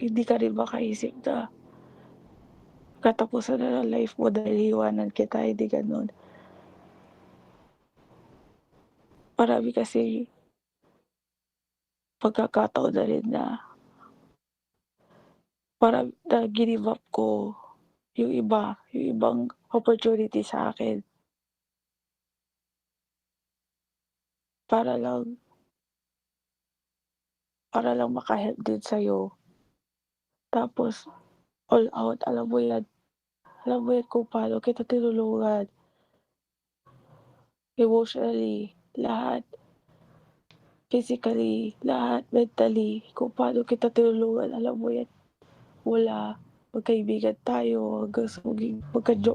hindi ka rin makaisip na katapusan na ng life mo dahil iwanan kita, hindi ganun. Marami kasi pagkakataon na rin na parang give up ko yung ibang opportunity sa akin. Para lang makahelp din sa'yo. Tapos, all out, alam mo yan kung paano kita tinulungan. Emotionally, lahat. Physically, lahat. Mentally, kung paano kita tinulungan, alam mo yan. Wala, magkaibigan tayo,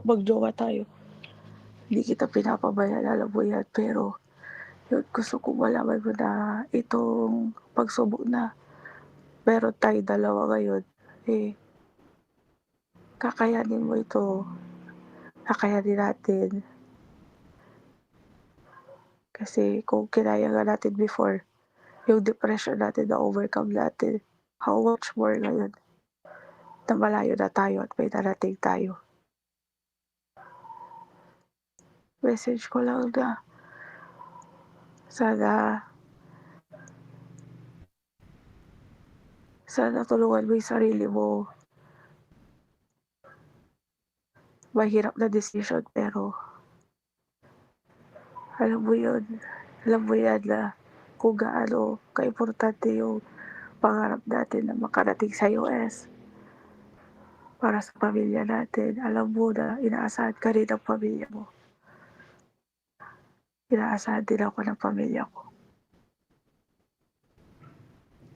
magjowa tayo. Hindi kita pinapabayaan, alam mo yan. Pero, yun, gusto ko malaman mo na itong pagsubok na meron tayo dalawa ngayon, kakayanin mo ito. Kakayanin natin. Kasi kung kinaya nga natin before, yung depression natin na overcome natin. How much more ngayon na malayo na tayo at may narating tayo. Message ko lang na sana tulungan mo yung sarili mo. Mahirap na decision pero alam mo yan na kung gaano kaimportante yung pangarap natin na makarating sa US para sa pamilya natin. Alam mo na inaasahan ka rin ng pamilya mo. Inaasahan din ako ng pamilya ko.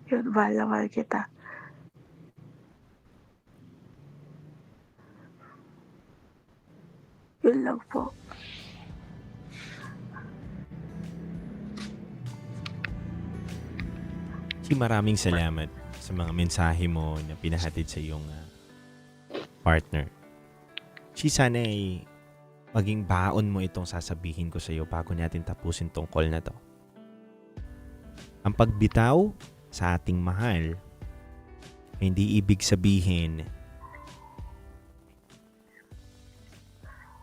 Yun, mahal na mahal kita. Yun lang po. Maraming salamat sa mga mensahe mo na pinahatid sa iyong partner. Sana ay maging baon mo itong sasabihin ko sa iyo bago natin tapusin tong call na to. Ang pagbitaw sa ating mahal ay hindi ibig sabihin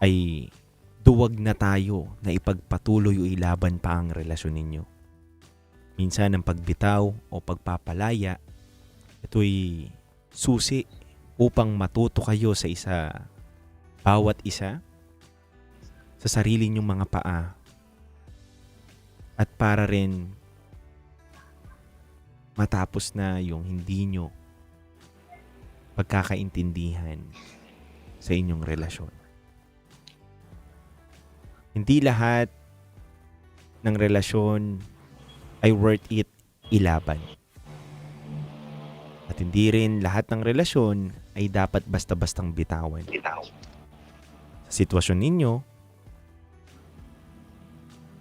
ay duwag na tayo na ipagpatuloy o ilaban pa ang relasyon ninyo. Minsan ang pagbitaw o pagpapalaya, ito'y susi upang matuto kayo sa bawat isa sa sarili nyong mga paa at para rin matapos na yung hindi nyo pagkakaintindihan sa inyong relasyon. Hindi lahat ng relasyon ay worth it ilaban. At hindi rin lahat ng relasyon ay dapat basta-bastang bitawan. Sa sitwasyon ninyo,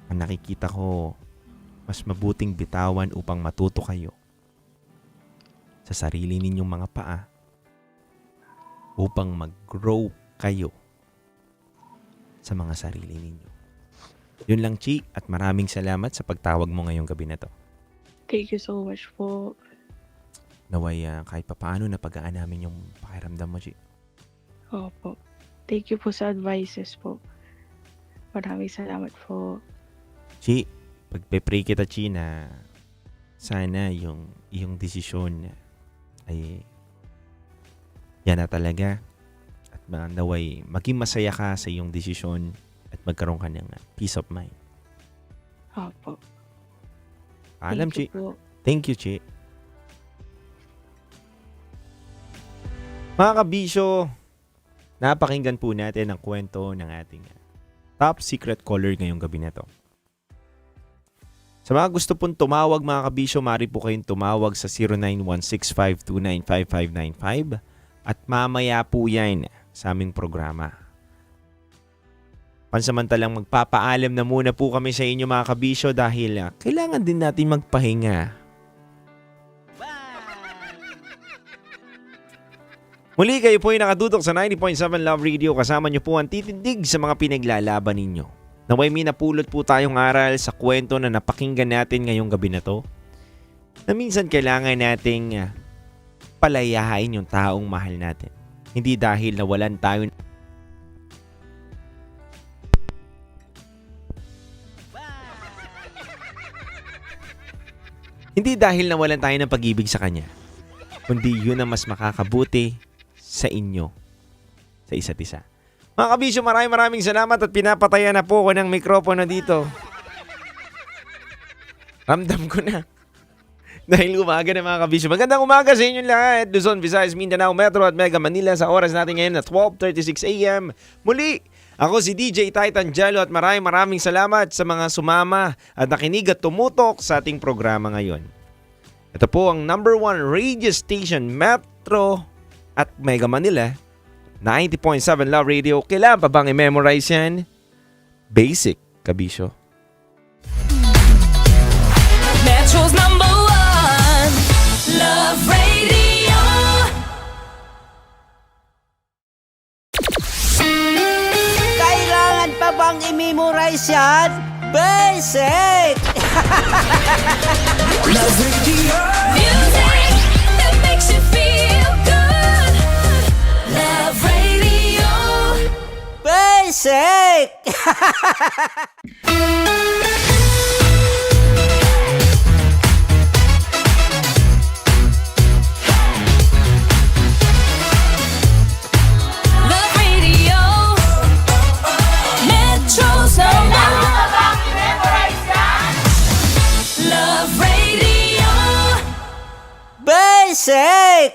ang nakikita ko, mas mabuting bitawan upang matuto kayo sa sarili ninyong mga paa upang mag-grow kayo sa mga sarili ninyo. Yun lang, Chi, at maraming salamat sa pagtawag mo ngayong gabi na to. Thank you so much po. Naway kahit papaano na pag-aan namin yung pakiramdam mo, Chi. Opo. Thank you po sa advices po. Maraming salamat po. Chi, pagpe-pray kita, Chi, na sana yung iyong desisyon ay yan na talaga. At naway maging masaya ka sa iyong desisyon at magkaroon ka ng peace of mind. Opo. Paalam, Chi. Thank you po. Thank you, Chi. Mga kabisyo, napakinggan po natin ang kwento ng ating top secret caller ngayong gabi na to. Sa mga gusto pong tumawag, mga kabisyo, maaari po kayong tumawag sa 0916-529-5595 at mamaya po yan sa aming programa. Pansamantalang magpapaalam na muna po kami sa inyo, mga kabisyo, dahil kailangan din natin magpahinga. Muli, kayo po ay nakatutok sa 90.7 Love Radio. Kasama niyo po ang titindig sa mga pinaglalaban ninyo. Naway may napulot po tayong aral sa kwento na napakinggan natin ngayong gabi na to, na minsan kailangan nating palayain yung taong mahal natin. Hindi dahil nawalan tayo ng pag-ibig sa kanya, kundi yun ang mas makakabuti sa inyo, sa isa't isa. Mga kabisyo, maraming salamat at pinapatayan na po ako ng mikropono dito. Ramdam ko na. Dahil umaga na, mga kabisyo. Magandang umaga sa inyong lahat. Luzon, Visayas, Mindanao, Metro at Mega Manila sa oras natin ngayon na 12:36 a.m. Muli, ako si DJ Titan Jalo at maraming salamat sa mga sumama at nakinig at tumutok sa ating programa ngayon. Ito po ang number 1 radio station, Metro at Mega Manila, 90.7 Love Radio. Kailan pa bang i-memorize yan? Basic, kabisyo. Metro's number 1 Love Radio. Kailangan pa bang i-memorize yan? Basic! Love Radio. Music that makes you feel good. Love Radio. Basic! Love Radio. Metro's number. Love Radio. Basic!